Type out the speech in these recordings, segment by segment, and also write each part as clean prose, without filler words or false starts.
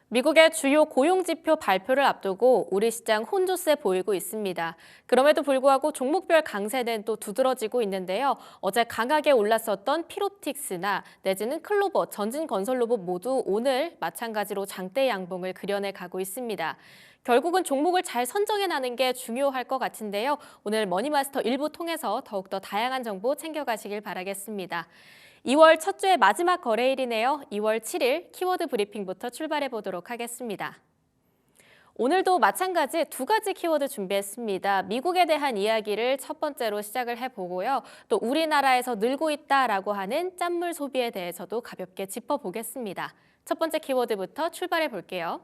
미국의 주요 고용지표 발표를 앞두고 우리 시장 혼조세 보이고 있습니다. 그럼에도 불구하고 종목별 강세는 또 두드러지고 있는데요. 어제 강하게 올랐었던 피롭틱스나 내지는 클로버, 전진건설로봇 모두 오늘 마찬가지로 장대 양봉을 그려내 가고 있습니다. 결국은 종목을 잘 선정해 나는 게 중요할 것 같은데요. 오늘 머니마스터 일부 통해서 더욱더 다양한 정보 챙겨가시길 바라겠습니다. 2월 첫 주의 마지막 거래일이네요. 2월 7일 키워드 브리핑부터 출발해 보도록 하겠습니다. 오늘도 마찬가지 두 가지 키워드 준비했습니다. 미국에 대한 이야기를 첫 번째로 시작을 해보고요. 또 우리나라에서 늘고 있다라고 하는 짠물 소비에 대해서도 가볍게 짚어보겠습니다. 첫 번째 키워드부터 출발해 볼게요.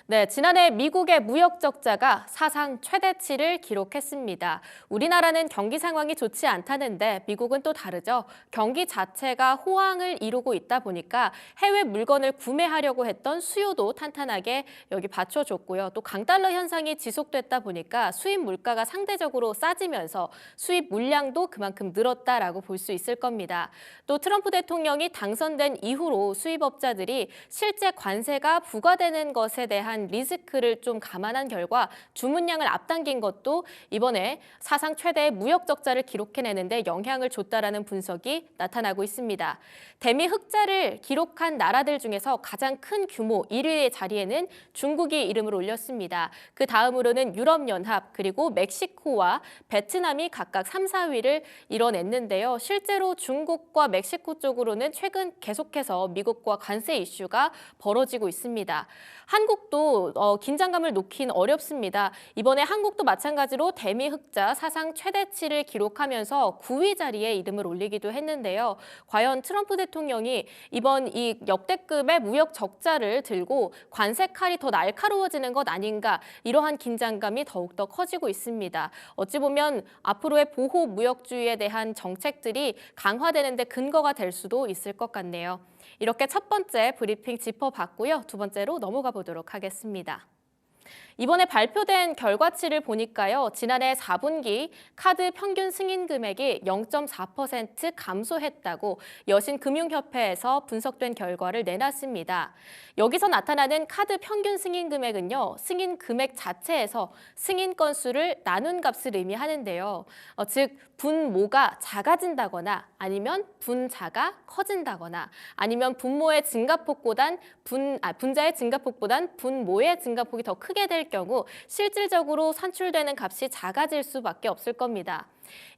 네, 지난해 미국의 무역 적자가 사상 최대치를 기록했습니다. 우리나라는 경기 상황이 좋지 않다는데 미국은 또 다르죠. 경기 자체가 호황을 이루고 있다 보니까 해외 물건을 구매하려고 했던 수요도 탄탄하게 여기 받쳐줬고요. 또 강달러 현상이 지속됐다 보니까 수입 물가가 상대적으로 싸지면서 수입 물량도 그만큼 늘었다라고 볼 수 있을 겁니다. 또 트럼프 대통령이 당선된 이후로 수입업자들이 실제 관세가 부과되는 것에 대한 리스크를 좀 감안한 결과 주문량을 앞당긴 것도 이번에 사상 최대의 무역 적자를 기록해내는데 영향을 줬다라는 분석이 나타나고 있습니다. 대미 흑자를 기록한 나라들 중에서 가장 큰 규모 1위의 자리에는 중국이 이름을 올렸습니다. 그 다음으로는 유럽연합 그리고 멕시코와 베트남이 각각 3, 4위를 이뤄냈는데요. 실제로 중국과 멕시코 쪽으로는 최근 계속해서 미국과 관세 이슈가 벌어지고 있습니다. 한국도 긴장감을 놓긴 어렵습니다. 이번에 한국도 마찬가지로 대미 흑자 사상 최대치를 기록하면서 9위 자리에 이름을 올리기도 했는데요. 과연 트럼프 대통령이 이번 이 역대급의 무역 적자를 들고 관세 칼이 더 날카로워지는 것 아닌가 이러한 긴장감이 더욱더 커지고 있습니다. 어찌 보면 앞으로의 보호 무역주의에 대한 정책들이 강화되는 데 근거가 될 수도 있을 것 같네요. 이렇게 첫 번째 브리핑 짚어봤고요. 두 번째로 넘어가 보도록 하겠습니다. 이번에 발표된 결과치를 보니까요. 지난해 4분기 카드 평균 승인 금액이 0.4% 감소했다고 여신금융협회에서 분석된 결과를 내놨습니다. 여기서 나타나는 카드 평균 승인 금액은요. 승인 금액 자체에서 승인 건수를 나눈 값을 의미하는데요. 즉 분모가 작아진다거나 아니면 분자가 커진다거나 아니면 분자의 증가폭보단 분모의 증가폭이 더 크게 될 경우 실질적으로 산출되는 값이 작아질 수밖에 없을 겁니다.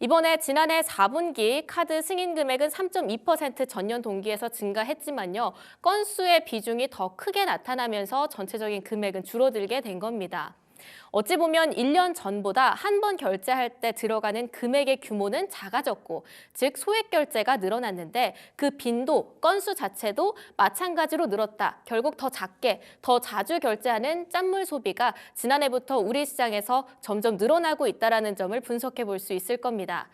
이번에 지난해 4분기 카드 승인 금액은 3.2% 전년 동기에서 증가했지만요. 건수의 비중이 더 크게 나타나면서 전체적인 금액은 줄어들게 된 겁니다. 어찌 보면 1년 전보다 한 번 결제할 때 들어가는 금액의 규모는 작아졌고, 즉 소액 결제가 늘어났는데 그 빈도, 건수 자체도 마찬가지로 늘었다. 결국 더 작게, 더 자주 결제하는 짠물 소비가 지난해부터 우리 시장에서 점점 늘어나고 있다는 점을 분석해 볼 수 있을 겁니다.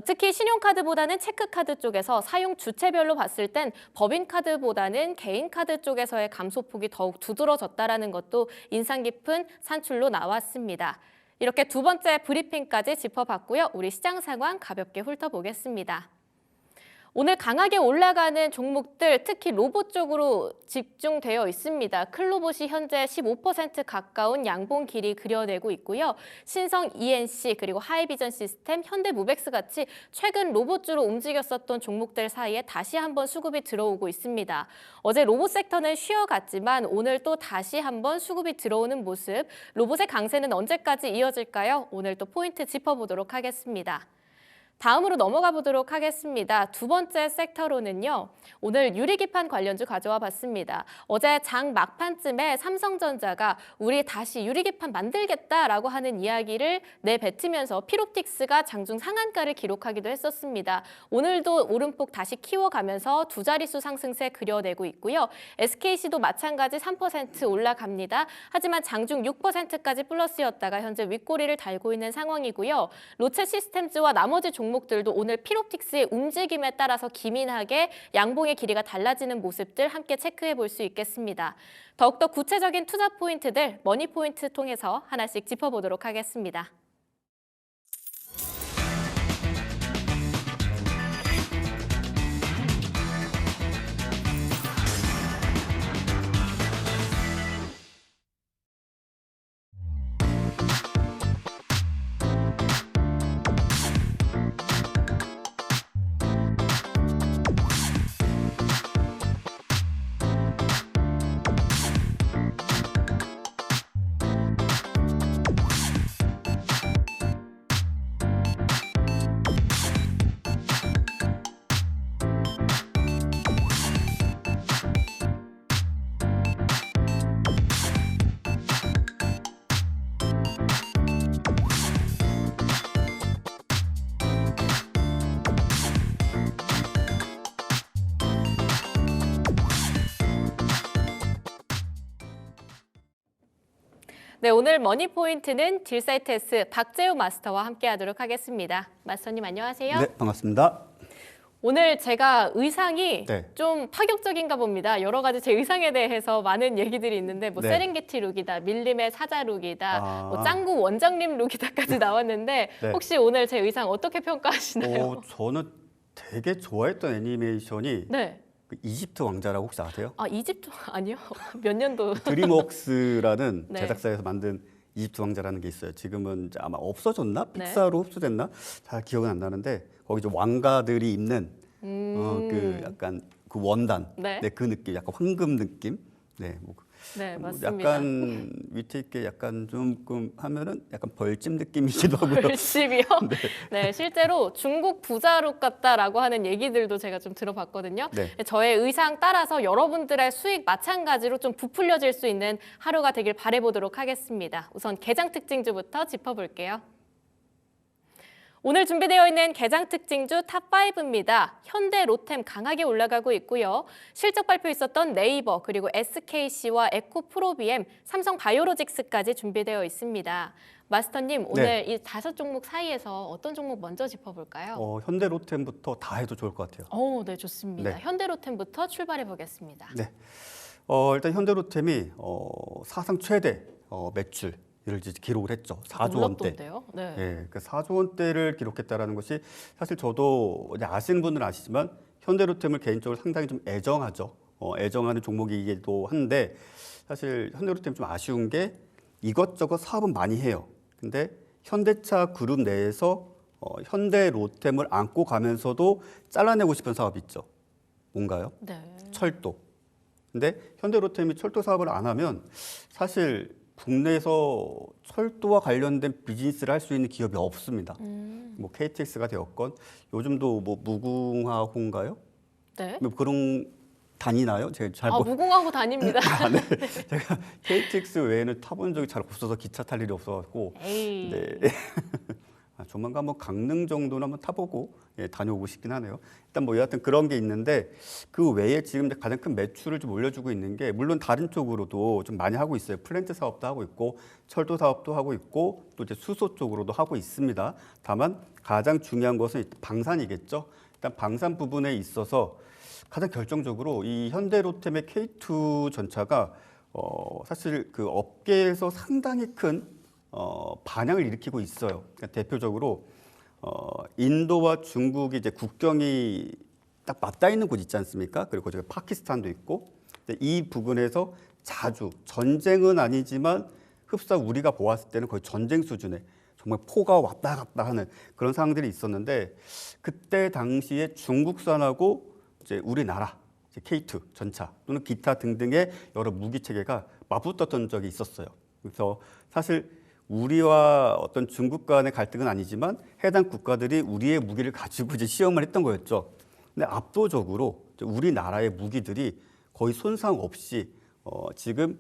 특히 신용카드보다는 체크카드 쪽에서 사용 주체별로 봤을 땐 법인카드보다는 개인카드 쪽에서의 감소폭이 더욱 두드러졌다는 것도 인상 깊은 산출로 나왔습니다. 이렇게 두 번째 브리핑까지 짚어봤고요. 우리 시장 상황 가볍게 훑어보겠습니다. 오늘 강하게 올라가는 종목들, 특히 로봇 쪽으로 집중되어 있습니다. 클로봇이 현재 15% 가까운 양봉 길이 그려내고 있고요. 신성 ENC 그리고 하이비전 시스템, 현대모백스 같이 최근 로봇주로 움직였었던 종목들 사이에 다시 한번 수급이 들어오고 있습니다. 어제 로봇 섹터는 쉬어갔지만 오늘 또 다시 한번 수급이 들어오는 모습. 로봇의 강세는 언제까지 이어질까요? 오늘 또 포인트 짚어보도록 하겠습니다. 다음으로 넘어가 보도록 하겠습니다. 두 번째 섹터로는요. 오늘 유리기판 관련주 가져와 봤습니다. 어제 장 막판쯤에 삼성전자가 우리 다시 유리기판 만들겠다라고 하는 이야기를 내뱉으면서 피롭틱스가 장중 상한가를 기록하기도 했었습니다. 오늘도 오름폭 다시 키워가면서 두 자릿수 상승세 그려내고 있고요. SKC도 마찬가지 3% 올라갑니다. 하지만 장중 6%까지 플러스였다가 현재 윗꼬리를 달고 있는 상황이고요. 로체 시스템즈와 나머지 종목들도 오늘 피롭틱스의 움직임에 따라서 기민하게 양봉의 길이가 달라지는 모습들 함께 체크해 볼 수 있겠습니다. 더욱더 구체적인 투자 포인트들 머니포인트 통해서 하나씩 짚어보도록 하겠습니다. 네, 오늘 머니포인트는 딜사이트S 박재우 마스터와 함께하도록 하겠습니다. 마스터님 안녕하세요. 네, 반갑습니다. 오늘 제가 의상이 네. 좀 파격적인가 봅니다. 여러 가지 제 의상에 대해서 많은 얘기들이 있는데 뭐 네. 세렝게티 룩이다, 밀림의 사자 룩이다, 뭐 아. 짱구 원장님 룩이다까지 나왔는데 네. 혹시 오늘 제 의상 어떻게 평가하시나요? 저는 되게 좋아했던 애니메이션이 네. 그 이집트 왕자라고 혹시 아세요? 아, 이집트 아니요. 몇 년도? 드림웍스라는 네. 제작사에서 만든 이집트 왕자라는 게 있어요. 지금은 이제 아마 없어졌나? 네. 픽사로 흡수됐나? 잘 기억은 안 나는데 거기 이제 왕가들이 입는 그 약간 그 원단, 네. 그 느낌, 약간 황금 느낌. 네, 네, 뭐 맞습니다. 약간 위트 있게 약간 조금 하면은 약간 벌집 느낌이기도 하고요. 열심히요? 네, 실제로 중국 부자룩 같다라고 하는 얘기들도 제가 좀 들어봤거든요. 네. 저의 의상 따라서 여러분들의 수익 마찬가지로 좀 부풀려질 수 있는 하루가 되길 바라보도록 하겠습니다. 우선 개장 특징주부터 짚어볼게요. 오늘 준비되어 있는 개장 특징주 탑5입니다. 현대, 로템 강하게 올라가고 있고요. 실적 발표 있었던 네이버, 그리고 SKC와 에코프로비엠, 삼성 바이오로직스까지 준비되어 있습니다. 마스터님, 오늘 이 5종목 사이에서 어떤 종목 먼저 짚어볼까요? 현대 로템부터 다 해도 좋을 것 같아요. 네, 좋습니다. 네. 현대 로템부터 출발해 보겠습니다. 네. 일단 현대로템이 사상 최대 매출을 이제 기록을 했죠. 4조 원대. 놀랍던데요? 네. 예, 그 4조 원대를 기록했다라는 것이 사실 저도 이제 아시는 분들은 아시지만 현대로템을 개인적으로 상당히 좀 애정하죠. 애정하는 종목이기도 한데 사실 현대로템 좀 아쉬운 게 이것저것 사업은 많이 해요. 근데 현대차 그룹 내에서 현대로템을 안고 가면서도 잘라내고 싶은 사업이 있죠. 뭔가요? 네. 철도. 근데 현대로템이 철도 사업을 안 하면 사실 국내에서 철도와 관련된 비즈니스를 할 수 있는 기업이 없습니다. 뭐 KTX가 되었건 요즘도 뭐 무궁화호인가요? 네. 뭐 그런 다니나요? 제가 잘 무궁화호 다닙니다. 네. 제가 KTX 외에는 타본 적이 잘 없어서 기차 탈 일이 없어갖고 에이. 네. 조만간 뭐 강릉 정도는 한번 타보고 다녀오고 싶긴 하네요. 일단 뭐 여하튼 그런 게 있는데 그 외에 지금 가장 큰 매출을 좀 올려주고 있는 게 물론 다른 쪽으로도 좀 많이 하고 있어요. 플랜트 사업도 하고 있고 철도 사업도 하고 있고 또 이제 수소 쪽으로도 하고 있습니다. 다만 가장 중요한 것은 방산이겠죠. 일단 방산 부분에 있어서 가장 결정적으로 이 현대로템의 K2 전차가 사실 그 업계에서 상당히 큰 반향을 일으키고 있어요. 그러니까 대표적으로 인도와 중국이 이제 국경이 딱 맞닿아 있는 곳 있지 않습니까? 그리고 저기 파키스탄도 있고 이 부분에서 자주 전쟁은 아니지만 흡사 우리가 보았을 때는 거의 전쟁 수준의 정말 포가 왔다 갔다 하는 그런 상황들이 있었는데 그때 당시에 중국산하고 이제 우리나라 이제 K2 전차 또는 기타 등등의 여러 무기 체계가 맞붙었던 적이 있었어요. 그래서 사실 우리와 어떤 중국 간의 갈등은 아니지만 해당 국가들이 우리의 무기를 가지고 이제 시험을 했던 거였죠. 근데 압도적으로 우리나라의 무기들이 거의 손상 없이 지금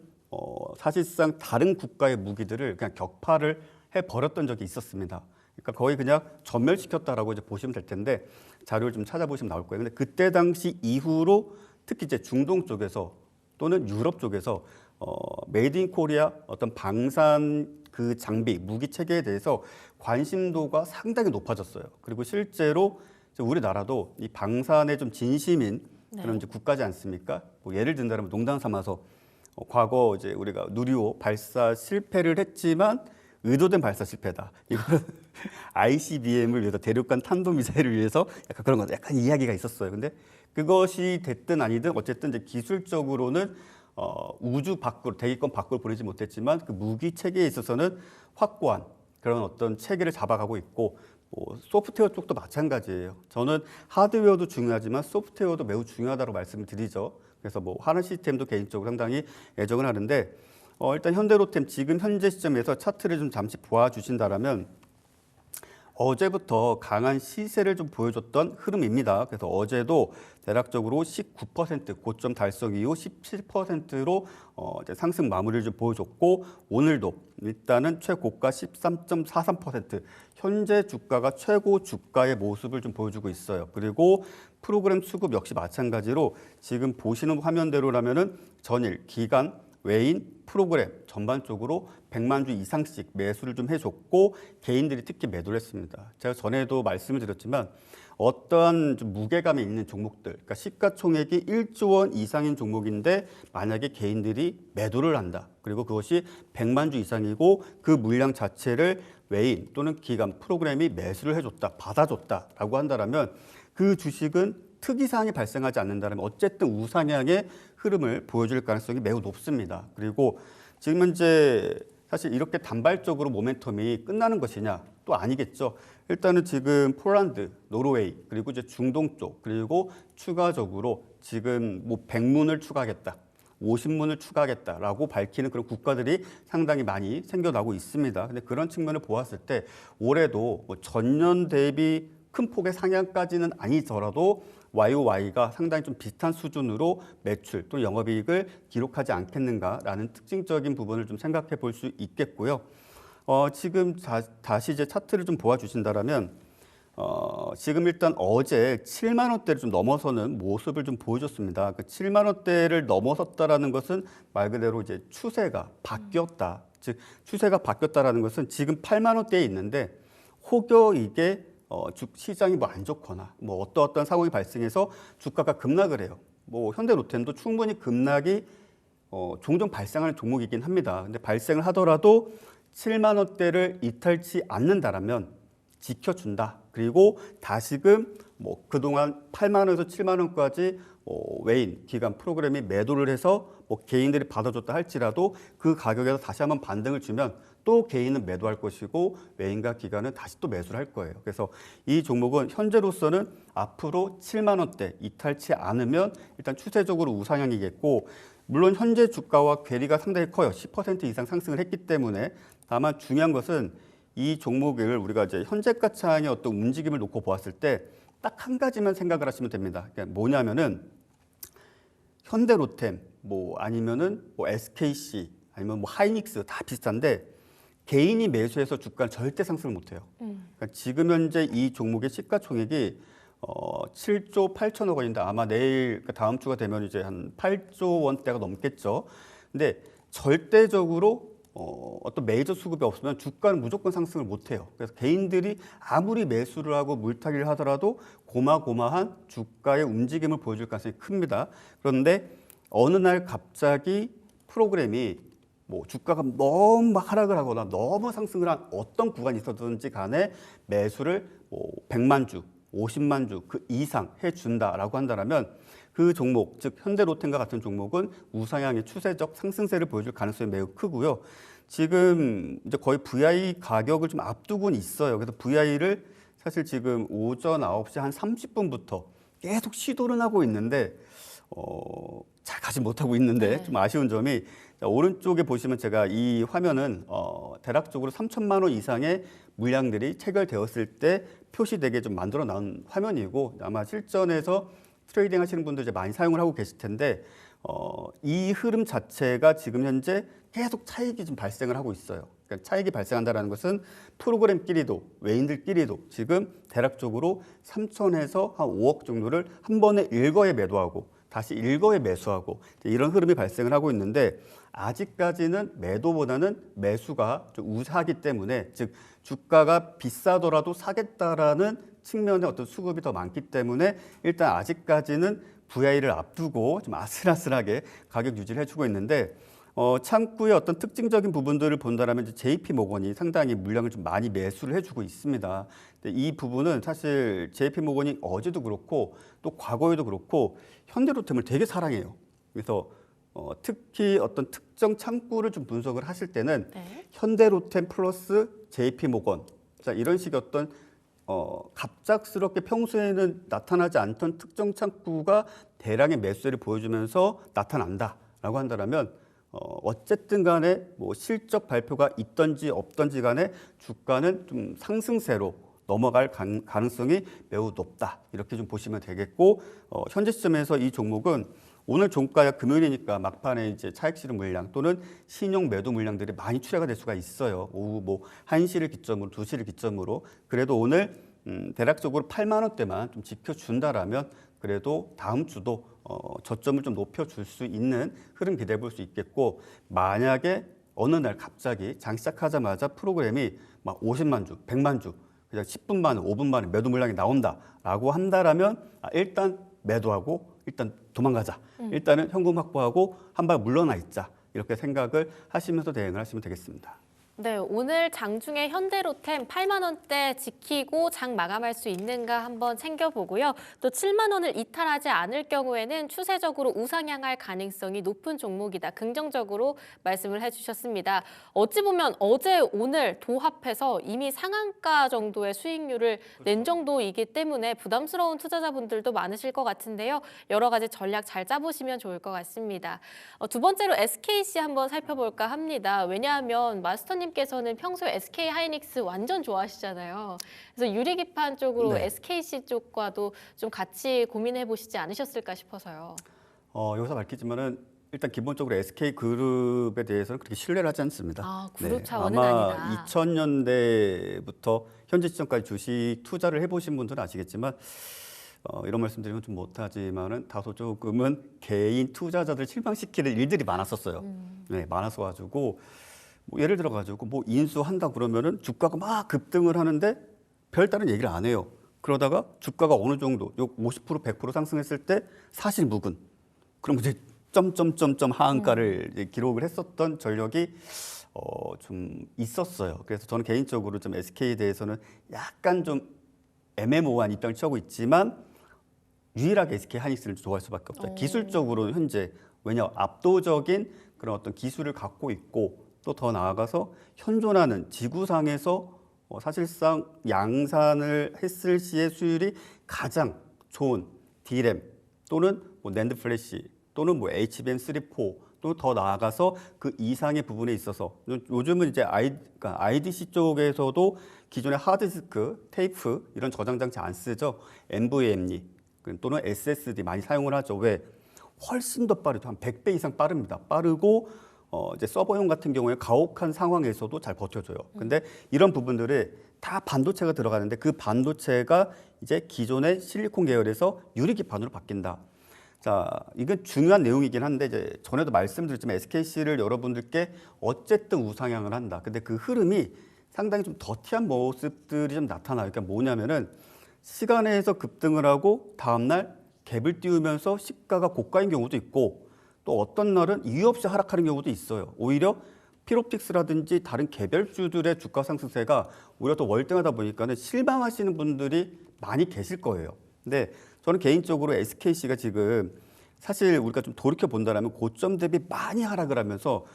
사실상 다른 국가의 무기들을 그냥 격파를 해 버렸던 적이 있었습니다. 그러니까 거의 그냥 전멸시켰다라고 이제 보시면 될 텐데 자료를 좀 찾아보시면 나올 거예요. 근데 그때 당시 이후로 특히 이제 중동 쪽에서 또는 유럽 쪽에서 메이드 인 코리아 어떤 방산 그 장비, 무기 체계에 대해서 관심도가 상당히 높아졌어요. 그리고 실제로 우리나라도 이 방산에 좀 진심인 그런 이제 국가지 않습니까? 뭐 예를 든다면 농담 삼아서 과거 이제 우리가 누리호 발사 실패를 했지만 의도된 발사 실패다. 이거는 ICBM을 위해서 대륙간 탄도미사일을 위해서 약간 그런 거 약간 이야기가 있었어요. 근데 그것이 됐든 아니든 어쨌든 이제 기술적으로는 우주 밖으로 대기권 밖으로 보내지 못했지만 그 무기 체계에 있어서는 확고한 그런 어떤 체계를 잡아가고 있고 소프트웨어 쪽도 마찬가지예요. 저는 하드웨어도 중요하지만 소프트웨어도 매우 중요하다고 말씀을 드리죠. 그래서 뭐 하는 시스템도 개인적으로 상당히 애정을 하는데 일단 현대로템 지금 현재 시점에서 차트를 좀 잠시 보아주신다라면 어제부터 강한 시세를 좀 보여줬던 흐름입니다. 그래서 어제도 대략적으로 19% 고점 달성 이후 17%로 상승 마무리를 좀 보여줬고 오늘도 일단은 최고가 13.43% 현재 주가가 최고 주가의 모습을 좀 보여주고 있어요. 그리고 프로그램 수급 역시 마찬가지로 지금 보시는 화면대로라면은 전일 기간 외인, 프로그램 전반적으로 100만 주 이상씩 매수를 좀 해줬고 개인들이 특히 매도를 했습니다. 제가 전에도 말씀을 드렸지만 어떠한 좀 무게감이 있는 종목들, 그러니까 시가총액이 1조 원 이상인 종목인데 만약에 개인들이 매도를 한다. 그리고 그것이 100만 주 이상이고 그 물량 자체를 외인 또는 기관 프로그램이 매수를 해줬다, 받아줬다라고 한다면 그 주식은 특이사항이 발생하지 않는다면 어쨌든 우상향의 흐름을 보여줄 가능성이 매우 높습니다. 그리고 지금 현재 사실 이렇게 단발적으로 모멘텀이 끝나는 것이냐? 또 아니겠죠. 일단은 지금 폴란드, 노르웨이, 그리고 이제 중동 쪽, 그리고 추가적으로 지금 뭐 100문을 추가하겠다, 50문을 추가하겠다라고 밝히는 그런 국가들이 상당히 많이 생겨나고 있습니다. 근데 그런 측면을 보았을 때 올해도 뭐 전년 대비 큰 폭의 상향까지는 아니더라도 YOY가 상당히 좀 비슷한 수준으로 매출 또 영업이익을 기록하지 않겠는가라는 특징적인 부분을 좀 생각해 볼 수 있겠고요. 지금 다시 이제 차트를 좀 보아주신다면 지금 일단 어제 7만 원대를 좀 넘어서는 모습을 좀 보여줬습니다. 그 7만 원대를 넘어섰다라는 것은 말 그대로 이제 추세가 바뀌었다. 즉 추세가 바뀌었다라는 것은 지금 8만 원대에 있는데 혹여 이게 시장이 뭐 안 좋거나 뭐 어떤 상황이 발생해서 주가가 급락을 해요. 뭐 현대로템도 충분히 급락이 종종 발생하는 종목이긴 합니다. 근데 발생을 하더라도 7만 원대를 이탈치 않는다라면 지켜준다. 그리고 다시금 뭐 그동안 8만 원에서 7만 원까지 외인 기관 프로그램이 매도를 해서 뭐 개인들이 받아줬다 할지라도 그 가격에서 다시 한번 반등을 주면 또 개인은 매도할 것이고 외인과 기관은 다시 또 매수를 할 거예요. 그래서 이 종목은 현재로서는 앞으로 7만 원대 이탈치 않으면 일단 추세적으로 우상향이겠고 물론 현재 주가와 괴리가 상당히 커요. 10% 이상 상승을 했기 때문에 다만 중요한 것은 이 종목을 우리가 이제 현재가 차항의 어떤 움직임을 놓고 보았을 때 딱 한 가지만 생각을 하시면 됩니다. 그러니까 뭐냐면은 현대로템 뭐 아니면은 뭐 SKC 아니면 뭐 하이닉스 다 비슷한데 개인이 매수해서 주가는 절대 상승을 못해요. 그러니까 지금 현재 이 종목의 시가총액이 7조 8천억 원인데 아마 내일 다음 주가 되면 이제 한 8조 원대가 넘겠죠. 근데 절대적으로 어떤 메이저 수급이 없으면 주가는 무조건 상승을 못해요. 그래서 개인들이 아무리 매수를 하고 물타기를 하더라도 고마고마한 주가의 움직임을 보여줄 가능성이 큽니다. 그런데 어느 날 갑자기 프로그램이 뭐 주가가 너무 하락을 하거나 너무 상승을 한 어떤 구간이 있었든지 간에 매수를 뭐 100만 주, 50만 주 그 이상 해준다라고 한다면 그 종목, 즉 현대로템과 같은 종목은 우상향의 추세적 상승세를 보여줄 가능성이 매우 크고요. 지금 이제 거의 VI 가격을 좀 앞두고는 있어요. 그래서 VI를 사실 지금 오전 9시 한 30분부터 계속 시도를 하고 있는데 잘 가지 못하고 있는데 좀 아쉬운 점이 오른쪽에 보시면 제가 이 화면은 대략적으로 3천만 원 이상의 물량들이 체결되었을 때 표시되게 좀 만들어 놓은 화면이고 아마 실전에서 트레이딩 하시는 분들 이제 많이 사용을 하고 계실 텐데 이 흐름 자체가 지금 현재 계속 차익이 좀 발생을 하고 있어요. 그러니까 차익이 발생한다는 것은 프로그램끼리도 외인들끼리도 지금 대략적으로 3천에서 한 5억 정도를 한 번에 일거에 매도하고 다시 일거에 매수하고 이런 흐름이 발생을 하고 있는데 아직까지는 매도보다는 매수가 좀 우세하기 때문에 즉 주가가 비싸더라도 사겠다라는 측면의 어떤 수급이 더 많기 때문에 일단 아직까지는 VI를 앞두고 좀 아슬아슬하게 가격 유지를 해주고 있는데 창구의 어떤 특징적인 부분들을 본다면 이제 JP모건이 상당히 물량을 좀 많이 매수를 해주고 있습니다. 근데 이 부분은 사실 JP모건이 어제도 그렇고 또 과거에도 그렇고 현대로템을 되게 사랑해요. 그래서 특히 어떤 특정 창구를 좀 분석을 하실 때는 현대로템 플러스 JP모건 자 이런 식의 어떤 갑작스럽게 평소에는 나타나지 않던 특정 창구가 대량의 매수세를 보여주면서 나타난다라고 한다면 어쨌든 간에 뭐 실적 발표가 있던지 없던지 간에 주가는 좀 상승세로 넘어갈 가능성이 매우 높다. 이렇게 좀 보시면 되겠고 현재 시점에서 이 종목은 오늘 종가가 금요일이니까 막판에 이제 차익 실현 물량 또는 신용 매도 물량들이 많이 출하가 될 수가 있어요. 오후 뭐 1시를 기점으로 2시를 기점으로 그래도 오늘 대략적으로 8만 원대만 좀 지켜준다라면 그래도 다음 주도 저점을 좀 높여줄 수 있는 흐름 기대해 볼 수 있겠고, 만약에 어느 날 갑자기 장 시작하자마자 프로그램이 막 50만 주, 100만 주, 그냥 10분 만에, 5분 만에 매도 물량이 나온다라고 한다라면 일단 매도하고 일단 도망가자. 일단은 현금 확보하고 한 발 물러나 있자. 이렇게 생각을 하시면서 대응을 하시면 되겠습니다. 네, 오늘 장중에 현대로템 8만 원대 지키고 장 마감할 수 있는가 한번 챙겨보고요. 또 7만 원을 이탈하지 않을 경우에는 추세적으로 우상향할 가능성이 높은 종목이다. 긍정적으로 말씀을 해주셨습니다. 어찌 보면 어제 오늘 도합해서 이미 상한가 정도의 수익률을 낸 정도이기 때문에 부담스러운 투자자분들도 많으실 것 같은데요. 여러 가지 전략 잘 짜보시면 좋을 것 같습니다. 두 번째로 SKC 한번 살펴볼까 합니다. 왜냐하면 마스터님 께서는 평소에 SK 하이닉스 완전 좋아하시잖아요. 그래서 유리기판 쪽으로 네. SKC 쪽과도 좀 같이 고민해 보시지 않으셨을까 싶어서요. 여기서 밝히지만은 일단 기본적으로 SK 그룹에 대해서는 그렇게 신뢰를 하지 않습니다. 아, 그룹 차원은 아마 아니다. 2000년대부터 현재 시점까지 주식 투자를 해보신 분들은 아시겠지만 이런 말씀드리면 좀 못하지만은 다소 조금은 개인 투자자들 실망시키는 일들이 많았었어요. 네, 많아서 가지고. 뭐 예를 들어 가지고 뭐 인수한다 그러면은 주가가 막 급등을 하는데 별다른 얘기를 안 해요. 그러다가 주가가 어느 정도 50% 100% 상승했을 때 사실 무근. 그럼 이제 점점점점 하한가를 이제 기록을 했었던 전력이 좀 있었어요. 그래서 저는 개인적으로 좀 SK에 대해서는 약간 좀 애매모호한 입장을 취하고 있지만 유일하게 SK 하이닉스를 좋아할 수밖에 없다. 기술적으로 현재 왜냐 압도적인 그런 어떤 기술을 갖고 있고 또 더 나아가서 현존하는 지구상에서 사실상 양산을 했을 시의 수율이 가장 좋은 D램 또는 뭐 낸드 플래시 또는 뭐 HBM3, 4 또 더 나아가서 그 이상의 부분에 있어서 요즘은 이제 그러니까 IDC 쪽에서도 기존의 하드디스크, 테이프 이런 저장 장치 안 쓰죠. NVMe 또는 SSD 많이 사용을 하죠. 왜? 훨씬 더 빠르죠. 한 100배 이상 빠릅니다. 빠르고 이제 서버용 같은 경우에 가혹한 상황에서도 잘 버텨줘요. 근데 이런 부분들이 다 반도체가 들어가는데 그 반도체가 이제 기존의 실리콘 계열에서 유리기판으로 바뀐다. 자, 이건 중요한 내용이긴 한데 이제 전에도 말씀드렸지만 SKC를 여러분들께 어쨌든 우상향을 한다. 근데 그 흐름이 상당히 좀 더티한 모습들이 좀 나타나요. 그러니까 뭐냐면은 시간에서 급등을 하고 다음날 갭을 띄우면서 시가가 고가인 경우도 있고 또 어떤 날은 이유 없이 하락하는 경우도 있어요. 오히려 피롭틱스라든지 다른 개별주들의 주가 상승세가 오히려 더 월등하다 보니까는 실망하시는 분들이 많이 계실 거예요. 근데 저는 개인적으로 SKC가 지금 사실 우리가 좀 돌이켜 본다라면 고점 대비 많이 하락을 하면서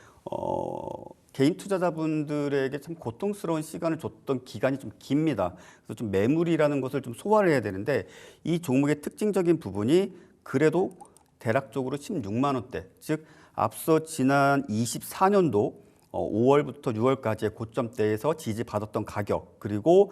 개인 투자자분들에게 참 고통스러운 시간을 줬던 기간이 좀 깁니다. 그래서 좀 매물이라는 것을 좀 소화를 해야 되는데 이 종목의 특징적인 부분이 그래도 대략적으로 16만 원대, 즉 앞서 지난 24년도 5월부터 6월까지의 고점대에서 지지받았던 가격, 그리고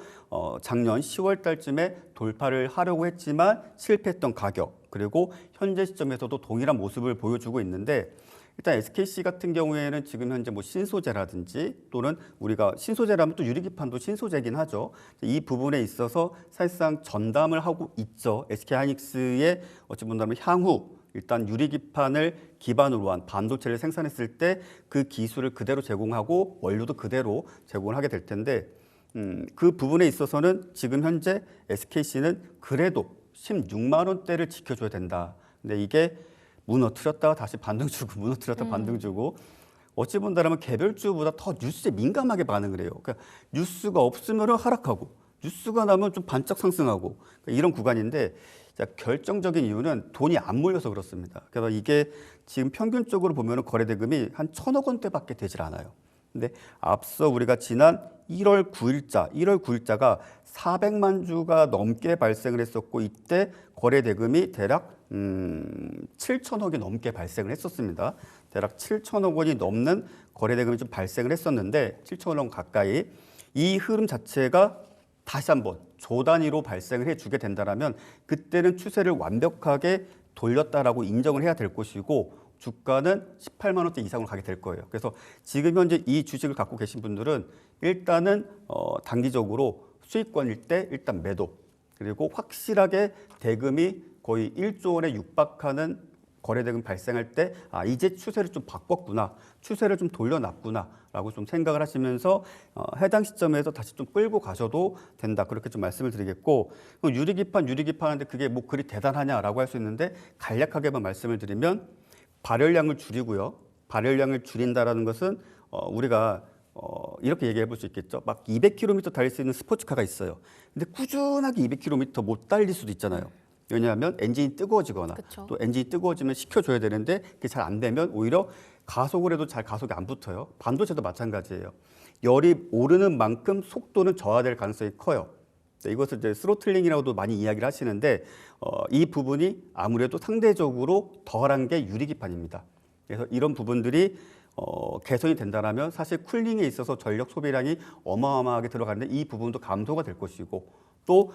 작년 10월 달쯤에 돌파를 하려고 했지만 실패했던 가격, 그리고 현재 시점에서도 동일한 모습을 보여주고 있는데 일단 SKC 같은 경우에는 지금 현재 뭐 신소재라든지 또는 우리가 신소재라면 또 유리기판도 신소재긴 하죠. 이 부분에 있어서 사실상 전담을 하고 있죠. SK하이닉스의 어찌 본다면 향후 일단 유리기판을 기반으로 한 반도체를 생산했을 때 그 기술을 그대로 제공하고 원료도 그대로 제공을 하게 될 텐데 그 부분에 있어서는 지금 현재 SKC는 그래도 16만 원대를 지켜줘야 된다. 근데 이게 무너뜨렸다가 다시 반등 주고 무너뜨렸다가 반등 주고 어찌 본다면 개별주보다 더 뉴스에 민감하게 반응을 해요. 그러니까 뉴스가 없으면 하락하고 뉴스가 나면 좀 반짝 상승하고 그러니까 이런 구간인데 자, 결정적인 이유는 돈이 안 몰려서 그렇습니다. 그래서 이게 지금 평균적으로 보면 거래 대금이 한 1,000억 원대밖에 되질 않아요. 근데 앞서 우리가 지난 1월 9일자가 400만 주가 넘게 발생을 했었고 이때 거래 대금이 대략 7천억이 넘게 발생을 했었습니다. 대략 7천억 원이 넘는 거래 대금이 좀 발생을 했었는데 7천억 원 가까이 이 흐름 자체가 다시 한번 조 단위로 발생을 해주게 된다면 그때는 추세를 완벽하게 돌렸다라고 인정을 해야 될 것이고 주가는 18만 원대 이상으로 가게 될 거예요. 그래서 지금 현재 이 주식을 갖고 계신 분들은 일단은 단기적으로 수익권일 때 일단 매도 그리고 확실하게 대금이 거의 1조 원에 육박하는 거래대금 발생할 때 이제 추세를 좀 바꿨구나, 추세를 좀 돌려놨구나라고 좀 생각을 하시면서 해당 시점에서 다시 좀 끌고 가셔도 된다, 그렇게 좀 말씀을 드리겠고, 유리기판하는데 그게 뭐 그리 대단하냐라고 할 수 있는데 간략하게만 말씀을 드리면 발열량을 줄이고요. 발열량을 줄인다라는 것은 우리가 이렇게 얘기해 볼 수 있겠죠. 막 200km 달릴 수 있는 스포츠카가 있어요. 근데 꾸준하게 200km 못 달릴 수도 있잖아요. 왜냐하면 엔진이 뜨거워지거나 그쵸. 또 엔진이 뜨거워지면 식혀줘야 되는데 그게 잘 안 되면 오히려 가속을 해도 잘 가속이 안 붙어요. 반도체도 마찬가지예요. 열이 오르는 만큼 속도는 저하될 가능성이 커요. 이것을 이제 스로틀링이라고도 많이 이야기를 하시는데 이 부분이 아무래도 상대적으로 덜한 게 유리기판입니다. 그래서 이런 부분들이 개선이 된다면 사실 쿨링에 있어서 전력 소비량이 어마어마하게 들어가는데 이 부분도 감소가 될 것이고, 또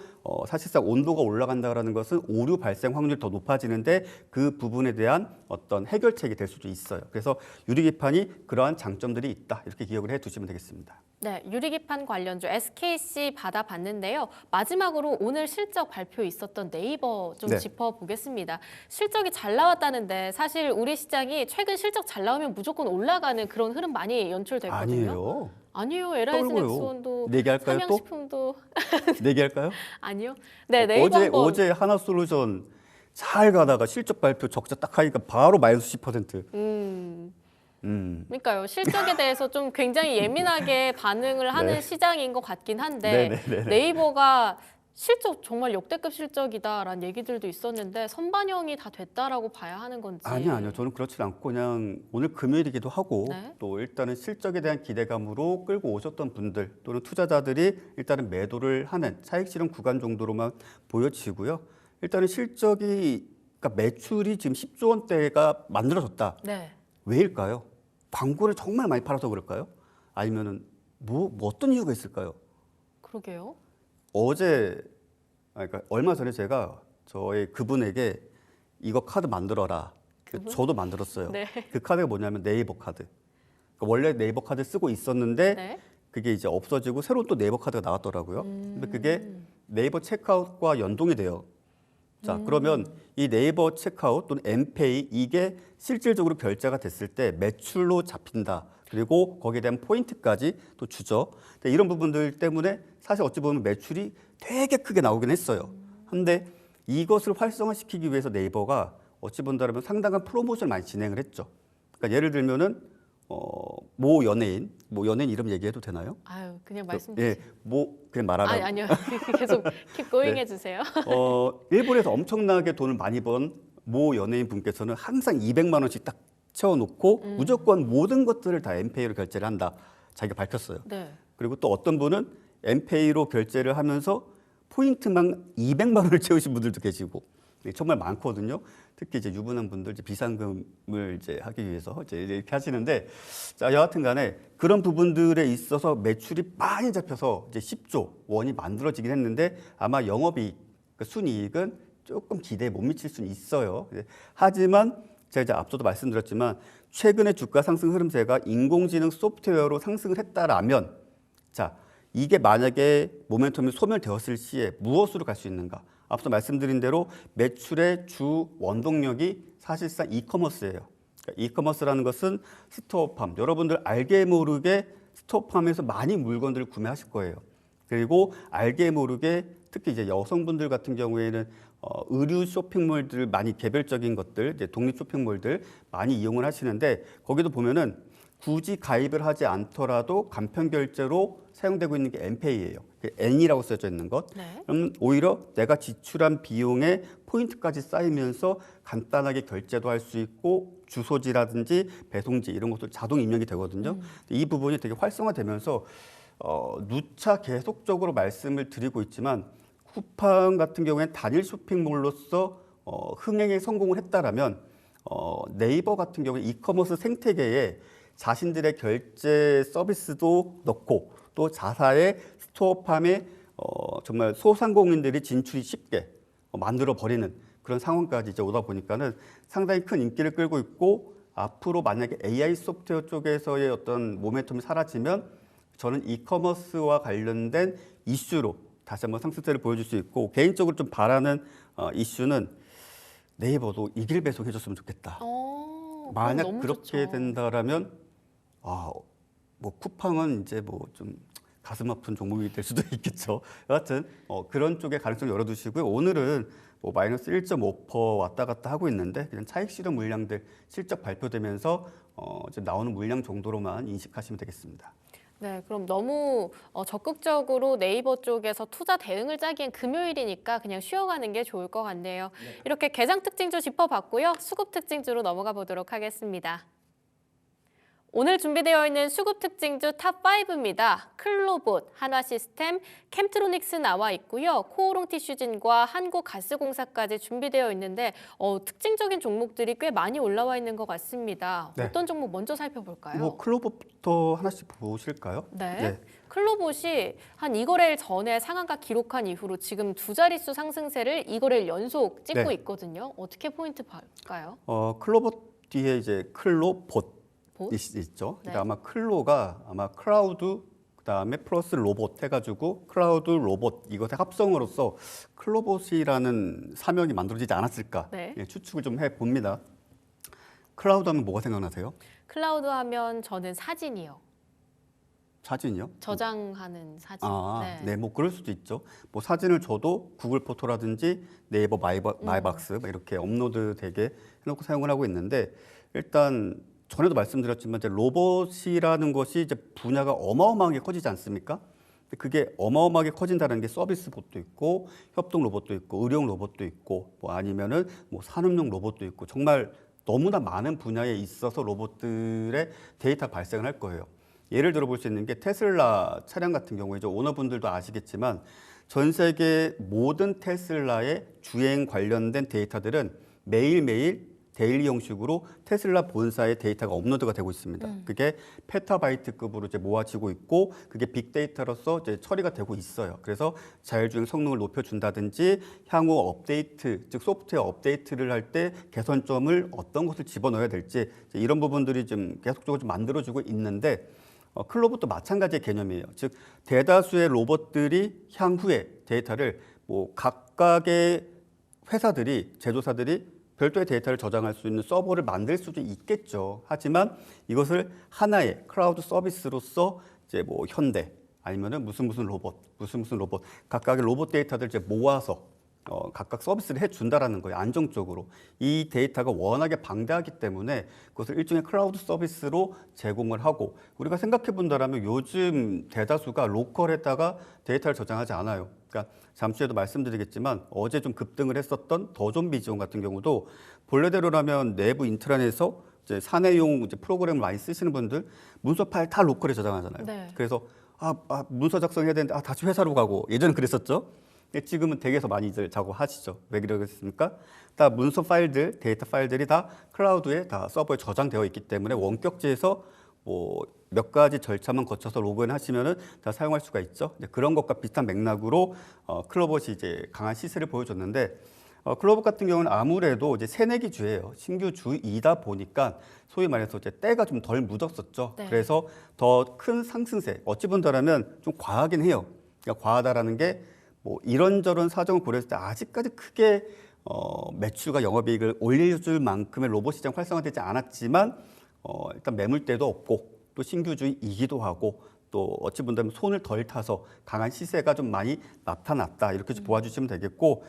사실상 온도가 올라간다는 것은 오류 발생 확률이 더 높아지는데 그 부분에 대한 어떤 해결책이 될 수도 있어요. 그래서 유리기판이 그러한 장점들이 있다, 이렇게 기억을 해두시면 되겠습니다. 네, 유리기판 관련주 SKC 받아봤는데요. 마지막으로 오늘 실적 발표 있었던 네이버 좀 네. 짚어보겠습니다. 실적이 잘 나왔다는데 사실 우리 시장이 최근 실적 잘 나오면 무조건 올라가는 그런 흐름 많이 연출됐거든요. 아니에요. LIS 떨고요. 넥스원도 내기할까요 또? 삼양식품도 내기할까요? 아니요. 네, 네이버 한번 어제 하나솔루션 잘 가다가 실적 발표 적자 딱 하니까 바로 마이너스 10%. 그러니까요. 실적에 대해서 좀 굉장히 예민하게 반응을 하는 네. 시장인 것 같긴 한데 네네네네. 네이버가 실적 정말 역대급 실적이다라는 얘기들도 있었는데 선반영이 다 됐다라고 봐야 하는 건지. 아니요. 저는 그렇지 않고 그냥 오늘 금요일이기도 하고 네. 또 일단은 실적에 대한 기대감으로 끌고 오셨던 분들 또는 투자자들이 일단은 매도를 하는 차익 실현 구간 정도로만 보여지고요. 일단은 실적이, 그러니까 매출이 지금 10조 원대가 만들어졌다. 네. 왜일까요? 광고를 정말 많이 팔아서 그럴까요? 아니면은 뭐 어떤 이유가 있을까요? 그러게요. 그러니까 얼마 전에 제가 저의 그분에게 이거 카드 만들어라. 저도 만들었어요. 네. 그 카드가 뭐냐면 네이버 카드. 그러니까 원래 네이버 카드 쓰고 있었는데 네. 그게 이제 없어지고 새로운 또 네이버 카드가 나왔더라고요. 근데 그게 네이버 체크아웃과 연동이 돼요. 자, 그러면 이 네이버 체크아웃 또는 엠페이, 이게 실질적으로 결제가 됐을 때 매출로 잡힌다. 그리고 거기에 대한 포인트까지 또 주죠. 근데 이런 부분들 때문에 사실 어찌 보면 매출이 되게 크게 나오긴 했어요. 근데 이것을 활성화시키기 위해서 네이버가 어찌 본다면 상당한 프로모션을 많이 진행을 했죠. 그러니까 예를 들면은 모 연예인 이름 얘기해도 되나요? 아유, 그냥 예, 말씀 주세요. 그냥 말하라고. 아니요. 계속 keep going 네. 해주세요. 일본에서 엄청나게 돈을 많이 번 모 연예인 분께서는 항상 200만 원씩 딱 채워놓고 무조건 모든 것들을 다 엠페이로 결제를 한다, 자기가 밝혔어요. 네. 그리고 또 어떤 분은 엠페이로 결제를 하면서 포인트만 200만 원을 채우신 분들도 계시고 정말 많거든요. 특히 이제 유부남 분들 이제 비상금을 이제 하기 위해서 이제 이렇게 하시는데, 자, 여하튼간에 그런 부분들에 있어서 매출이 많이 잡혀서 이제 10조 원이 만들어지긴 했는데 아마 영업이익, 그 순이익은 조금 기대에 못 미칠 수는 있어요. 하지만 제가 이제 앞서도 말씀드렸지만 최근의 주가 상승 흐름세가 인공지능 소프트웨어로 상승을 했다라면, 자, 이게 만약에 모멘텀이 소멸되었을 시에 무엇으로 갈 수 있는가? 앞서 말씀드린 대로 매출의 주 원동력이 사실상 이커머스예요. 그러니까 이커머스라는 것은 스토어팜, 여러분들 알게 모르게 스토어팜에서 많이 물건들을 구매하실 거예요. 그리고 알게 모르게 특히 이제 여성분들 같은 경우에는 의류 쇼핑몰들, 많이 개별적인 것들, 이제 독립 쇼핑몰들 많이 이용을 하시는데, 거기도 보면은 굳이 가입을 하지 않더라도 간편 결제로 사용되고 있는 게 엠페이예요. N이라고 써져 있는 것. 네. 그럼 오히려 내가 지출한 비용에 포인트까지 쌓이면서 간단하게 결제도 할 수 있고 주소지라든지 배송지 이런 것도 자동 입력이 되거든요. 이 부분이 되게 활성화되면서 누차 계속적으로 말씀을 드리고 있지만 쿠팡 같은 경우에는 단일 쇼핑몰로서 흥행에 성공을 했다라면 네이버 같은 경우에 이커머스 생태계에 자신들의 결제 서비스도 넣고 또 자사의 스토어팜에 정말 소상공인들이 진출이 쉽게 만들어 버리는 그런 상황까지 이제 오다 보니까는 상당히 큰 인기를 끌고 있고, 앞으로 만약에 AI 소프트웨어 쪽에서의 어떤 모멘텀이 사라지면 저는 이커머스와 관련된 이슈로 다시 한번 상승세를 보여줄 수 있고, 개인적으로 좀 바라는 이슈는 네이버도 이길 배송해줬으면 좋겠다. 그럼 만약 너무 그렇게 좋죠. 된다라면 뭐 쿠팡은 이제 뭐 좀 가슴 아픈 종목이 될 수도 있겠죠. 여하튼 그런 쪽에 가능성 열어두시고요. 오늘은 뭐 마이너스 1.5% 왔다 갔다 하고 있는데 그냥 차익 실현 물량들 실적 발표되면서 이제 나오는 물량 정도로만 인식하시면 되겠습니다. 네, 그럼 너무 적극적으로 네이버 쪽에서 투자 대응을 짜기엔 금요일이니까 그냥 쉬어가는 게 좋을 것 같네요. 이렇게 개장 특징주 짚어봤고요. 수급 특징주로 넘어가 보도록 하겠습니다. 오늘 준비되어 있는 수급 특징주 탑5입니다. 클로봇, 한화시스템, 캠트로닉스 나와 있고요. 코오롱 티슈진과 한국가스공사까지 준비되어 있는데 특징적인 종목들이 꽤 많이 올라와 있는 것 같습니다. 네. 어떤 종목 먼저 살펴볼까요? 뭐 클로버부터 하나씩 보실까요? 네. 클로봇이 한 2거래일 전에 상한가 기록한 이후로 지금 두 자릿수 상승세를 2거래일 연속 찍고 네. 있거든요. 어떻게 포인트 볼까요? 클로버 뒤에 이제 클로봇 봇? 있죠. 네. 그러니까 아마 클로가 아마 클라우드 그다음에 플러스 로봇 해가지고 클라우드 로봇 이것의 합성으로서 클로봇이라는 사명이 만들어지지 않았을까 네. 추측을 좀 해봅니다. 클라우드 하면 뭐가 생각나세요? 클라우드 하면 저는 사진이요. 사진이요? 저장하는 사진. 네, 뭐 그럴 수도 있죠. 뭐 사진을 줘도 구글 포토라든지 네이버 마이박스 뭐 이렇게 업로드 되게 해놓고 사용을 하고 있는데 일단 전에도 말씀드렸지만 이제 로봇이라는 것이 이제 분야가 어마어마하게 커지지 않습니까? 근데 그게 어마어마하게 커진다는 게 서비스 봇도 있고 협동 로봇도 있고 의료용 로봇도 있고 뭐 아니면은 뭐 산업용 로봇도 있고 정말 너무나 많은 분야에 있어서 로봇들의 데이터 발생을 할 거예요. 예를 들어 볼 수 있는 게 테슬라 차량 같은 경우에 오너분들도 아시겠지만 전 세계 모든 테슬라의 주행 관련된 데이터들은 매일매일 데일리 형식으로 테슬라 본사의 데이터가 업로드가 되고 있습니다. 그게 페타바이트급으로 이제 모아지고 있고 그게 빅데이터로서 이제 처리가 되고 있어요. 그래서 자율주행 성능을 높여준다든지 향후 업데이트, 즉 소프트웨어 업데이트를 할 때 개선점을 어떤 것을 집어넣어야 될지 이런 부분들이 좀 계속적으로 좀 만들어지고 있는데 클로봇도 마찬가지의 개념이에요. 즉 대다수의 로봇들이 향후에 데이터를 뭐 각각의 회사들이 제조사들이 별도의 데이터를 저장할 수 있는 서버를 만들 수도 있겠죠. 하지만 이것을 하나의 클라우드 서비스로서 이제 뭐 현대 아니면은 무슨 로봇 각각의 로봇 데이터들 이제 모아서 각각 서비스를 해준다라는 거예요. 안정적으로 이 데이터가 워낙에 방대하기 때문에 그것을 일종의 클라우드 서비스로 제공을 하고 우리가 생각해 본다라면 요즘 대다수가 로컬에다가 데이터를 저장하지 않아요. 그러니까 잠시 후에도 말씀드리겠지만 어제 좀 급등을 했었던 더좀비 지원 같은 경우도 본래대로라면 내부 인트라넷에서 이제 사내용 이제 프로그램을 많이 쓰시는 분들 문서 파일 다 로컬에 저장하잖아요. 네. 그래서 문서 작성해야 되는데 다시 회사로 가고 예전에 그랬었죠. 지금은 댁에서 많이들 작업하시죠. 왜 그러겠습니까? 다 문서 파일들, 데이터 파일들이 다 클라우드에 다 서버에 저장되어 있기 때문에 원격지에서 뭐 몇 가지 절차만 거쳐서 로그인 하시면은 다 사용할 수가 있죠. 그런 것과 비슷한 맥락으로 클로봇이 이제 강한 시세를 보여줬는데 클로봇 같은 경우는 아무래도 이제 새내기 주예요. 신규 주이다 보니까 소위 말해서 이제 때가 좀 덜 묻었었죠. 네. 그래서 더 큰 상승세, 어찌 본다라면 좀 과하긴 해요. 그러니까 과하다라는 게 뭐 이런저런 사정을 고려했을 때 아직까지 크게 매출과 영업이익을 올려줄 만큼의 로봇 시장 활성화되지 않았지만 일단 매물대도 없고 또 신규주의이기도 하고 또 어찌 본다면 손을 덜 타서 강한 시세가 좀 많이 나타났다 이렇게 좀 보아주시면 되겠고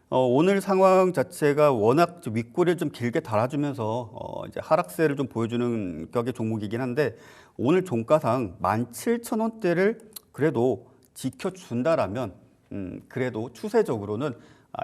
오늘 상황 자체가 워낙 좀 윗꼬리를 좀 길게 달아주면서 이제 하락세를 좀 보여주는 격의 종목이긴 한데 오늘 종가상 17,000원대를 그래도 지켜준다라면 그래도 추세적으로는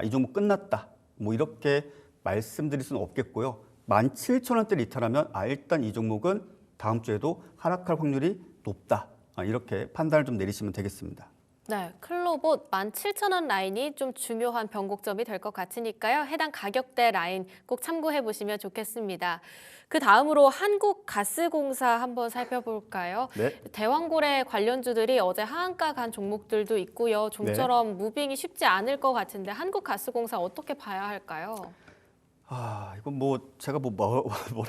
이 종목 끝났다 뭐 이렇게 말씀드릴 수는 없겠고요. 17,000원대를 이탈하면 일단 이 종목은 다음 주에도 하락할 확률이 높다 이렇게 판단을 좀 내리시면 되겠습니다. 네, 클로봇 17,000원 라인이 좀 중요한 변곡점이 될 것 같으니까요. 해당 가격대 라인 꼭 참고해 보시면 좋겠습니다. 그 다음으로 한국가스공사 한번 살펴볼까요? 네. 대왕고래 관련주들이 어제 하한가 간 종목들도 있고요. 좀처럼 무빙이 쉽지 않을 것 같은데 한국가스공사 어떻게 봐야 할까요? 이건 뭐 제가 뭐라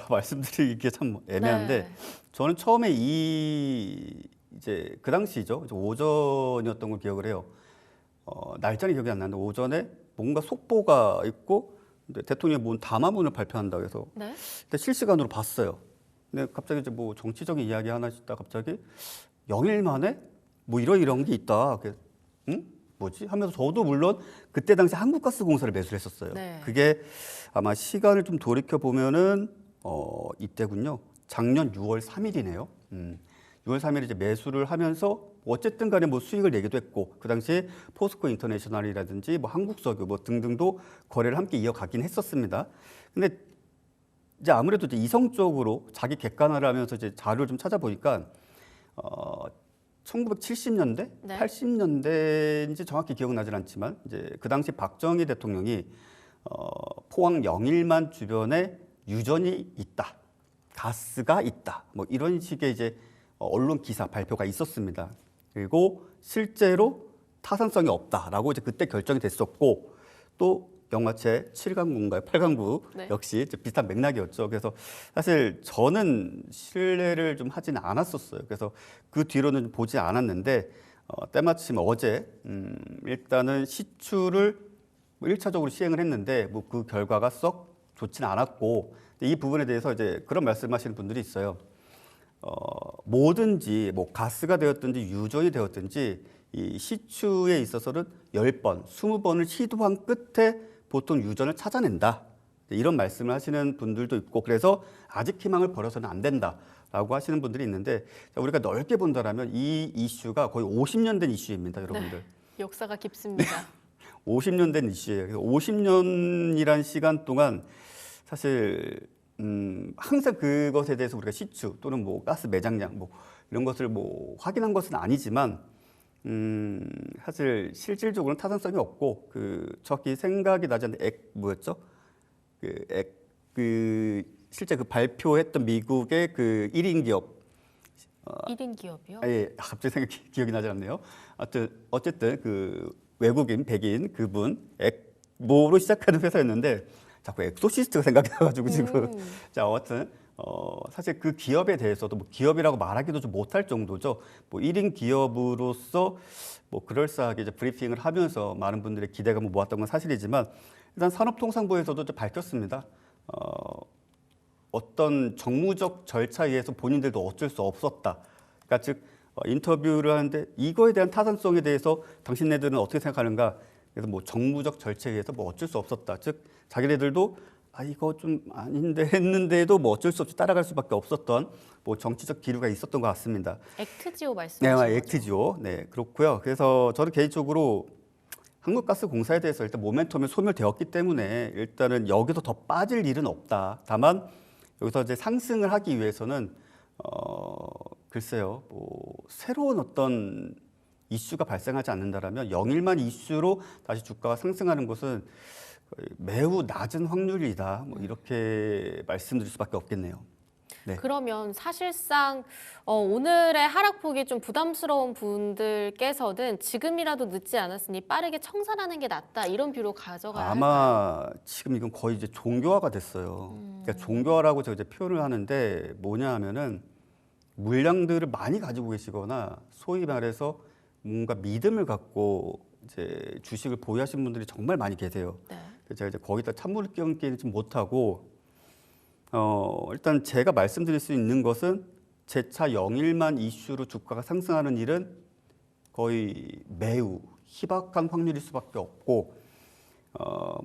말씀드리기 참 애매한데 네. 저는 처음에 이제 그 당시죠. 이제 오전이었던 걸 기억을 해요. 날짜는 기억이 안 나는데 오전에 뭔가 속보가 있고 근데 대통령이 뭔 담화문을 발표한다고 해서 네. 근데 실시간으로 봤어요. 근데 갑자기 이제 뭐 정치적인 이야기 하나 있다 갑자기 0일 만에 뭐 이런 게 있다. 응? 뭐지? 하면서 저도 물론 그때 당시 한국가스공사를 매수를 했었어요. 네. 그게 아마 시간을 좀 돌이켜 보면은 이때군요. 작년 6월 3일이네요. 6월 3일 이제 매수를 하면서 어쨌든 간에 뭐 수익을 내기도 했고 그 당시에 포스코 인터내셔널이라든지 뭐 한국석유 뭐 등등도 거래를 함께 이어가긴 했었습니다. 근데 이제 아무래도 이제 이성적으로 자기 객관화를 하면서 이제 자료를 좀 찾아보니까 1970년대, 네. 80년대인지 정확히 기억나질 않지만 이제 그 당시 박정희 대통령이 포항 영일만 주변에 유전이 있다, 가스가 있다, 뭐 이런 식의 이제 언론 기사 발표가 있었습니다. 그리고 실제로 타산성이 없다라고 이제 그때 결정이 됐었고 또 영화체 7강구인가요? 8강구 네. 역시 이제 비슷한 맥락이었죠. 그래서 사실 저는 신뢰를 좀 하지는 않았었어요. 그래서 그 뒤로는 보지 않았는데 때마침 어제 일단은 시추를 1차적으로 시행을 했는데 뭐 그 결과가 썩 좋지는 않았고 이 부분에 대해서 이제 그런 말씀하시는 분들이 있어요. 뭐든지 뭐 가스가 되었든지 유전이 되었든지 이 시추에 있어서는 10번, 20번을 시도한 끝에 보통 유전을 찾아낸다. 이런 말씀을 하시는 분들도 있고 그래서 아직 희망을 버려서는 안 된다라고 하시는 분들이 있는데 우리가 넓게 본다라면 이 이슈가 거의 50년 된 이슈입니다, 여러분들. 네. 역사가 깊습니다. 50년 된 이슈예요. 그래서 50년이란 시간 동안 사실 항상 그것에 대해서 우리가 시추 또는 뭐 가스 매장량 뭐 이런 것을 뭐 확인한 것은 아니지만 사실 실질적으로는 타산성이 없고 저기 생각이 나지 않는데 뭐였죠? 실제 그 발표했던 미국의 그 1인 기업 1인 기업이요? 예, 갑자기 기억이 나지 않네요. 어쨌든 그 외국인 백인 그분 뭐로 시작하는 회사였는데 자꾸 엑소시스트가 생각이 나가지고 지금 자 아무튼 사실 그 기업에 대해서도 뭐 기업이라고 말하기도 좀 못할 정도죠. 뭐 1인 기업으로서 뭐 그럴싸하게 이제 브리핑을 하면서 많은 분들의 기대감을 모았던 건 사실이지만 일단 산업통상부에서도 이제 밝혔습니다. 어떤 정무적 절차에 의해서 본인들도 어쩔 수 없었다. 그러니까 즉 인터뷰를 하는데 이거에 대한 타산성에 대해서 당신네들은 어떻게 생각하는가? 그래서 뭐 정무적 절차에 의해서 뭐 어쩔 수 없었다. 즉 자기네들도 이거 좀 아닌데 했는데도 뭐 어쩔 수 없이 따라갈 수밖에 없었던 뭐 정치적 기류가 있었던 것 같습니다. 액트지오 말씀하시는 네, 거죠? 액트지오. 네, 그렇고요. 그래서 저는 개인적으로 한국가스공사에 대해서 일단 모멘텀이 소멸되었기 때문에 일단은 여기서 더 빠질 일은 없다. 다만 여기서 이제 상승을 하기 위해서는 글쎄요, 뭐 새로운 어떤 이슈가 발생하지 않는다라면 영일만 이슈로 다시 주가가 상승하는 것은 거의 매우 낮은 확률이다. 뭐 이렇게 말씀드릴 수밖에 없겠네요. 네. 그러면 사실상 오늘의 하락폭이 좀 부담스러운 분들께서는 지금이라도 늦지 않았으니 빠르게 청산하는 게 낫다 이런 뷰로 가져가야 할까요? 아마 지금 이건 거의 이제 종교화가 됐어요. 그러니까 종교화라고 제가 이제 표현을 하는데 뭐냐 하면은 물량들을 많이 가지고 계시거나 소위 말해서 뭔가 믿음을 갖고 이제 주식을 보유하신 분들이 정말 많이 계세요. 네. 그래서 제가 이제 거기다 찬물을 끼얹기는 못하고 일단 제가 말씀드릴 수 있는 것은 재차 영일만 이슈로 주가가 상승하는 일은 거의 매우 희박한 확률일 수밖에 없고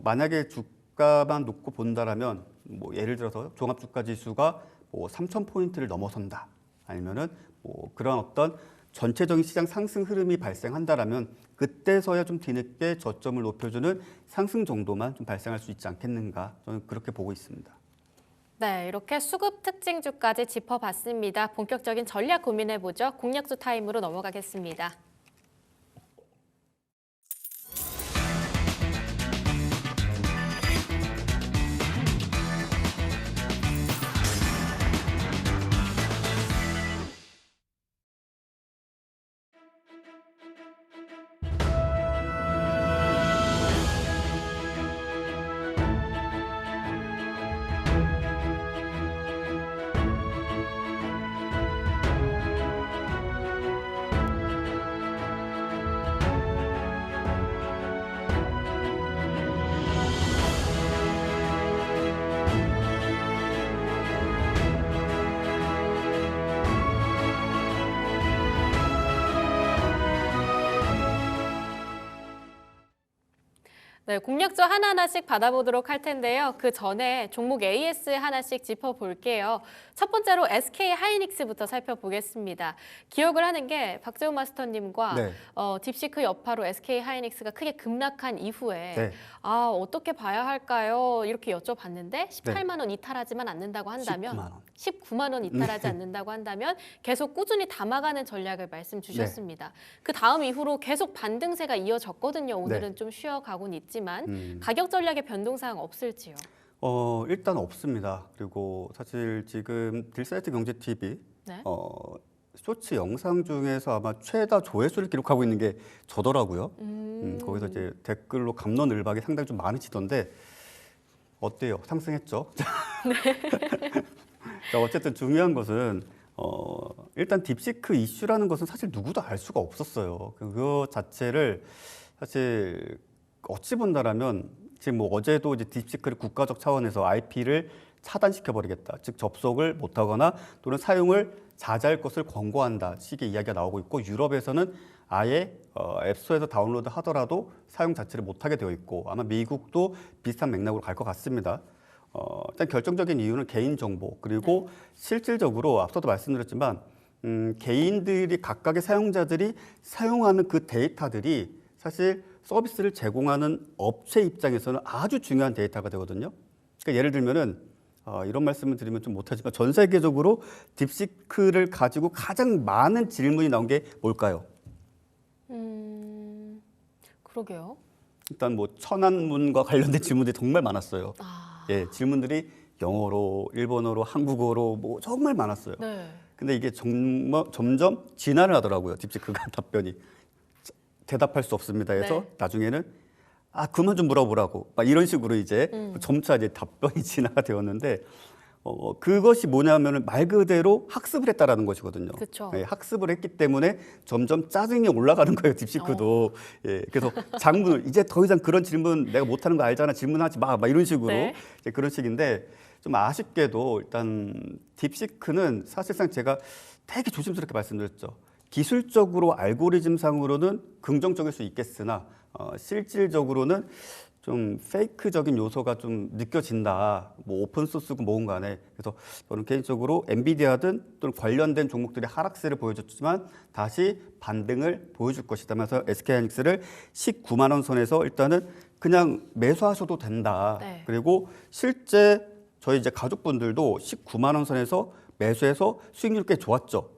만약에 주가만 놓고 본다라면 뭐 예를 들어서 종합주가지수가 뭐 3,000포인트를 넘어선다 아니면은 뭐 그런 어떤 전체적인 시장 상승 흐름이 발생한다라면 그때서야 좀 뒤늦게 저점을 높여주는 상승 정도만 좀 발생할 수 있지 않겠는가 저는 그렇게 보고 있습니다. 네, 이렇게 수급 특징주까지 짚어봤습니다. 본격적인 전략 고민해보죠. 공략주 타임으로 넘어가겠습니다. 네, 공략조 하나하나씩 받아보도록 할 텐데요. 그 전에 종목 AS 하나씩 짚어볼게요. 첫 번째로 SK 하이닉스부터 살펴보겠습니다. 기억을 하는 게 박재훈 마스터님과 네. 딥시크 여파로 SK 하이닉스가 크게 급락한 이후에 네. 어떻게 봐야 할까요? 이렇게 여쭤봤는데 18만 원 이탈하지만 않는다고 한다면 19만 원. 19만 원 이탈하지 않는다고 한다면 계속 꾸준히 담아가는 전략을 말씀 주셨습니다. 그 다음 이후로 계속 반등세가 이어졌거든요. 오늘은 좀 쉬어가곤 있지만 가격 전략의 변동사항 없을지요? 일단 없습니다. 그리고 사실 지금 딜사이트 경제TV 네. 쇼츠 영상 중에서 아마 최다 조회수를 기록하고 있는 게 저더라고요. 거기서 이제 댓글로 갑론을박이 상당히 좀 많으시던데 어때요? 상승했죠? 자, 어쨌든 중요한 것은 일단 딥시크 이슈라는 것은 사실 누구도 알 수가 없었어요. 그거 자체를 사실 어찌 본다라면 지금 뭐 어제도 이제 딥시크를 국가적 차원에서 IP를 차단시켜 버리겠다, 즉 접속을 못하거나 또는 사용을 자제할 것을 권고한다 식의 이야기가 나오고 있고, 유럽에서는 아예 앱스토어에서 다운로드 하더라도 사용 자체를 못하게 되어 있고, 아마 미국도 비슷한 맥락으로 갈 것 같습니다. 일단 결정적인 이유는 개인정보, 그리고 실질적으로 앞서도 말씀드렸지만 개인들이 각각의 사용자들이 사용하는 그 데이터들이 사실 서비스를 제공하는 업체 입장에서는 아주 중요한 데이터가 되거든요. 그러니까 예를 들면은 이런 말씀을 드리면 좀 못하지만 전 세계적으로 딥시크를 가지고 가장 많은 질문이 나온 게 뭘까요? 그러게요. 일단 뭐 천안문과 관련된 질문들이 정말 많았어요. 예, 질문들이 영어로, 일본어로, 한국어로 뭐 정말 많았어요. 네. 근데 이게 점점 진화를 하더라고요. 딥시크가 답변이 대답할 수 없습니다 해서 나중에는 그만 좀 물어보라고 막 이런 식으로 이제 점차 이제 답변이 진화가 되었는데 그것이 뭐냐면은 말 그대로 학습을 했다라는 것이거든요. 그쵸. 예, 학습을 했기 때문에 점점 짜증이 올라가는 거예요, 딥시크도. 예, 그래서 장문을 이제 더 이상 그런 질문 내가 못하는 거 알잖아, 질문하지 마, 막 이런 식으로 이제 그런 식인데, 좀 아쉽게도 일단 딥시크는 사실상 제가 되게 조심스럽게 말씀드렸죠. 기술적으로 알고리즘상으로는 긍정적일 수 있겠으나 실질적으로는 좀 페이크적인 요소가 좀 느껴진다. 뭐 오픈소스고 뭐건 간에. 그래서 저는 개인적으로 엔비디아든 또는 관련된 종목들이 하락세를 보여줬지만 다시 반등을 보여줄 것이다면서 SK하이닉스를 19만 원 선에서 일단은 그냥 매수하셔도 된다. 네. 그리고 실제 저희 이제 가족분들도 19만 원 선에서 매수해서 수익률 꽤 좋았죠.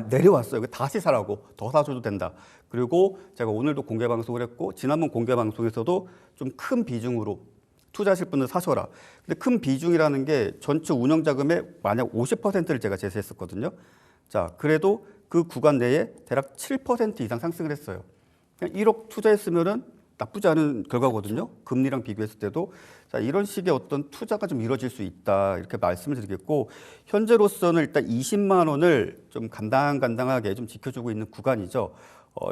내려왔어요. 다시 사라고, 더 사줘도 된다. 그리고 제가 오늘도 공개 방송을 했고 지난번 공개 방송에서도 좀 큰 비중으로 투자하실 분은 사셔라. 근데 큰 비중이라는 게 전체 운영 자금의 만약 50%를 제가 제시했었거든요. 자, 그래도 그 구간 내에 대략 7% 이상 상승을 했어요. 그냥 1억 투자했으면은 나쁘지 않은 결과거든요. 금리랑 비교했을 때도. 자, 이런 식의 어떤 투자가 좀 이루어질 수 있다, 이렇게 말씀을 드리겠고, 현재로서는 일단 20만 원을 좀 간당간당하게 좀 지켜주고 있는 구간이죠.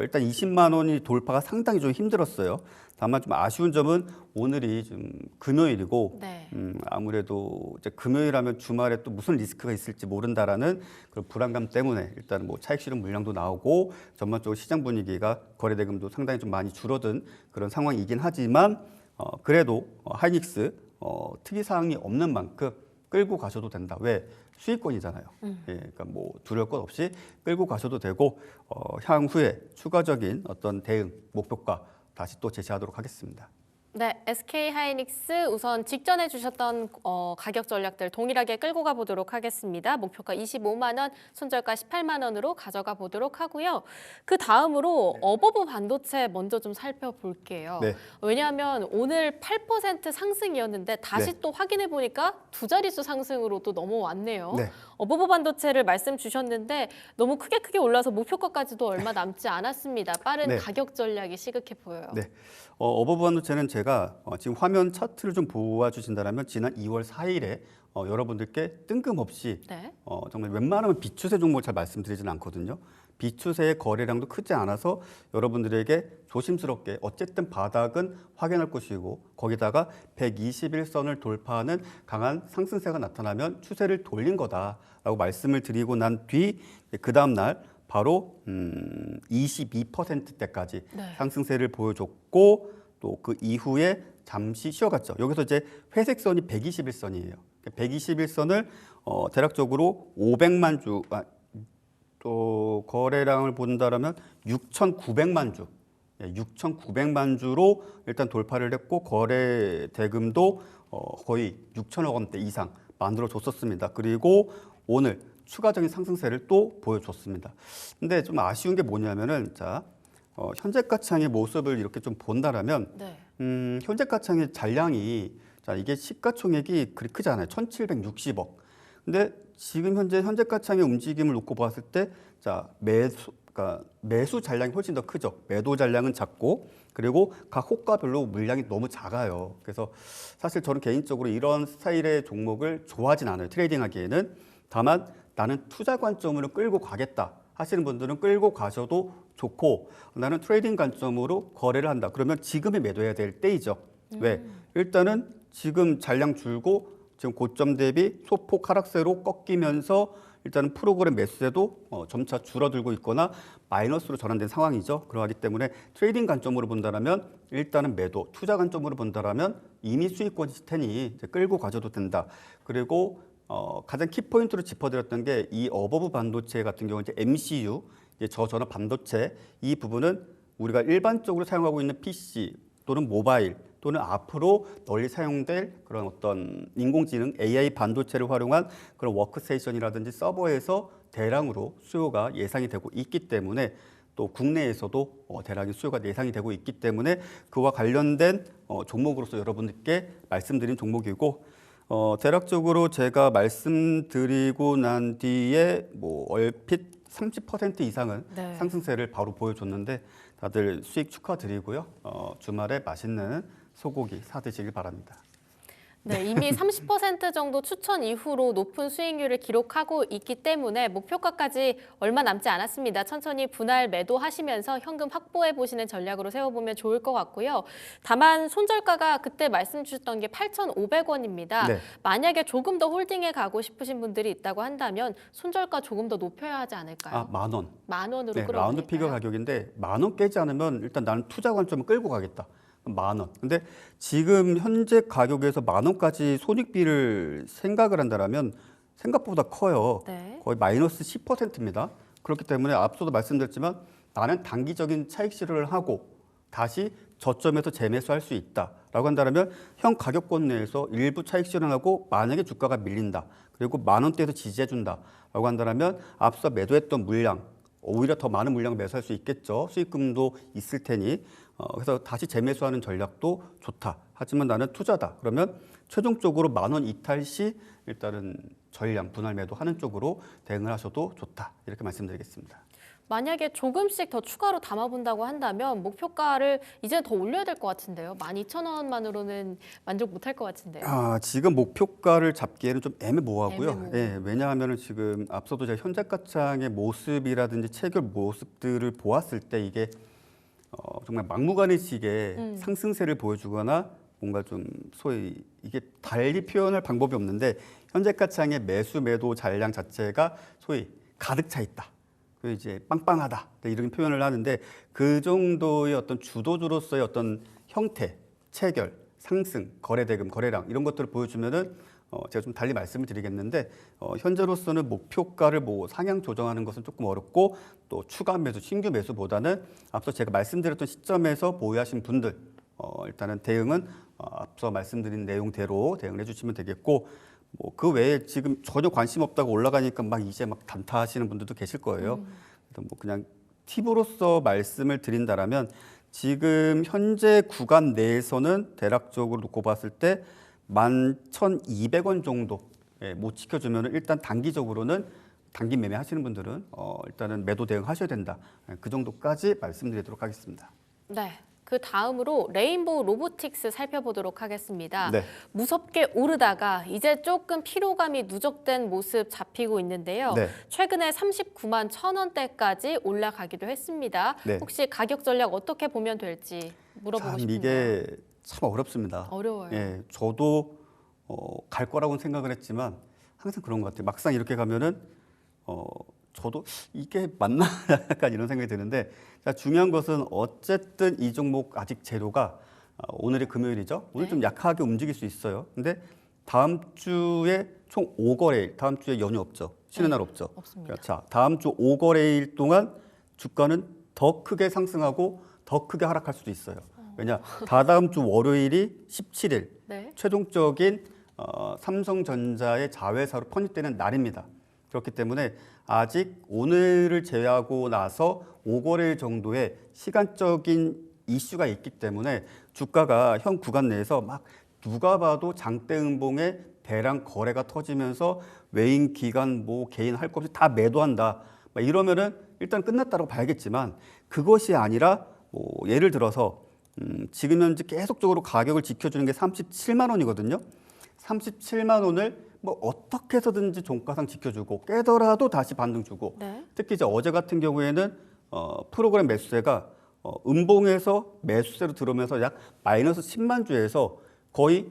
일단 20만 원이 돌파가 상당히 좀 힘들었어요. 다만 좀 아쉬운 점은 오늘이 좀 금요일이고, 아무래도 이제 금요일하면 주말에 또 무슨 리스크가 있을지 모른다라는 그런 불안감 때문에 일단 뭐 차익 실현 물량도 나오고 전반적으로 시장 분위기가 거래 대금도 상당히 좀 많이 줄어든 그런 상황이긴 하지만 그래도 하이닉스 특이 사항이 없는 만큼 끌고 가셔도 된다. 왜? 수익권이잖아요. 예, 그러니까 뭐 두려울 것 없이 끌고 가셔도 되고 향후에 추가적인 어떤 대응 목표가 다시 또 제시하도록 하겠습니다. 네, SK 하이닉스 우선 직전에 주셨던 가격 전략들 동일하게 끌고 가보도록 하겠습니다. 목표가 25만 원, 손절가 18만 원으로 가져가 보도록 하고요. 그 다음으로 어버브 반도체 먼저 좀 살펴볼게요. 네. 왜냐하면 오늘 8% 상승이었는데 다시 또 확인해 보니까 두 자릿수 상승으로 또 넘어왔네요. 네. 어버브 반도체를 말씀 주셨는데 너무 크게 올라서 목표가까지도 얼마 남지 않았습니다. 빠른 가격 전략이 시급해 보여요. 네. 어버브 반도체는 제가 지금 화면 차트를 좀 보아주신다면 지난 2월 4일에 여러분들께 뜬금없이 정말 웬만하면 비추세 종목을 잘 말씀드리지는 않거든요. 비추세의 거래량도 크지 않아서 여러분들에게 조심스럽게 어쨌든 바닥은 확인할 것이고 거기다가 121선을 돌파하는 강한 상승세가 나타나면 추세를 돌린 거다라고 말씀을 드리고 난 뒤 그 다음 날 바로 22%대까지 상승세를 보여줬고 또 그 이후에 잠시 쉬어갔죠. 여기서 이제 회색 선이 121선이에요. 121선을 대략적으로 500만 주, 또 거래량을 본다라면 6,900만 주, 6,900만 주로 일단 돌파를 했고 거래 대금도 거의 6천억 원대 이상 만들어줬었습니다. 그리고 오늘 추가적인 상승세를 또 보여줬습니다. 근데 좀 아쉬운 게 뭐냐면은 자 현재 가창의 모습을 이렇게 좀 본다라면 네. 현재 가창의 잔량이 자 이게 시가총액이 그리 크지 않아요. 1,760억. 근데 지금 현재 가창의 움직임을 놓고 봤을 때 자 그러니까 매수 잔량이 훨씬 더 크죠. 매도 잔량은 작고 그리고 각 호가별로 물량이 너무 작아요. 그래서 사실 저는 개인적으로 이런 스타일의 종목을 좋아하진 않아요. 트레이딩하기에는. 다만 나는 투자 관점으로 끌고 가겠다 하시는 분들은 끌고 가셔도 좋고 나는 트레이딩 관점으로 거래를 한다. 그러면 지금에 매도해야 될 때이죠. 왜? 일단은 지금 잔량 줄고 지금 고점 대비 소폭 하락세로 꺾이면서 일단은 프로그램 매수세도 점차 줄어들고 있거나 마이너스로 전환된 상황이죠. 그러기 때문에 트레이딩 관점으로 본다라면 일단은 매도, 투자 관점으로 본다라면 이미 수익권이 테니 이제 끌고 가셔도 된다. 그리고 가장 키포인트로 짚어드렸던 게 이 어버브 반도체 같은 경우 이제 MCU, 이제 저전압 반도체 이 부분은 우리가 일반적으로 사용하고 있는 PC 또는 모바일 또는 앞으로 널리 사용될 그런 어떤 인공지능 AI 반도체를 활용한 그런 워크스테이션이라든지 서버에서 대량으로 수요가 예상이 되고 있기 때문에 또 국내에서도 대량의 수요가 예상이 되고 있기 때문에 그와 관련된 종목으로서 여러분들께 말씀드린 종목이고 대략적으로 제가 말씀드리고 난 뒤에 뭐 얼핏 30% 이상은 네. 상승세를 바로 보여줬는데 다들 수익 축하드리고요. 주말에 맛있는 소고기 사드시길 바랍니다. 네, 이미 30% 정도 추천 이후로 높은 수익률을 기록하고 있기 때문에 목표가까지 얼마 남지 않았습니다. 천천히 분할 매도하시면서 현금 확보해 보시는 전략으로 세워보면 좋을 것 같고요. 다만 손절가가 그때 말씀 주셨던 게 8,500원입니다. 네. 만약에 조금 더 홀딩해 가고 싶으신 분들이 있다고 한다면 손절가 조금 더 높여야 하지 않을까요? 만 원. 만 원으로 네, 라운드 피겨 끌어올릴까요? 가격인데 10,000원 깨지 않으면 일단 나는 투자 관점을 끌고 가겠다. 10,000원. 근데 지금 현재 가격에서 10,000원까지 손익비를 생각을 한다면 생각보다 커요. 네. 거의 마이너스 10%입니다. 그렇기 때문에 앞서도 말씀드렸지만 나는 단기적인 차익 실현을 하고 다시 저점에서 재매수할 수 있다라고 한다면 현 가격권 내에서 일부 차익 실현하고 만약에 주가가 밀린다. 그리고 10,000원대에서 지지해준다라고 한다면 앞서 매도했던 물량 오히려 더 많은 물량을 매수할 수 있겠죠. 수익금도 있을 테니. 그래서 다시 재매수하는 전략도 좋다. 하지만 나는 투자다. 그러면 최종적으로 10,000원 이탈 시 일단은 전량 분할 매도하는 쪽으로 대응을 하셔도 좋다. 이렇게 말씀드리겠습니다. 만약에 조금씩 더 추가로 담아본다고 한다면 목표가를 이제 더 올려야 될 것 같은데요. 12,000원만으로는 만족 못할 것 같은데요. 지금 목표가를 잡기에는 좀 애매모호하고요. 애매모호. 예, 왜냐하면 지금 앞서도 제가 현재가창의 모습이라든지 체결 모습들을 보았을 때 이게 정말 막무가내식의 상승세를 보여주거나 뭔가 좀 소위 이게 달리 표현할 방법이 없는데 현재가창의 매수 매도 잔량 자체가 소위 가득 차 있다. 그 이제 빵빵하다 이런 표현을 하는데 그 정도의 어떤 주도주로서의 어떤 형태, 체결, 상승, 거래대금, 거래량 이런 것들을 보여주면은 제가 좀 달리 말씀을 드리겠는데 현재로서는 목표가를 뭐 상향 조정하는 것은 조금 어렵고 또 추가 매수, 신규 매수보다는 앞서 제가 말씀드렸던 시점에서 보유하신 분들 일단은 대응은 앞서 말씀드린 내용대로 대응을 해주시면 되겠고 뭐 그 외에 지금 전혀 관심 없다고 올라가니까 막 이제 막 단타하시는 분들도 계실 거예요. 그래서 뭐 그냥 팁으로서 말씀을 드린다라면 지금 현재 구간 내에서는 대략적으로 놓고 봤을 때 11,200원 정도 못 지켜주면 일단 단기적으로는 단기 매매 하시는 분들은 일단은 매도 대응하셔야 된다. 그 정도까지 말씀드리도록 하겠습니다. 네. 그 다음으로 레인보우 로보틱스 살펴보도록 하겠습니다. 네. 무섭게 오르다가 이제 조금 피로감이 누적된 모습 잡히고 있는데요. 네. 최근에 39만 1,000원대까지 올라가기도 했습니다. 네. 혹시 가격 전략 어떻게 보면 될지 물어보고 참 싶은데요. 이게 참 어렵습니다. 어려워요. 예, 저도 갈 거라고는 생각을 했지만 항상 그런 것 같아요. 막상 이렇게 가면은 저도 이게 맞나 약간 이런 생각이 드는데 자, 중요한 것은 어쨌든 이 종목 아직 재료가 오늘이 금요일이죠. 오늘 네. 좀 약하게 움직일 수 있어요. 근데 다음 주에 총 5거래일, 다음 주에 연휴 없죠. 쉬는 네, 날 없죠. 없습니다. 자, 다음 주 5거래일 동안 주가는 더 크게 상승하고 더 크게 하락할 수도 있어요. 왜냐, 다다음 주 월요일이 17일 네. 최종적인 삼성전자의 자회사로 편입되는 날입니다. 그렇기 때문에 아직 오늘을 제외하고 나서 5거래일 정도의 시간적인 이슈가 있기 때문에 주가가 현 구간 내에서 막 누가 봐도 장대음봉의 대량 거래가 터지면서 외인 기관 뭐 개인 할 것 없이 다 매도한다. 막 이러면은 일단 끝났다고 봐야겠지만 그것이 아니라 뭐 예를 들어서 지금 현재 계속적으로 가격을 지켜주는 게 37만 원이거든요. 37만 원을 뭐 어떻게 해서든지 종가상 지켜주고 깨더라도 다시 반등 주고 네. 특히 이제 어제 같은 경우에는 프로그램 매수세가 음봉에서 매수세로 들어오면서 약 마이너스 10만 주에서 거의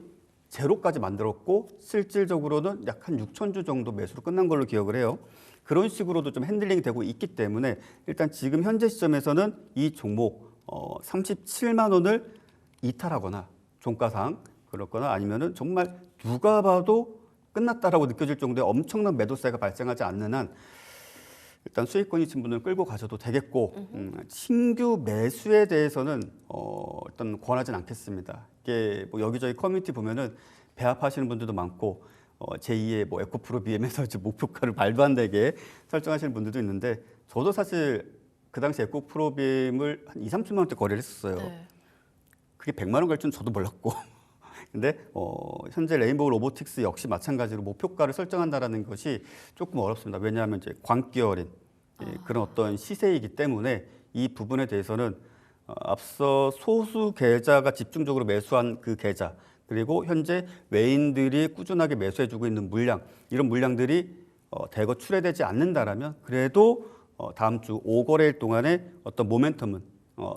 제로까지 만들었고 실질적으로는 약 한 6천 주 정도 매수로 끝난 걸로 기억을 해요. 그런 식으로도 좀 핸들링이 되고 있기 때문에 일단 지금 현재 시점에서는 이 종목 37만 원을 이탈하거나 종가상 그렇거나 아니면은 정말 누가 봐도 끝났다라고 느껴질 정도의 엄청난 매도세가 발생하지 않는 한 일단 수익권이 있는 분을 끌고 가셔도 되겠고 신규 매수에 대해서는 일단 권하진 않겠습니다. 이게 뭐 여기저기 커뮤니티 보면은 배합하시는 분들도 많고 제2의 뭐 에코프로 BM에서 목표가를 말도 안 되게 설정하시는 분들도 있는데 저도 사실 그 당시 에코프로 BM을 한 2, 30만 원대 거래를 했었어요. 네. 그게 100만 원 갈 줄은 저도 몰랐고. 근데 현재 레인보우 로보틱스 역시 마찬가지로 목표가를 설정한다라는 것이 조금 어렵습니다. 왜냐하면 이제 광기 어린 그런 어떤 시세이기 때문에 이 부분에 대해서는 앞서 소수 계좌가 집중적으로 매수한 그 계좌 그리고 현재 외인들이 꾸준하게 매수해주고 있는 물량 이런 물량들이 대거 출회되지 않는다라면 그래도 다음 주 5거래일 동안의 어떤 모멘텀은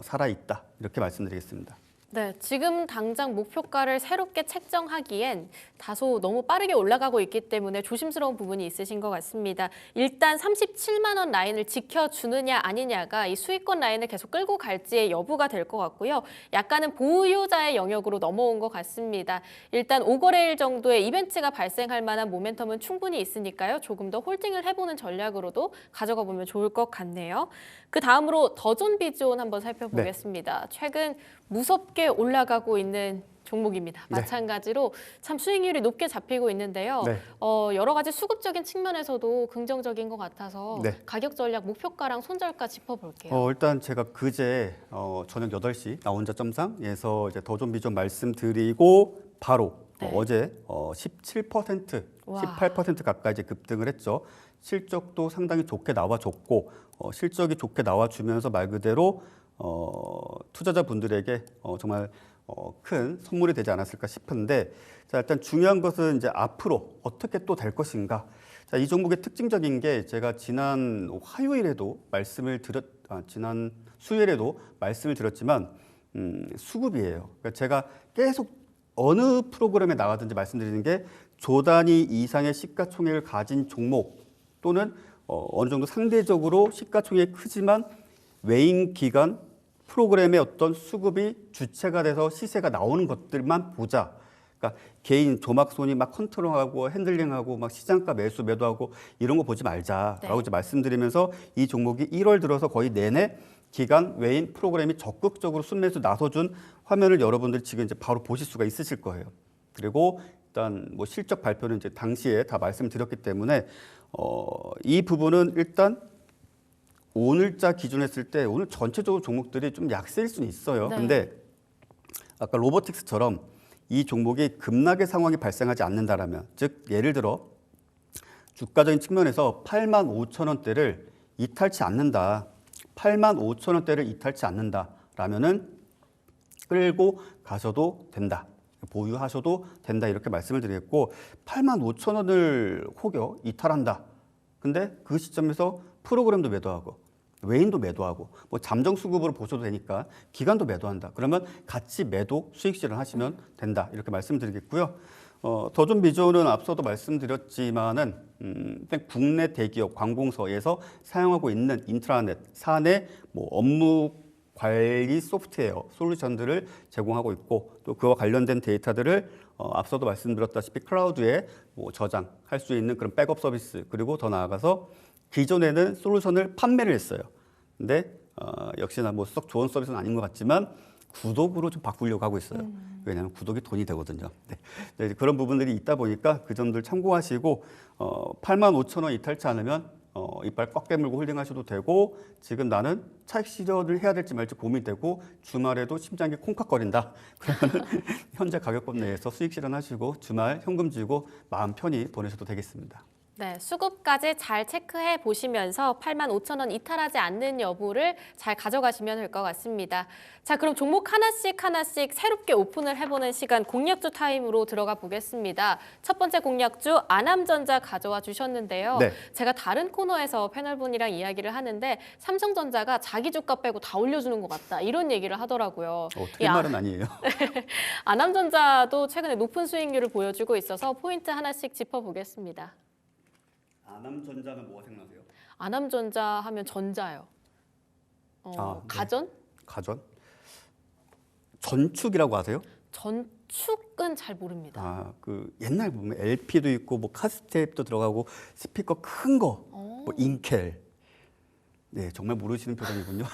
살아있다 이렇게 말씀드리겠습니다. 네, 지금 당장 목표가를 새롭게 책정하기엔 다소 너무 빠르게 올라가고 있기 때문에 조심스러운 부분이 있으신 것 같습니다. 일단 37만 원 라인을 지켜주느냐 아니냐가 이 수익권 라인을 계속 끌고 갈지의 여부가 될 것 같고요. 약간은 보유자의 영역으로 넘어온 것 같습니다. 일단 5거래일 정도의 이벤트가 발생할 만한 모멘텀은 충분히 있으니까요. 조금 더 홀딩을 해보는 전략으로도 가져가 보면 좋을 것 같네요. 그 다음으로 더존 비즈온 한번 살펴보겠습니다. 최근 무섭게 올라가고 있는 종목입니다. 네. 마찬가지로 참 수익률이 높게 잡히고 있는데요. 네. 여러 가지 수급적인 측면에서도 긍정적인 것 같아서 네. 가격 전략 목표가랑 손절가 짚어볼게요. 일단 제가 그제 저녁 8시 나 혼자 점상에서 이제 더존 비존 말씀드리고 바로 네. 어제 17%, 와. 18% 가까이 이제 급등을 했죠. 실적도 상당히 좋게 나와줬고 실적이 좋게 나와주면서 말 그대로 투자자분들에게 정말 큰 선물이 되지 않았을까 싶은데 자 일단 중요한 것은 이제 앞으로 어떻게 또 될 것인가. 자, 이 종목의 특징적인 게 제가 지난 화요일에도 지난 수요일에도 말씀을 드렸지만 수급이에요. 그러니까 제가 계속 어느 프로그램에 나가든지 말씀드리는 게 조 단위 이상의 시가총액을 가진 종목 또는 어느 정도 상대적으로 시가총액이 크지만 외인 기관 프로그램의 어떤 수급이 주체가 돼서 시세가 나오는 것들만 보자. 그러니까 개인 조막손이 막 컨트롤하고 핸들링하고 막 시장가 매수 매도하고 이런 거 보지 말자라고 네. 이제 말씀드리면서 이 종목이 1월 들어서 거의 내내 기관 외인 프로그램이 적극적으로 순매수 나서준 화면을 여러분들 지금 이제 바로 보실 수가 있으실 거예요. 그리고 일단 뭐 실적 발표는 이제 당시에 다 말씀드렸기 때문에 이 부분은 일단 오늘자 기준 했을 때 오늘 전체적으로 종목들이 좀 약세일 수는 있어요. 네. 근데 아까 로보틱스처럼 이 종목이 급락의 상황이 발생하지 않는다라면 즉 예를 들어 주가적인 측면에서 85,000원대를 이탈치 않는다. 85,000원대를 이탈치 않는다라면은 끌고 가셔도 된다. 보유하셔도 된다. 이렇게 말씀을 드리겠고 85,000원을 혹여 이탈한다. 근데 그 시점에서 프로그램도 매도하고 외인도 매도하고 뭐 잠정 수급으로 보셔도 되니까 기관도 매도한다. 그러면 같이 매도 수익 실현하시면 된다. 이렇게 말씀드리겠고요. 더존 비존은 앞서도 말씀드렸지만은 국내 대기업 관공서에서 사용하고 있는 인트라넷 사내 뭐 업무 관리 소프트웨어 솔루션들을 제공하고 있고 또 그와 관련된 데이터들을 앞서도 말씀드렸다시피 클라우드에 뭐 저장할 수 있는 그런 백업 서비스 그리고 더 나아가서 기존에는 솔루션을 판매를 했어요. 근데 역시나 뭐 썩 좋은 서비스는 아닌 것 같지만 구독으로 좀 바꾸려고 하고 있어요. 왜냐하면 구독이 돈이 되거든요. 네, 그런 부분들이 있다 보니까 그 점들 참고하시고 85,000원 이탈치 않으면 이빨 꽉 깨물고 홀딩하셔도 되고 지금 나는 차익 실현을 해야 될지 말지 고민되고 주말에도 심장이 콩깍거린다. 그러면 현재 가격권 내에서 수익 실현하시고 주말 현금 쥐고 마음 편히 보내셔도 되겠습니다. 네, 수급까지 잘 체크해 보시면서 85,000원 이탈하지 않는 여부를 잘 가져가시면 될 것 같습니다. 자, 그럼 종목 하나씩 새롭게 오픈을 해보는 시간 공략주 타임으로 들어가 보겠습니다. 첫 번째 공략주 아남전자 가져와 주셨는데요. 네. 제가 다른 코너에서 패널분이랑 이야기를 하는데 삼성전자가 자기 주가 빼고 다 올려주는 것 같다 이런 얘기를 하더라고요. 틀린 말은 아니에요. 아남전자도 최근에 높은 수익률을 보여주고 있어서 포인트 하나씩 짚어보겠습니다. 아남전자는 뭐가 생각나세요? 아남전자 하면 전자요. 네. 가전? 가전? 전축이라고 아세요? 전축은 잘 모릅니다. 그 옛날 보면 LP도 있고 뭐 카스테이프도 들어가고 스피커 큰 거, 뭐 인켈. 네, 정말 모르시는 표정이군요.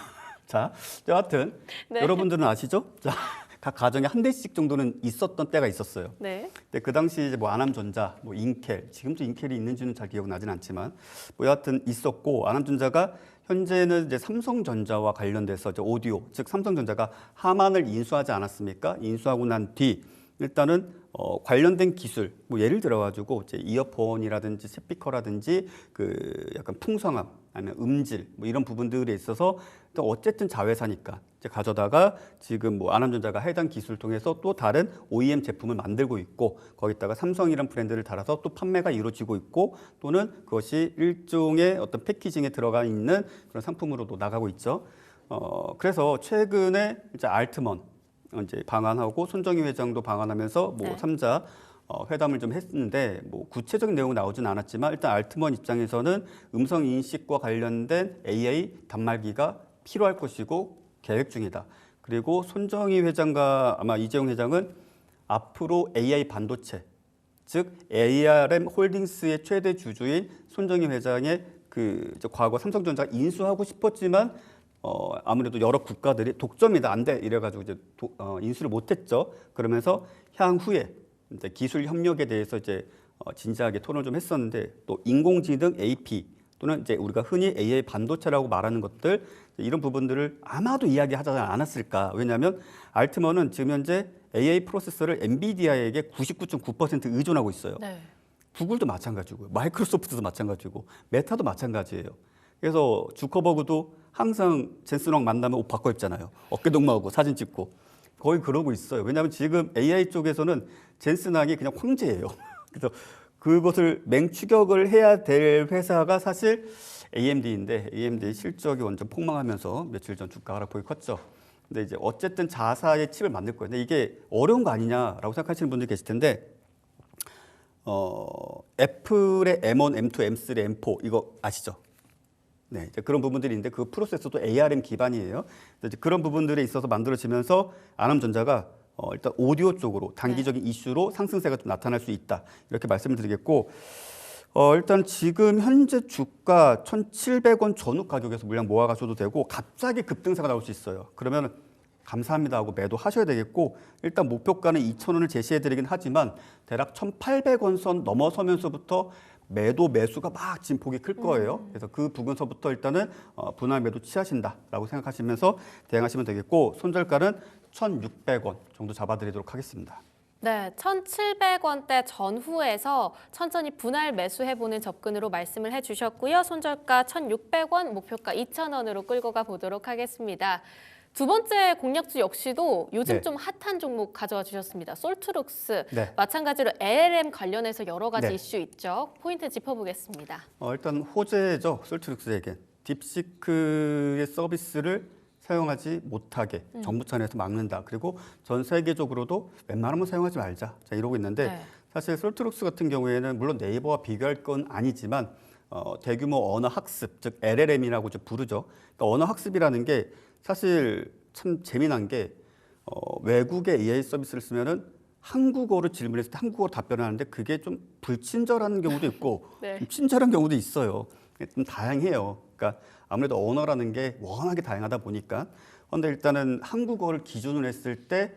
자, 여하튼 네. 여러분들은 아시죠? 자, 각 가정에 한 대씩 정도는 있었던 때가 있었어요. 네. 근데 그 당시 이제 뭐 아남전자, 뭐 인켈, 지금도 인켈이 있는지는 잘 기억나진 않지만 뭐 여하튼 있었고 아남전자가 현재는 이제 삼성전자와 관련돼서 이제 오디오, 즉 삼성전자가 하만을 인수하지 않았습니까? 인수하고 난 뒤 일단은 관련된 기술, 뭐 예를 들어가지고 이제 이어폰이라든지 스피커라든지 그 약간 풍성함, 아니면 음질 뭐 이런 부분들에 있어서 또 어쨌든 자회사니까 이제 가져다가 지금 뭐 아남전자가 해당 기술을 통해서 또 다른 OEM 제품을 만들고 있고 거기다가 삼성이란 브랜드를 달아서 또 판매가 이루어지고 있고 또는 그것이 일종의 어떤 패키징에 들어가 있는 그런 상품으로도 나가고 있죠. 그래서 최근에 이제 알트먼 이제 방한하고 손정희 회장도 방한하면서 뭐 네. 3자 회담을 좀 했는데 뭐 구체적인 내용은 나오진 않았지만 일단 알트먼 입장에서는 음성 인식과 관련된 AI 단말기가 필요할 것이고 계획 중이다. 그리고 손정희 회장과 아마 이재용 회장은 앞으로 AI 반도체, 즉 ARM 홀딩스의 최대 주주인 손정희 회장의 그 이제 과거 삼성전자가 인수하고 싶었지만 아무래도 여러 국가들이 독점이다 안 돼 이래가지고 이제 인수를 못했죠. 그러면서 향후에 이제 기술 협력에 대해서 이제 진지하게 토론을 좀 했었는데 또 인공지능 AP 또는 이제 우리가 흔히 AI 반도체라고 말하는 것들 이런 부분들을 아마도 이야기하지 않았을까. 왜냐하면 알트먼은 지금 현재 AI 프로세서를 엔비디아에게 99.9% 의존하고 있어요. 네. 구글도 마찬가지고요. 마이크로소프트도 마찬가지고 메타도 마찬가지예요. 그래서 주커버그도 항상 젠슨왕 만나면 옷 바꿔 입잖아요. 어깨 동무하고 사진 찍고 거의 그러고 있어요. 왜냐하면 지금 AI 쪽에서는 젠슨왕이 그냥 황제예요. 그래서 그것을 맹추격을 해야 될 회사가 사실 AMD인데 AMD 실적이 완전 폭망하면서 며칠 전 주가 하락폭이 컸죠. 근데 이제 어쨌든 자사의 칩을 만들 거예요. 근데 이게 어려운 거 아니냐라고 생각하시는 분들이 계실 텐데 애플의 M1, M2, M3, M4 이거 아시죠? 네, 이제 그런 부분들이 있는데 그 프로세서도 ARM 기반이에요. 이제 그런 부분들에 있어서 만들어지면서 아남전자가 일단 오디오 쪽으로 단기적인 이슈로 상승세가 좀 나타날 수 있다. 이렇게 말씀을 드리겠고 일단 지금 현재 주가 1,700원 전후 가격에서 물량 모아가셔도 되고 갑자기 급등세가 나올 수 있어요. 그러면 감사합니다 하고 매도하셔야 되겠고 일단 목표가는 2,000원을 제시해드리긴 하지만 대략 1,800원 선 넘어서면서부터 매도 매수가 막 진폭이 클 거예요. 그래서 그 부분서부터 일단은 분할 매도 취하신다라고 생각하시면서 대응하시면 되겠고 손절가는 1,600원 정도 잡아드리도록 하겠습니다. 네, 1,700원대 전후에서 천천히 분할 매수해보는 접근으로 말씀을 해주셨고요. 손절가 1,600원, 목표가 2,000원으로 끌고 가 보도록 하겠습니다. 두 번째 공략주 역시도 요즘 네. 좀 핫한 종목 가져와 주셨습니다. 솔트룩스. 네. 마찬가지로 LLM 관련해서 여러 가지 네. 이슈 있죠. 포인트 짚어보겠습니다. 일단 호재죠. 솔트룩스에게 딥시크의 서비스를 사용하지 못하게 정부 차원에서 막는다. 그리고 전 세계적으로도 웬만하면 사용하지 말자. 자, 이러고 있는데 네. 사실 솔트룩스 같은 경우에는 물론 네이버와 비교할 건 아니지만 대규모 언어 학습, 즉 LLM이라고 부르죠. 그러니까 언어 학습이라는 게 사실 참 재미난 게 외국의 AI 서비스를 쓰면은 한국어로 질문했을 때 한국어로 답변을 하는데 그게 좀 불친절한 경우도 있고 네. 좀 친절한 경우도 있어요. 좀 다양해요. 그러니까 아무래도 언어라는 게 워낙에 다양하다 보니까. 그런데 일단은 한국어를 기준으로 했을 때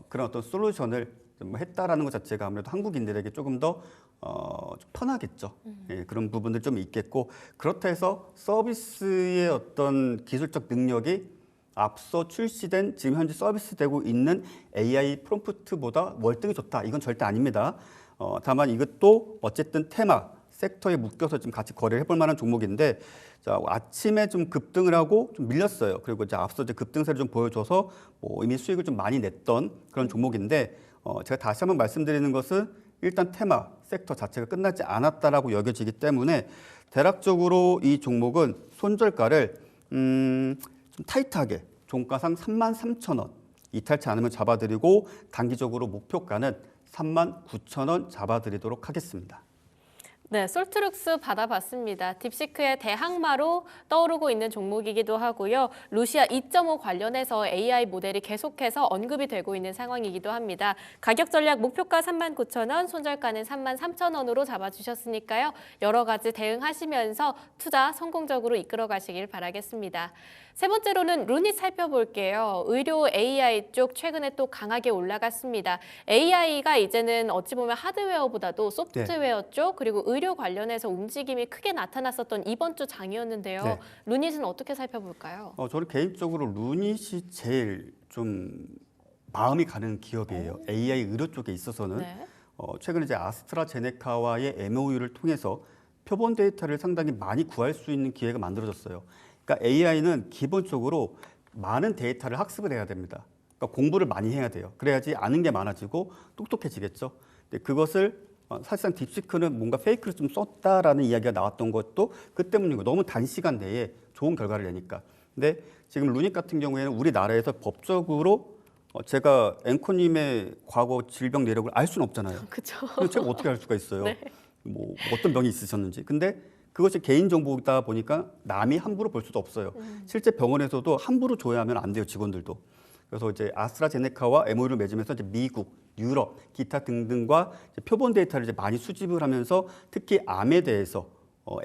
그런 어떤 솔루션을 좀 했다라는 것 자체가 아무래도 한국인들에게 조금 더 좀 편하겠죠. 예, 그런 부분들 좀 있겠고 그렇다 해서 서비스의 어떤 기술적 능력이 앞서 출시된 지금 현재 서비스되고 있는 AI 프롬프트보다 월등히 좋다. 이건 절대 아닙니다. 다만 이것도 어쨌든 테마, 섹터에 묶여서 좀 같이 거래를 해볼 만한 종목인데 자, 아침에 좀 급등을 하고 좀 밀렸어요. 그리고 이제 앞서 이제 급등세를 좀 보여줘서 이미 수익을 좀 많이 냈던 그런 종목인데 제가 다시 한번 말씀드리는 것은 일단 테마, 섹터 자체가 끝나지 않았다라고 여겨지기 때문에 대략적으로 이 종목은 손절가를 좀 타이트하게 종가상 33,000원 이탈치 않으면 잡아드리고 단기적으로 목표가는 39,000원 잡아드리도록 하겠습니다. 네, 솔트룩스 받아봤습니다. 딥시크의 대항마로 떠오르고 있는 종목이기도 하고요. 루시아 2.5 관련해서 AI 모델이 계속해서 언급이 되고 있는 상황이기도 합니다. 가격 전략 목표가 39,000원, 손절가는 33,000원으로 잡아주셨으니까요. 여러 가지 대응하시면서 투자 성공적으로 이끌어 가시길 바라겠습니다. 세 번째로는 루닛 살펴볼게요. 의료 AI 쪽 최근에 또 강하게 올라갔습니다. AI가 이제는 어찌 보면 하드웨어보다도 소프트웨어 쪽 그리고 의료 관련해서 움직임이 크게 나타났었던 이번 주 장이었는데요. 네. 루닛은 어떻게 살펴볼까요? 저는 개인적으로 루닛이 제일 좀 마음이 가는 기업이에요. AI 의료 쪽에 있어서는 네. 최근에 이제 아스트라제네카와의 MOU를 통해서 표본 데이터를 상당히 많이 구할 수 있는 기회가 만들어졌어요. 그러니까 AI는 기본적으로 많은 데이터를 학습을 해야 됩니다. 그러니까 공부를 많이 해야 돼요. 그래야지 아는 게 많아지고 똑똑해지겠죠. 근데 그것을 사실상 딥시크는 뭔가 페이크를 좀 썼다라는 이야기가 나왔던 것도 그 때문이고 너무 단시간 내에 좋은 결과를 내니까. 근데 지금 루닛 같은 경우에는 우리나라에서 법적으로 제가 앵커님의 과거 질병 내력을 알 수는 없잖아요. 그렇죠. 근데 제가 어떻게 알 수가 있어요? 네. 뭐 어떤 병이 있으셨는지. 근데 그것이 개인 정보이다 보니까 남이 함부로 볼 수도 없어요. 실제 병원에서도 함부로 조회하면 안 돼요, 직원들도. 그래서 이제 아스트라제네카와 MOU를 맺으면서 이제 미국, 유럽, 기타 등등과 이제 표본 데이터를 이제 많이 수집을 하면서 특히 암에 대해서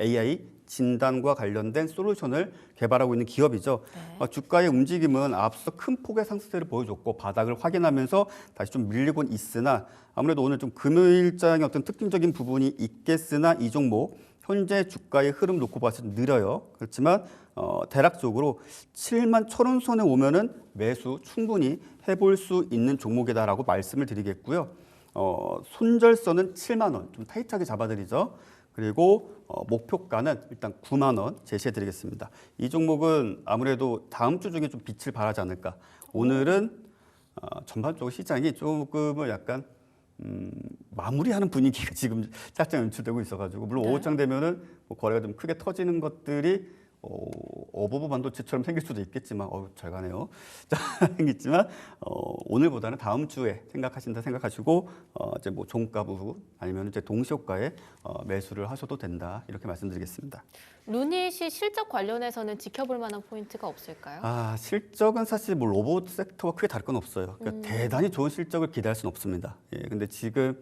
AI 진단과 관련된 솔루션을 개발하고 있는 기업이죠. 네. 주가의 움직임은 앞서 큰 폭의 상승세를 보여줬고 바닥을 확인하면서 다시 좀 밀리곤 있으나 아무래도 오늘 좀 금요일장의 어떤 특징적인 부분이 있겠으나 이 종목 현재 주가의 흐름 놓고 봤을 때 느려요. 그렇지만 대략적으로 71,000원 선에 오면은 매수 충분히 해볼 수 있는 종목이다라고 말씀을 드리겠고요. 손절선은 7만 원, 좀 타이트하게 잡아드리죠. 그리고 목표가는 일단 9만 원 제시해드리겠습니다. 이 종목은 아무래도 다음 주 중에 좀 빛을 발하지 않을까. 오늘은 전반적으로 시장이 조금은 약간 마무리하는 분위기가 지금 살짝 연출되고 있어가지고 물론 네. 오후장 되면은 뭐 거래가 좀 크게 터지는 것들이 어버버 반도체처럼 생길 수도 있겠지만 잘 가네요. 자, 생겼지만 오늘보다는 다음 주에 생각하신다 생각하시고 이제 뭐 종가부 아니면 이제 동시효과에 매수를 하셔도 된다 이렇게 말씀드리겠습니다. 루닛이 실적 관련해서는 지켜볼 만한 포인트가 없을까요? 실적은 사실 뭐 로봇 섹터와 크게 다를 건 없어요. 그러니까 대단히 좋은 실적을 기대할 수는 없습니다. 예, 근데 지금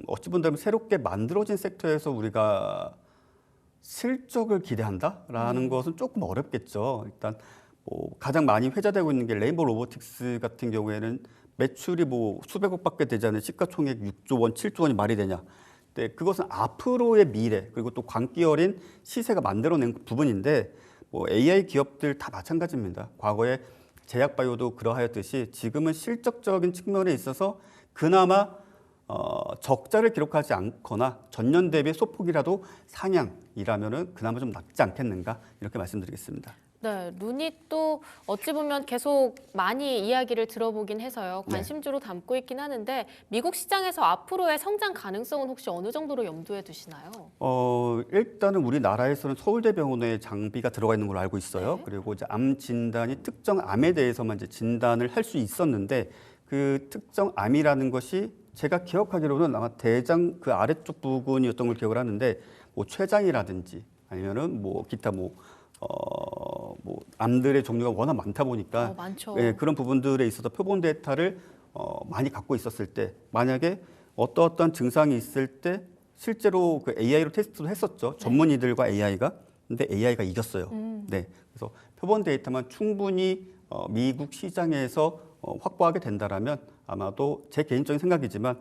어찌 본다면 새롭게 만들어진 섹터에서 우리가 실적을 기대한다라는 것은 조금 어렵겠죠. 일단 뭐 가장 많이 회자되고 있는 게 레인보우 로보틱스 같은 경우에는 매출이 뭐 수백억밖에 되지 않은 시가총액 6조 원, 7조 원이 말이 되냐. 근데 그것은 앞으로의 미래 그리고 또 광기 어린 시세가 만들어낸 부분인데 뭐 AI 기업들 다 마찬가지입니다. 과거에 제약바이오도 그러하였듯이 지금은 실적적인 측면에 있어서 그나마 적자를 기록하지 않거나 전년 대비 소폭이라도 상향이라면은 그나마 좀 낫지 않겠는가 이렇게 말씀드리겠습니다. 네, 루닛도 어찌 보면 계속 많이 이야기를 들어보긴 해서요. 관심주로 담고 있긴 하는데 미국 시장에서 앞으로의 성장 가능성은 혹시 어느 정도로 염두에 두시나요? 일단은 우리나라에서는 서울대병원에 장비가 들어가 있는 걸로 알고 있어요. 네. 그리고 이제 암 진단이 특정 암에 대해서만 이제 진단을 할 수 있었는데 그 특정 암이라는 것이 제가 기억하기로는 아마 대장 그 아래쪽 부분이었던 걸 기억을 하는데 뭐 췌장이라든지 아니면은 뭐 기타 암들의 종류가 워낙 많다 보니까 많죠. 예, 그런 부분들에 있어서 표본 데이터를 많이 갖고 있었을 때 만약에 어떤 증상이 있을 때 실제로 그 AI로 테스트도 했었죠. 전문의들과 AI가. 근데 AI가 이겼어요. 네. 그래서 표본 데이터만 충분히 미국 시장에서 확보하게 된다라면 아마도 제 개인적인 생각이지만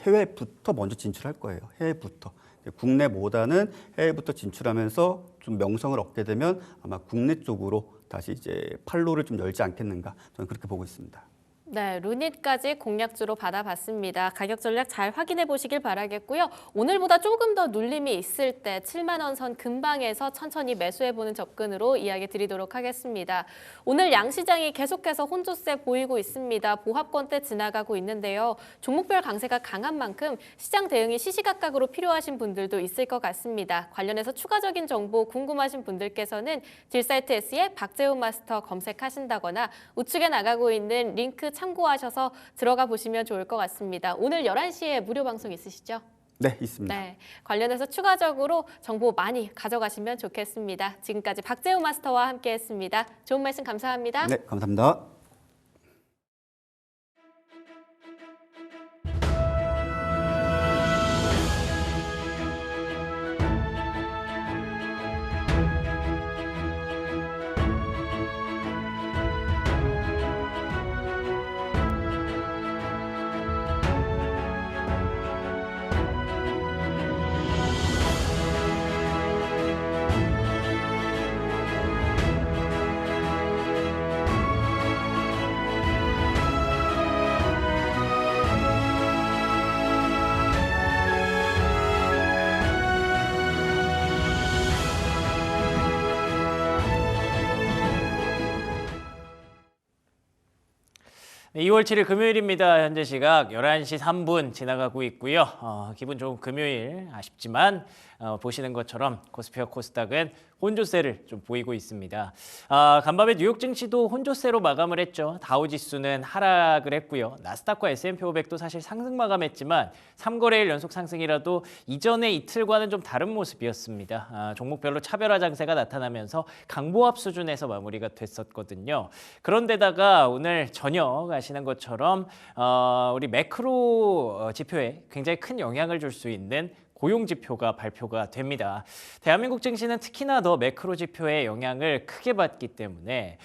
해외부터 먼저 진출할 거예요. 해외부터. 국내보다는 해외부터 진출하면서 좀 명성을 얻게 되면 아마 국내 쪽으로 다시 이제 판로를 좀 열지 않겠는가 저는 그렇게 보고 있습니다. 네, 루닛까지 공략주로 받아봤습니다. 가격 전략 잘 확인해 보시길 바라겠고요. 오늘보다 조금 더 눌림이 있을 때 7만 원 선 근방에서 천천히 매수해보는 접근으로 이야기 드리도록 하겠습니다. 오늘 양시장이 계속해서 혼조세 보이고 있습니다. 보합권대 지나가고 있는데요. 종목별 강세가 강한 만큼 시장 대응이 시시각각으로 필요하신 분들도 있을 것 같습니다. 관련해서 추가적인 정보 궁금하신 분들께서는 딜사이트 S의 박재훈 마스터 검색하신다거나 우측에 나가고 있는 링크 참고하셔서 들어가 보시면 좋을 것 같습니다. 오늘 11시에 무료 방송 있으시죠? 네, 있습니다. 네, 관련해서 추가적으로 정보 많이 가져가시면 좋겠습니다. 지금까지 박재훈 마스터와 함께했습니다. 좋은 말씀 감사합니다. 네, 감사합니다. 네, 2월 7일 금요일입니다. 현재 시각 11시 3분 지나가고 있고요. 기분 좋은 금요일 아쉽지만 보시는 것처럼 코스피와 코스닥은 혼조세를 좀 보이고 있습니다. 간밤에 뉴욕 증시도 혼조세로 마감을 했죠. 다우지수는 하락을 했고요. 나스닥과 S&P 500도 사실 상승 마감했지만 3거래일 연속 상승이라도 이전의 이틀과는 좀 다른 모습이었습니다. 종목별로 차별화 장세가 나타나면서 강보합 수준에서 마무리가 됐었거든요. 그런데다가 오늘 저녁 아시는 것처럼 우리 매크로 지표에 굉장히 큰 영향을 줄 수 있는 고용지표가 발표가 됩니다. 대한민국 증시는 특히나 더 매크로 지표의 영향을 크게 받기 때문에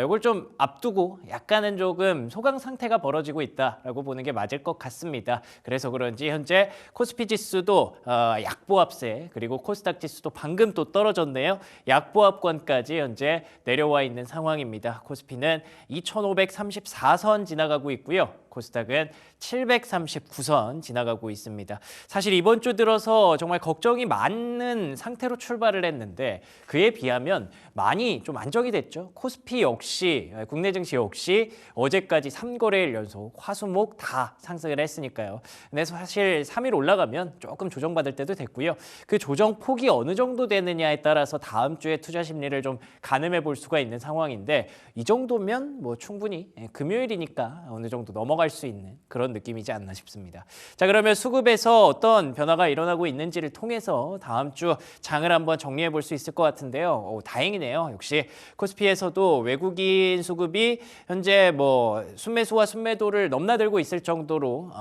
이걸 좀 앞두고 약간은 조금 소강 상태가 벌어지고 있다라고 보는 게 맞을 것 같습니다. 그래서 그런지 현재 코스피 지수도 약보합세 그리고 코스닥 지수도 방금 또 떨어졌네요. 약보합권까지 현재 내려와 있는 상황입니다. 코스피는 2534선 지나가고 있고요. 코스닥은 739선 지나가고 있습니다. 사실 이번 주 들어서 정말 걱정이 많은 상태로 출발을 했는데 그에 비하면 많이 좀 안정이 됐죠. 코스피 역시 국내 증시 역시 어제까지 3거래일 연속 화수목 다 상승을 했으니까요. 근데 사실 3일 올라가면 조금 조정받을 때도 됐고요. 그 조정 폭이 어느 정도 되느냐에 따라서 다음 주에 투자 심리를 좀 가늠해 볼 수가 있는 상황인데 이 정도면 뭐 충분히 금요일이니까 어느 정도 넘어갈 수 있는 그런 느낌이지 않나 싶습니다. 자, 그러면 수급에서 어떤 변화가 일어나고 있는지를 통해서 다음 주 장을 한번 정리해 볼 수 있을 것 같은데요. 다행이네요. 역시 코스피에서도 외국인 수급이 현재 뭐 순매수와 순매도를 넘나들고 있을 정도로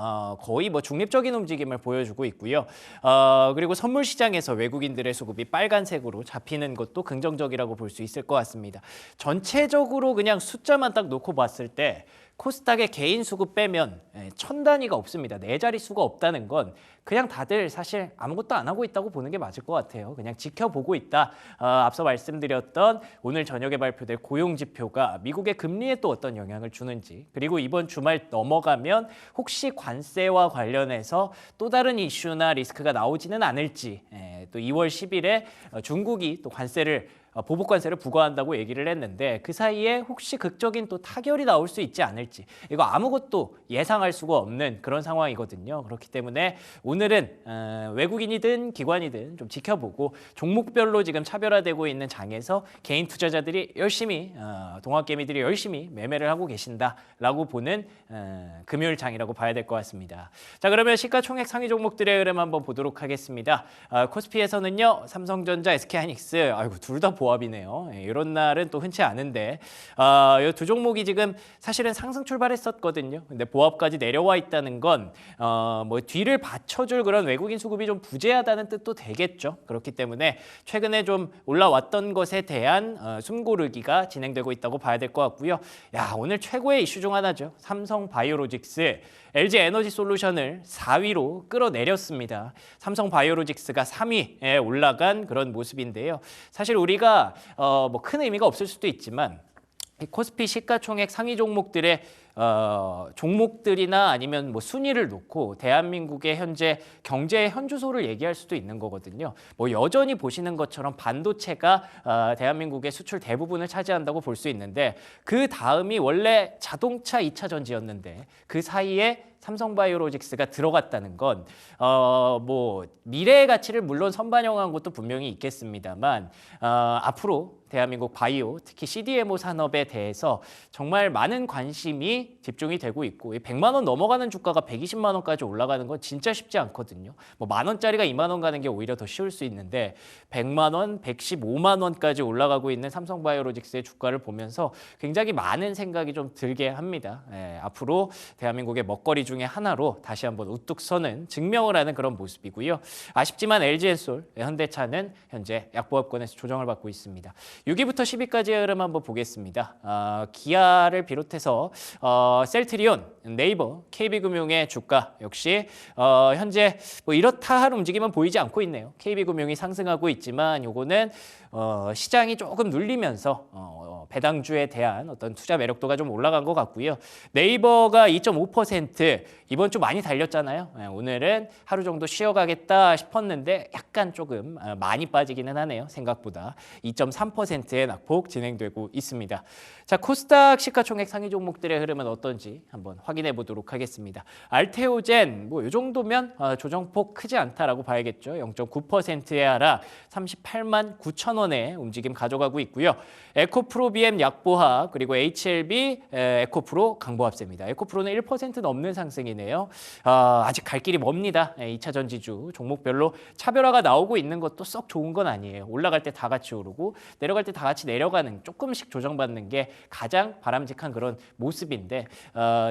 거의 뭐 중립적인 움직임을 보여주고 있고요. 그리고 선물 시장에서 외국인들의 수급이 빨간색으로 잡히는 것도 긍정적이라고 볼 수 있을 것 같습니다. 전체적으로 그냥 숫자만 딱 놓고 봤을 때 코스닥의 개인 수급 빼면 1000단위가 없습니다. 4자릿수가 없다는 건 그냥 다들 사실 아무것도 안 하고 있다고 보는 게 맞을 것 같아요. 그냥 지켜보고 있다. 앞서 말씀드렸던 오늘 저녁에 발표될 고용지표가 미국의 금리에 또 어떤 영향을 주는지 그리고 이번 주말 넘어가면 혹시 관세와 관련해서 또 다른 이슈나 리스크가 나오지는 않을지 또 2월 10일에 중국이 또 관세를 보복관세를 부과한다고 얘기를 했는데 그 사이에 혹시 극적인 또 타결이 나올 수 있지 않을지 이거 아무것도 예상할 수가 없는 그런 상황이거든요. 그렇기 때문에 오늘은 외국인이든 기관이든 좀 지켜보고 종목별로 지금 차별화되고 있는 장에서 개인 투자자들이 열심히 동학개미들이 열심히 매매를 하고 계신다라고 보는 금요일 장이라고 봐야 될 것 같습니다. 자, 그러면 시가총액 상위 종목들의 흐름 한번 보도록 하겠습니다. 코스피에서는요, 삼성전자, SK하이닉스, 아이고 둘 다 보합이네요. 이런 날은 또 흔치 않은데 이 두 종목이 지금 사실은 상승 출발했었거든요. 근데 보합까지 내려와 있다는 건 뭐 뒤를 받쳐줄 그런 외국인 수급이 좀 부재하다는 뜻도 되겠죠. 그렇기 때문에 최근에 좀 올라왔던 것에 대한 숨고르기가 진행되고 있다고 봐야 될 것 같고요. 야, 오늘 최고의 이슈 중 하나죠. 삼성바이오로직스, LG에너지솔루션을 4위로 끌어내렸습니다. 삼성바이오로직스가 3위에 올라간 그런 모습인데요. 사실 우리가 뭐 큰 의미가 없을 수도 있지만 이 코스피 시가총액 상위 종목들의 종목들이나 아니면 뭐 순위를 놓고 대한민국의 현재 경제의 현주소를 얘기할 수도 있는 거거든요. 뭐 여전히 보시는 것처럼 반도체가 대한민국의 수출 대부분을 차지한다고 볼 수 있는데 그 다음이 원래 자동차 2차 전지였는데 그 사이에 삼성바이오로직스가 들어갔다는 건 뭐 미래의 가치를 물론 선반영한 것도 분명히 있겠습니다만 앞으로 대한민국 바이오, 특히 CDMO 산업에 대해서 정말 많은 관심이 집중이 되고 있고 100만 원 넘어가는 주가가 120만 원까지 올라가는 건 진짜 쉽지 않거든요. 뭐 만 원짜리가 2만 원 가는 게 오히려 더 쉬울 수 있는데 100만 원, 115만 원까지 올라가고 있는 삼성바이오로직스의 주가를 보면서 굉장히 많은 생각이 좀 들게 합니다. 앞으로 대한민국의 먹거리 중에 하나로 다시 한번 우뚝 서는 증명을 하는 그런 모습이고요. 아쉽지만 LG엔솔, 현대차는 현재 약보합권에서 조정을 받고 있습니다. 6위부터 10위까지의 흐름 한번 보겠습니다. 기아를 비롯해서 셀트리온, 네이버, KB금융의 주가 역시 현재 뭐 이렇다 할 움직임은 보이지 않고 있네요. KB금융이 상승하고 있지만 요거는 시장이 조금 눌리면서 배당주에 대한 어떤 투자 매력도가 좀 올라간 것 같고요. 네이버가 2.5% 이번 주 많이 달렸잖아요. 오늘은 하루 정도 쉬어가겠다 싶었는데 약간 조금 많이 빠지기는 하네요. 생각보다 2.3%의 낙폭 진행되고 있습니다. 자, 코스닥 시가총액 상위 종목들의 흐름은 어떤지 한번 확인해 보도록 하겠습니다. 알테오젠 뭐 이 정도면 조정폭 크지 않다라고 봐야겠죠. 0.9%의 하락, 38만 9천 원의 움직임 가져가고 있고요. 에코프로비엠 약보합 그리고 HLB 에코프로 강보합세입니다. 에코프로는 1% 넘는 상승이네요. 아직 갈 길이 멉니다. 2차 전지주 종목별로 차별화가 나오고 있는 것도 썩 좋은 건 아니에요. 올라갈 때 다 같이 오르고 내려갈 때 다 같이 내려가는 조금씩 조정받는 게 가장 바람직한 그런 모습인데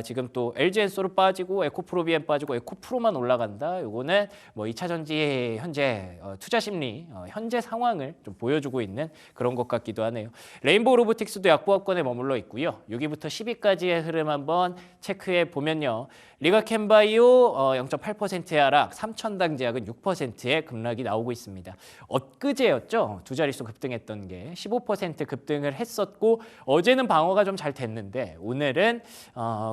지금 또 LG엔솔로 빠지고 에코프로비엠 빠지고 에코프로만 올라간다. 요거는 뭐 2차 전지의 현재 투자 심리 현재 상황을 좀 보여주고 있는 그런 것 같기도 하네요. 레인보우 로보틱스도 약보합권에 머물러 있고요. 6위부터 10위까지의 흐름 한번 체크해 보면요. 리가캠바이오 0.8%의 하락, 삼천당 제약은 6%의 급락이 나오고 있습니다. 엊그제였죠. 두 자릿수 급등했던 게 15% 급등을 했었고 어제는 방어가 좀 잘 됐는데 오늘은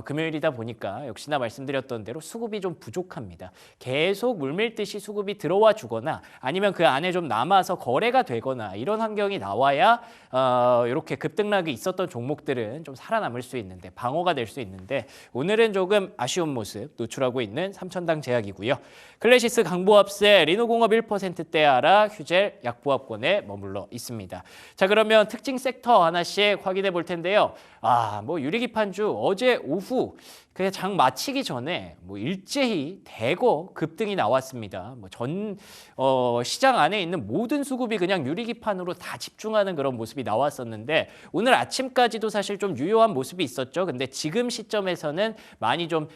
금요일이다 보니까 역시나 말씀드렸던 대로 수급이 좀 부족합니다. 계속 물밀듯이 수급이 들어와 주거나 아니면 그 안에 좀 남아서 거래가 되거나 이런 환경이 나와야 이렇게 급등락이 있었던 종목들은 좀 살아남을 수 있는데 방어가 될 수 있는데 오늘은 조금 아쉬운 모습 노출하고 있는 삼천당 제약이고요. 클래시스 강보합세, 리노공업 1%대 하락, 휴젤 약보합권에 머물러 있습니다. 자, 그러면 특징 섹터 하나씩 확인해 볼 텐데요. 뭐 유리기판주 어제 오후 그냥 장 마치기 전에 뭐 일제히 대거 급등이 나왔습니다. 뭐 시장 안에 있는 모든 수급이 그냥 유리기판으로 다 집중하는 그런 모습이 나왔었는데 오늘 아침까지도 사실 좀 유효한 모습이 있었죠. 근데 지금 시점에서는 많이 좀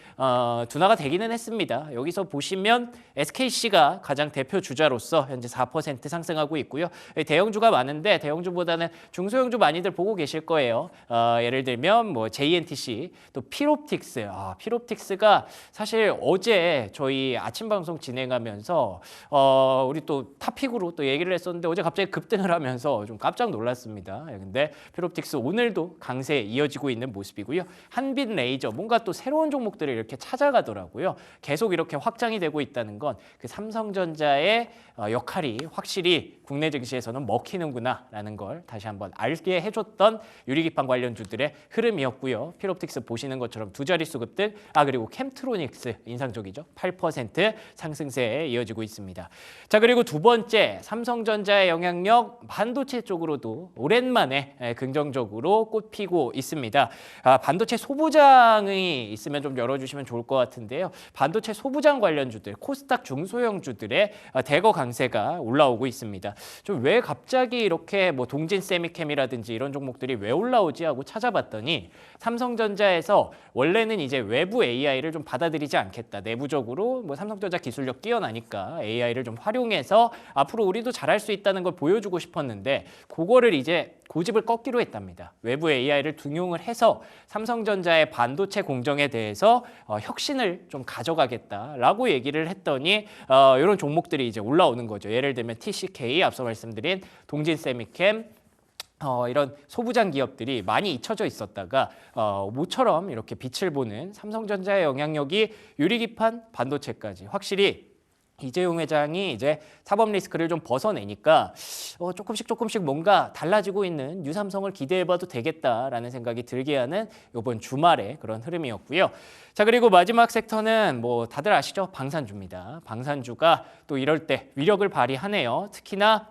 둔화가 되기는 했습니다. 여기서 보시면 SKC가 가장 대표 주자로서 현재 4% 상승하고 있고요. 대형주가 많은데 대형주보다는 중소형주 많이들 보고 계실 거예요. 예를 들면 뭐 JNTC, 또 필옵틱스. 필옵틱스가 사실 어제 저희 아침 방송 진행하면서 우리 또 탑픽으로 또 얘기를 했었는데 어제 갑자기 급등을 하면서 좀 깜짝 놀랐습니다. 근데 필옵틱스 오늘도 강세 이어지고 있는 모습이고요. 한빛 레이저 뭔가 또 새로운 종목들을 이렇게 찾아가더라고요. 계속 이렇게 확장이 되고 있다는 건 그 삼성전자의 역할이 확실히 국내 증시에서는 먹히는구나라는 걸 다시 한번 알게 해줬던 유리기판 관련주들의 흐름이었고요. 필옵틱스 보시는 것처럼 두 자릿수 급등, 그리고 캠트로닉스 인상적이죠. 8% 상승세에 이어지고 있습니다. 자, 그리고 두 번째, 삼성전자의 영향력 반도체 쪽으로도 오랜만에 긍정적으로 꽃피고 있습니다. 반도체 소부장이 있으면 좀 열어주시면 좋을 것 같은데요. 반도체 소부장 관련주들, 코스닥 중소형주들의 대거 강세가 올라오고 있습니다. 좀 왜 갑자기 이렇게 뭐 동진 세미캠이라든지 이런 종목들이 왜 올라오지 하고 찾아봤더니 삼성전자에서 원래는 이제 외부 AI를 좀 받아들이지 않겠다. 내부적으로 뭐 삼성전자 기술력 뛰어나니까 AI를 좀 활용해서 앞으로 우리도 잘할 수 있다는 걸 보여주고 싶었는데 그거를 이제 고집을 꺾기로 했답니다. 외부 AI를 등용을 해서 삼성전자의 반도체 공정에 대해서 혁신을 좀 가져가겠다라고 얘기를 했더니 이런 종목들이 이제 올라오는 거죠. 예를 들면 TCK, 앞서 말씀드린 동진 세미캠, 이런 소부장 기업들이 많이 잊혀져 있었다가 모처럼 이렇게 빛을 보는 삼성전자의 영향력이 유리기판, 반도체까지 확실히 이재용 회장이 이제 사법 리스크를 좀 벗어내니까 조금씩 뭔가 달라지고 있는 유삼성을 기대해봐도 되겠다라는 생각이 들게 하는 이번 주말의 그런 흐름이었고요. 자, 그리고 마지막 섹터는 뭐 다들 아시죠? 방산주입니다. 방산주가 또 이럴 때 위력을 발휘하네요. 특히나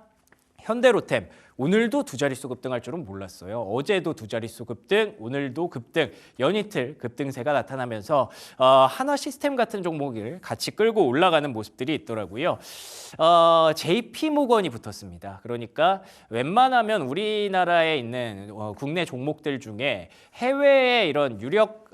현대로템. 오늘도 두 자릿수 급등할 줄은 몰랐어요. 어제도 두 자릿수 급등, 오늘도 급등, 연이틀 급등세가 나타나면서 한화 시스템 같은 종목을 같이 끌고 올라가는 모습들이 있더라고요. JP모건이 붙었습니다. 그러니까 웬만하면 우리나라에 있는 국내 종목들 중에 해외의 이런 유력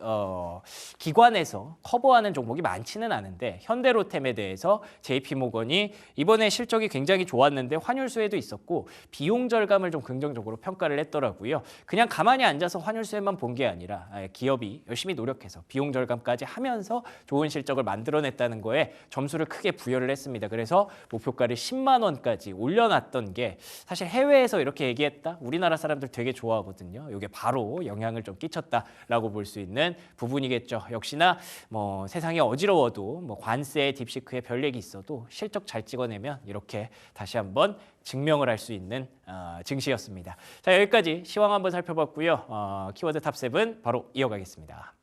기관에서 커버하는 종목이 많지는 않은데 현대로템에 대해서 JP모건이 이번에 실적이 굉장히 좋았는데 환율 수혜도 있었고 비용 절감을 좀 긍정적으로 평가를 했더라고요. 그냥 가만히 앉아서 환율 수혜만 본 게 아니라 기업이 열심히 노력해서 비용 절감까지 하면서 좋은 실적을 만들어냈다는 거에 점수를 크게 부여를 했습니다. 그래서 목표가를 10만 원까지 올려놨던 게 사실 해외에서 이렇게 얘기했다? 우리나라 사람들 되게 좋아하거든요. 이게 바로 영향을 좀 끼쳤다라고 볼 수 있는 부분이겠죠. 역시나 뭐 세상이 어지러워도 뭐 관세, 딥시크에 별 얘기 있어도 실적 잘 찍어내면 이렇게 다시 한번 증명을 할 수 있는 증시였습니다. 자, 여기까지 시황 한번 살펴봤고요. 키워드 탑7 바로 이어가겠습니다.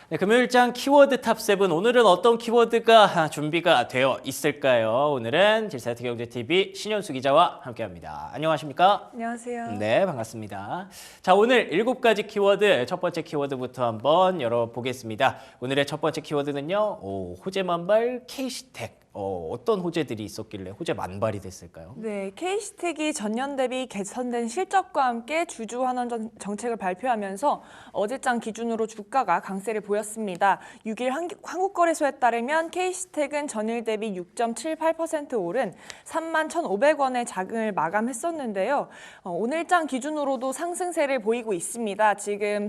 네, 금요일장 키워드 탑7 오늘은 어떤 키워드가 준비가 되어 있을까요? 오늘은 질사이트 경제TV 신현수 기자와 함께합니다. 안녕하십니까? 안녕하세요. 네, 반갑습니다. 자, 오늘 7가지 키워드, 첫 번째 키워드부터 한번 열어보겠습니다. 오늘의 첫 번째 키워드는요, 호재 만발 K시텍. 어떤 호재들이 있었길래 호재 만발이 됐을까요? 네, K시텍이 전년 대비 개선된 실적과 함께 주주 환원 정책을 발표하면서 어제장 기준으로 주가가 강세를 보였습니다. 6일 한국거래소에 따르면 K시텍은 전일 대비 6.78% 오른 3만 1,500원의 자금을 마감했었는데요. 오늘장 기준으로도 상승세를 보이고 있습니다. 지금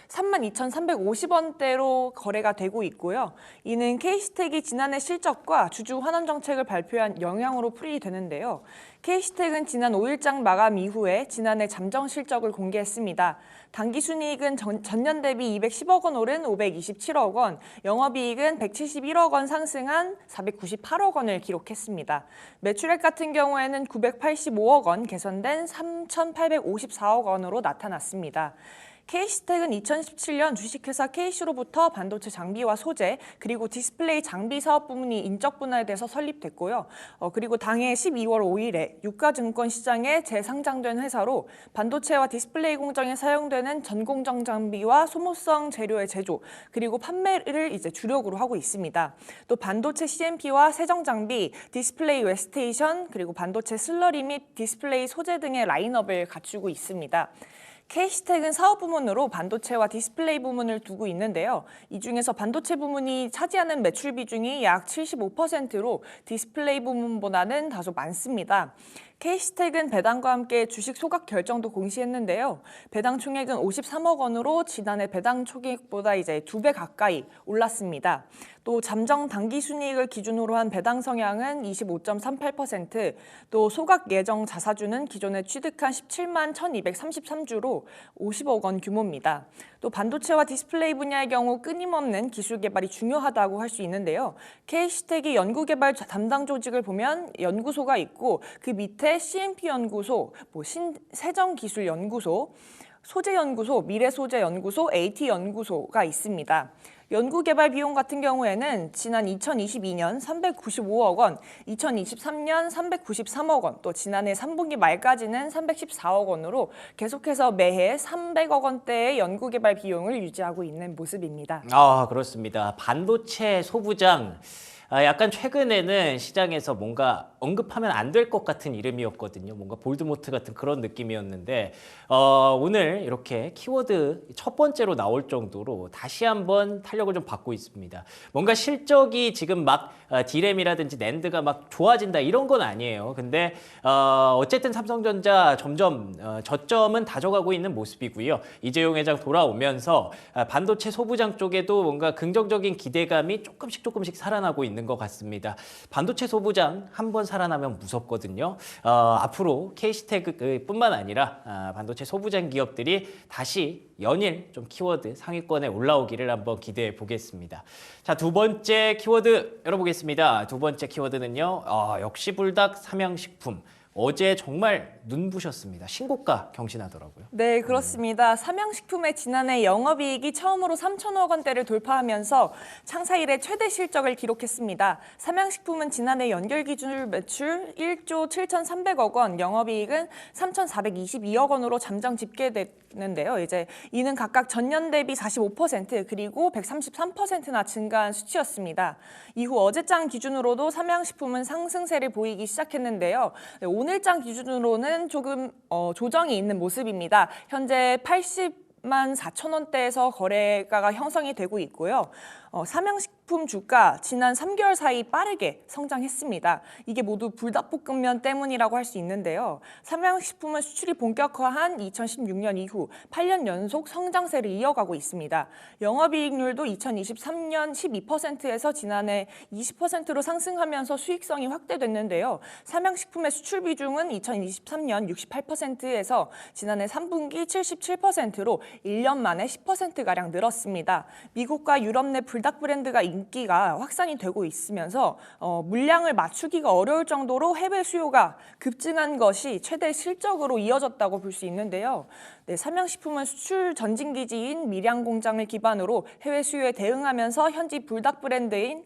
32,350원대로 거래가 되고 있고요. 이는 K시텍이 지난해 실적과 주주 환원 정책을 발표한 영향으로 풀이되는데요. K시텍은 지난 5일장 마감 이후에 지난해 잠정 실적을 공개했습니다. 당기순이익은 전년 대비 210억 원 오른 527억 원, 영업이익은 171억 원 상승한 498억 원을 기록했습니다. 매출액 같은 경우에는 985억 원 개선된 3,854억 원으로 나타났습니다. K시텍은 2017년 주식회사 K씨로부터 반도체 장비와 소재, 그리고 디스플레이 장비 사업 부문이 인적 분할돼서 설립됐고요. 그리고 당해 12월 5일에 유가증권 시장에 재상장된 회사로 반도체와 디스플레이 공정에 사용되는 전공정 장비와 소모성 재료의 제조, 그리고 판매를 이제 주력으로 하고 있습니다. 또 반도체 CMP와 세정 장비, 디스플레이 웨스테이션, 그리고 반도체 슬러리 및 디스플레이 소재 등의 라인업을 갖추고 있습니다. K시텍은 사업 부문으로 반도체와 디스플레이 부문을 두고 있는데요. 이 중에서 반도체 부문이 차지하는 매출 비중이 약 75%로 디스플레이 부문보다는 다소 많습니다. K시텍은 배당과 함께 주식 소각 결정도 공시했는데요. 배당 총액은 53억 원으로 지난해 배당 총액보다 이제 2배 가까이 올랐습니다. 또 잠정 당기 순이익을 기준으로 한 배당 성향은 25.38%, 또 소각 예정 자사주는 기존에 취득한 17만 1,233주로 50억 원 규모입니다. 또 반도체와 디스플레이 분야의 경우 끊임없는 기술 개발이 중요하다고 할 수 있는데요. K시텍이 연구개발 담당 조직을 보면 연구소가 있고 그 밑에 CMP 연구소, 신세정기술연구소, 소재연구소, 미래소재연구소, AT연구소가 있습니다. 연구개발 비용 같은 경우에는 지난 2022년 395억 원, 2023년 393억 원, 또 지난해 3분기 말까지는 314억 원으로 계속해서 매해 300억 원대의 연구개발 비용을 유지하고 있는 모습입니다. 아, 그렇습니다. 반도체 소부장. 약간 최근에는 시장에서 뭔가 언급하면 안 될 것 같은 이름이었거든요. 뭔가 볼드모트 같은 그런 느낌이었는데 오늘 이렇게 키워드 첫 번째로 나올 정도로 다시 한번 탄력을 좀 받고 있습니다. 뭔가 실적이 지금 막 디램이라든지 낸드가 막 좋아진다 이런 건 아니에요. 근데 어쨌든 삼성전자 점점 저점은 다져가고 있는 모습이고요. 이재용 회장 돌아오면서 반도체 소부장 쪽에도 뭔가 긍정적인 기대감이 조금씩 살아나고 있는 것 같습니다. 반도체 소부장 한번 살아나면 무섭거든요. 앞으로 K시텍뿐만 아니라 반도체 소부장 기업들이 다시 연일 좀 키워드 상위권에 올라오기를 한번 기대해 보겠습니다. 자, 두 번째 키워드 열어보겠습니다. 두 번째 키워드는요. 역시 불닭 삼양식품. 어제 정말 눈부셨습니다. 신고가 경신하더라고요. 네, 그렇습니다. 삼양식품의 지난해 영업이익이 처음으로 3천억 원대를 돌파하면서 창사 이래 최대 실적을 기록했습니다. 삼양식품은 지난해 연결 기준 매출 1조 7,300억 원, 영업이익은 3,422억 원으로 잠정 집계됐는데요. 이제 이는 각각 전년 대비 45% 그리고 133%나 증가한 수치였습니다. 이후 어제장 기준으로도 삼양식품은 상승세를 보이기 시작했는데요. 네, 오늘장 기준으로는 조금 조정이 있는 모습입니다. 현재 80만 4천 원대에서 거래가가 형성이 되고 있고요. 삼양식품 주가 지난 3개월 사이 빠르게 성장했습니다. 이게 모두 불닭볶음면 때문이라고 할 수 있는데요. 삼양식품은 수출이 본격화한 2016년 이후 8년 연속 성장세를 이어가고 있습니다. 영업이익률도 2023년 12%에서 지난해 20%로 상승하면서 수익성이 확대됐는데요. 삼양식품의 수출 비중은 2023년 68%에서 지난해 3분기 77%로 1년 만에 10%가량 늘었습니다. 미국과 유럽 내 불닭 브랜드가 인기가 확산이 되고 있으면서 물량을 맞추기가 어려울 정도로 해외 수요가 급증한 것이 최대 실적으로 이어졌다고 볼 수 있는데요. 네, 삼양식품은 수출 전진기지인 밀양 공장을 기반으로 해외 수요에 대응하면서 현지 불닭 브랜드의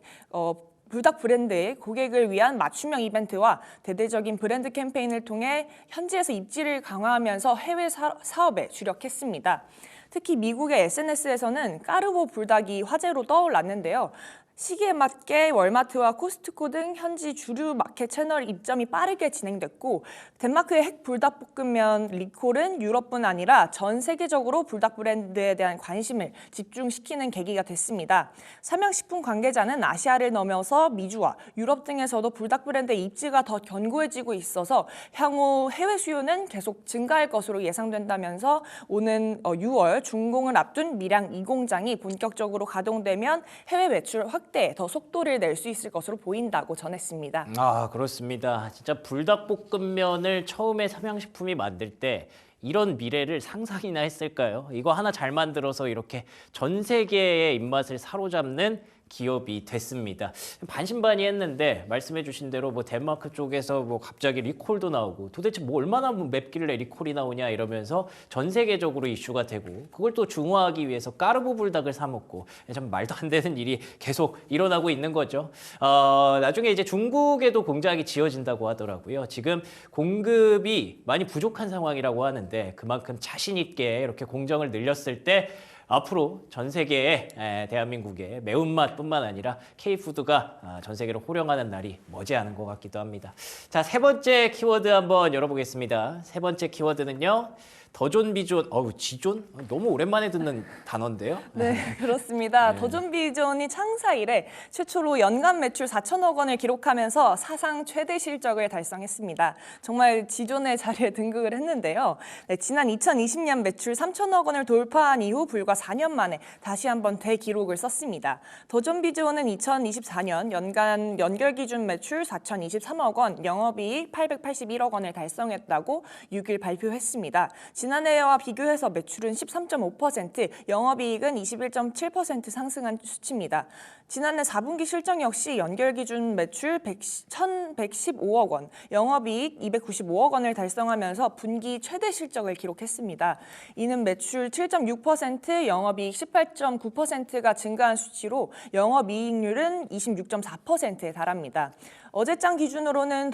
고객을 위한 맞춤형 이벤트와 대대적인 브랜드 캠페인을 통해 현지에서 입지를 강화하면서 해외 사업에 주력했습니다. 특히 미국의 SNS에서는 까르보 불닭이 화제로 떠올랐는데요. 시기에 맞게 월마트와 코스트코 등 현지 주류 마켓 채널 입점이 빠르게 진행됐고 덴마크의 핵 불닭볶음면 리콜은 유럽뿐 아니라 전 세계적으로 불닭 브랜드에 대한 관심을 집중시키는 계기가 됐습니다. 삼양식품 관계자는 아시아를 넘어서 미주와 유럽 등에서도 불닭 브랜드의 입지가 더 견고해지고 있어서 향후 해외 수요는 계속 증가할 것으로 예상된다면서 오는 6월 준공을 앞둔 밀양 2공장이 본격적으로 가동되면 해외 매출 확대에 더 속도를 낼 수 있을 것으로 보인다고 전했습니다. 아, 그렇습니다. 진짜 불닭볶음면을 처음에 삼양식품이 만들 때 이런 미래를 상상이나 했을까요? 이거 하나 잘 만들어서 이렇게 전 세계의 입맛을 사로잡는 기업이 됐습니다. 반신반의했는데 말씀해주신 대로 뭐 덴마크 쪽에서 뭐 갑자기 리콜도 나오고 도대체 뭐 얼마나 맵길래 리콜이 나오냐 이러면서 전 세계적으로 이슈가 되고 그걸 또 중화하기 위해서 까르보 불닭을 사 먹고 참 말도 안 되는 일이 계속 일어나고 있는 거죠. 나중에 이제 중국에도 공장이 지어진다고 하더라고요. 지금 공급이 많이 부족한 상황이라고 하는데 그만큼 자신 있게 이렇게 공정을 늘렸을 때 앞으로 전 세계의 대한민국의 매운맛뿐만 아니라 K푸드가 전 세계로 호령하는 날이 머지않은 것 같기도 합니다. 자, 세 번째 키워드 한번 열어보겠습니다. 세 번째 키워드는요. 더존비존, 지존? 너무 오랜만에 듣는 단어인데요. 네, 그렇습니다. 더존비존이 창사 이래 최초로 연간 매출 4천억 원을 기록하면서 사상 최대 실적을 달성했습니다. 정말 지존의 자리에 등극을 했는데요. 네, 지난 2020년 매출 3천억 원을 돌파한 이후 불과 4년 만에 다시 한번 대기록을 썼습니다. 더존비존은 2024년 연간 연결 기준 매출 4,023억 원, 영업이익 881억 원을 달성했다고 6일 발표했습니다. 지난해와 비교해서 매출은 13.5%, 영업이익은 21.7% 상승한 수치입니다. 지난해 4분기 실적 역시 연결 기준 매출 1,115억 원, 영업이익 295억 원을 달성하면서 분기 최대 실적을 기록했습니다. 이는 매출 7.6%, 영업이익 18.9%가 증가한 수치로 영업이익률은 26.4%에 달합니다. 어제장 기준으로는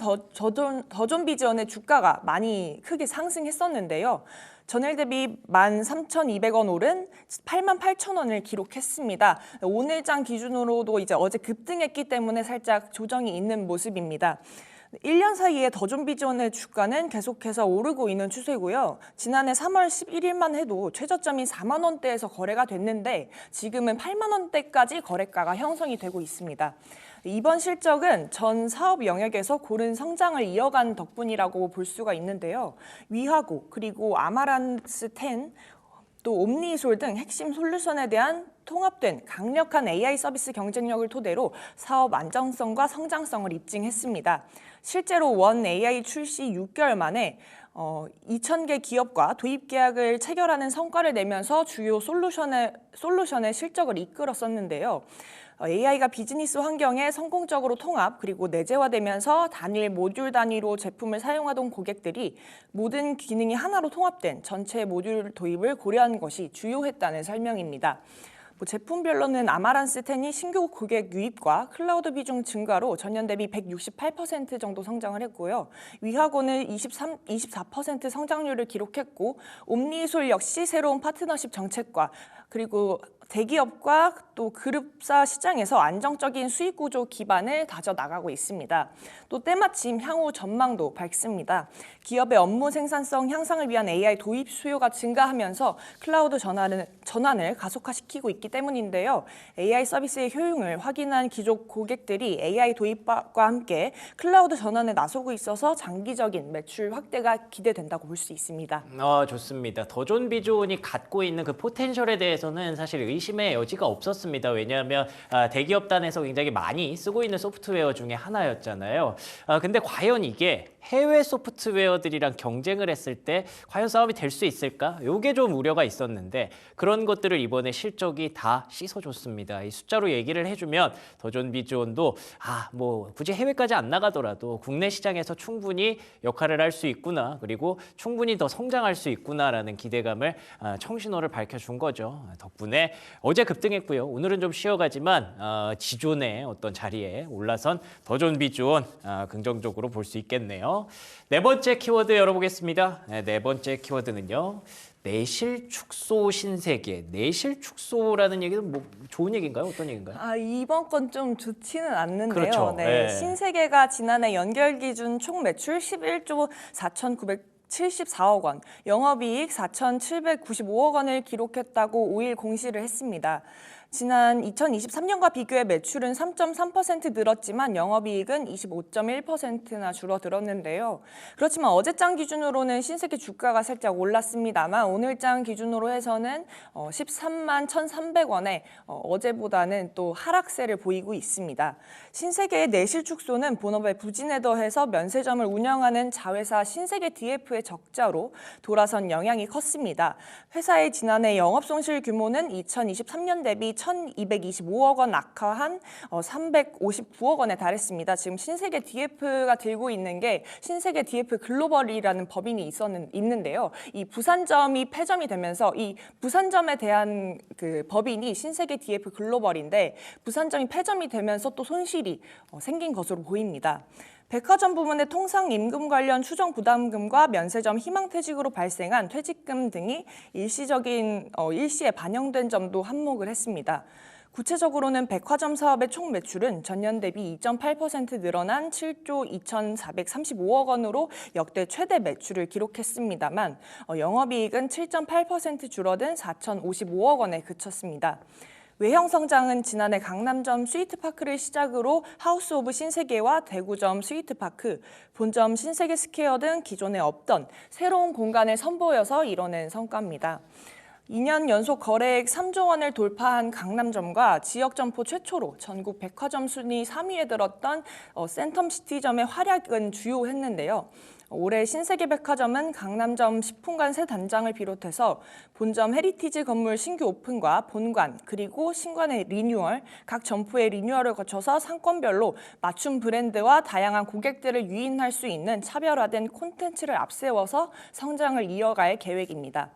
더존비전의 주가가 많이 크게 상승했었는데요. 전일 대비 13,200원 오른 88,000원을 기록했습니다. 오늘장 기준으로도 이제 어제 급등했기 때문에 살짝 조정이 있는 모습입니다. 1년 사이에 더존비전의 주가는 계속해서 오르고 있는 추세고요. 지난해 3월 11일만 해도 최저점인 4만 원대에서 거래가 됐는데 지금은 8만 원대까지 거래가가 형성이 되고 있습니다. 이번 실적은 전 사업 영역에서 고른 성장을 이어간 덕분이라고 볼 수가 있는데요. 위하고 그리고 아마란스 10, 또 옴니솔 등 핵심 솔루션에 대한 통합된 강력한 AI 서비스 경쟁력을 토대로 사업 안정성과 성장성을 입증했습니다. 실제로 원 AI 출시 6개월 만에 2,000개 기업과 도입 계약을 체결하는 성과를 내면서 주요 솔루션의 실적을 이끌었었는데요. AI가 비즈니스 환경에 성공적으로 통합 그리고 내재화되면서 단일 모듈 단위로 제품을 사용하던 고객들이 모든 기능이 하나로 통합된 전체 모듈 도입을 고려한 것이 주요했다는 설명입니다. 제품별로는 아마란스 10이 신규 고객 유입과 클라우드 비중 증가로 전년 대비 168% 정도 성장을 했고요. 위하고는 24% 성장률을 기록했고 옴니솔 역시 새로운 파트너십 정책과 그리고 대기업과 또 그룹사 시장에서 안정적인 수익 구조 기반을 다져 나가고 있습니다. 또 때마침 향후 전망도 밝습니다. 기업의 업무 생산성 향상을 위한 AI 도입 수요가 증가하면서 클라우드 전환을 가속화시키고 있기 때문인데요. AI 서비스의 효용을 확인한 기존 고객들이 AI 도입과 함께 클라우드 전환에 나서고 있어서 장기적인 매출 확대가 기대된다고 볼 수 있습니다. 좋습니다. 더존비존이 갖고 있는 그 포텐셜에 대해서는 사실 의심의 여지가 없었습니다. 왜냐하면 대기업단에서 굉장히 많이 쓰고 있는 소프트웨어 중에 하나였잖아요. 근데 과연 이게 해외 소프트웨어들이랑 경쟁을 했을 때 과연 싸움이 될 수 있을까? 이게 좀 우려가 있었는데 그런 것들을 이번에 실적이 다 씻어줬습니다. 이 숫자로 얘기를 해주면 더존비존도 뭐 굳이 해외까지 안 나가더라도 국내 시장에서 충분히 역할을 할 수 있구나, 그리고 충분히 더 성장할 수 있구나라는 기대감을 청신호를 밝혀준 거죠. 덕분에 어제 급등했고요. 오늘은 좀 쉬어가지만 지존의 어떤 자리에 올라선 더존비존 긍정적으로 볼 수 있겠네요. 네 번째 키워드 열어보겠습니다. 네 번째 키워드는요. 내실축소 신세계. 내실축소라는 얘기는 뭐 좋은 얘기인가요? 어떤 얘기인가요? 이번 건 좀 좋지는 않는데요. 그렇죠. 네, 네. 신세계가 지난해 연결 기준 총 매출 11조 4,974억 원, 영업이익 4,795억 원을 기록했다고 5일 공시를 했습니다. 지난 2023년과 비교해 매출은 3.3% 늘었지만 영업이익은 25.1%나 줄어들었는데요. 그렇지만 어제장 기준으로는 신세계 주가가 살짝 올랐습니다만 오늘장 기준으로 해서는 13만 1,300원에 어제보다는 또 하락세를 보이고 있습니다. 신세계의 내실축소는 본업의 부진에 더해서 면세점을 운영하는 자회사 신세계 DF의 적자로 돌아선 영향이 컸습니다. 회사의 지난해 영업손실 규모는 2023년 대비 1,225억 원 악화한 359억 원에 달했습니다. 지금 신세계 DF가 들고 있는 게 신세계 DF 글로벌이라는 법인이 있는데요. 이 부산점이 폐점이 되면서 이 부산점에 대한 그 법인이 신세계 DF 글로벌인데 부산점이 폐점이 되면서 또 손실이 생긴 것으로 보입니다. 백화점 부문의 통상 임금 관련 추정 부담금과 면세점 희망퇴직으로 발생한 퇴직금 등이 일시에 반영된 점도 한몫을 했습니다. 구체적으로는 백화점 사업의 총 매출은 전년 대비 2.8% 늘어난 7조 2,435억 원으로 역대 최대 매출을 기록했습니다만 영업이익은 7.8% 줄어든 4,055억 원에 그쳤습니다. 외형 성장은 지난해 강남점 스위트파크를 시작으로 하우스 오브 신세계와 대구점 스위트파크, 본점 신세계 스퀘어 등 기존에 없던 새로운 공간을 선보여서 이뤄낸 성과입니다. 2년 연속 거래액 3조 원을 돌파한 강남점과 지역 점포 최초로 전국 백화점 순위 3위에 들었던 센텀시티점의 활약은 주요했는데요. 올해 신세계백화점은 강남점 10분간 새 단장을 비롯해서 본점 헤리티지 건물 신규 오픈과 본관 그리고 신관의 리뉴얼, 각 점포의 리뉴얼을 거쳐서 상권별로 맞춤 브랜드와 다양한 고객들을 유인할 수 있는 차별화된 콘텐츠를 앞세워서 성장을 이어갈 계획입니다.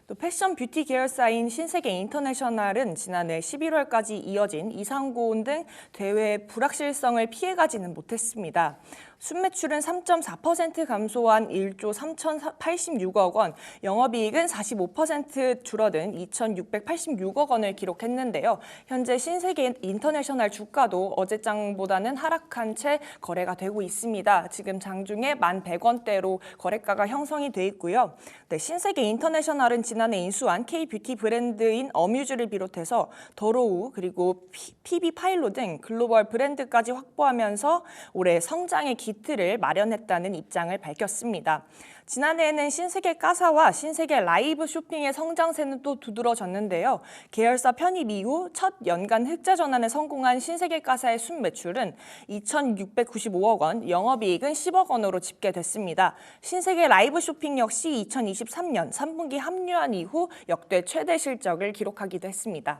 또 패션 뷰티 계열사인 신세계 인터내셔널은 지난해 11월까지 이어진 이상고온 등 대회의 불확실성을 피해가지는 못했습니다. 순매출은 3.4% 감소한 1조 3,086억 원, 영업이익은 45% 줄어든 2,686억 원을 기록했는데요. 현재 신세계 인터내셔널 주가도 어제장보다는 하락한 채 거래가 되고 있습니다. 지금 장중에 1,100원대로 거래가가 형성이 돼 있고요. 네, 신세계 인터내셔널은 지난해 인수한 K-뷰티 브랜드인 어뮤즈를 비롯해서 더로우 그리고 PB 파일로 등 글로벌 브랜드까지 확보하면서 올해 성장의 기틀을 마련했다는 입장을 밝혔습니다. 지난해에는 신세계 까사와 신세계 라이브 쇼핑의 성장세는 또 두드러졌는데요. 계열사 편입 이후 첫 연간 흑자 전환에 성공한 신세계 까사의 순매출은 2,695억 원, 영업이익은 10억 원으로 집계됐습니다. 신세계 라이브 쇼핑 역시 2023년 3분기 합류한 이후 역대 최대 실적을 기록하기도 했습니다.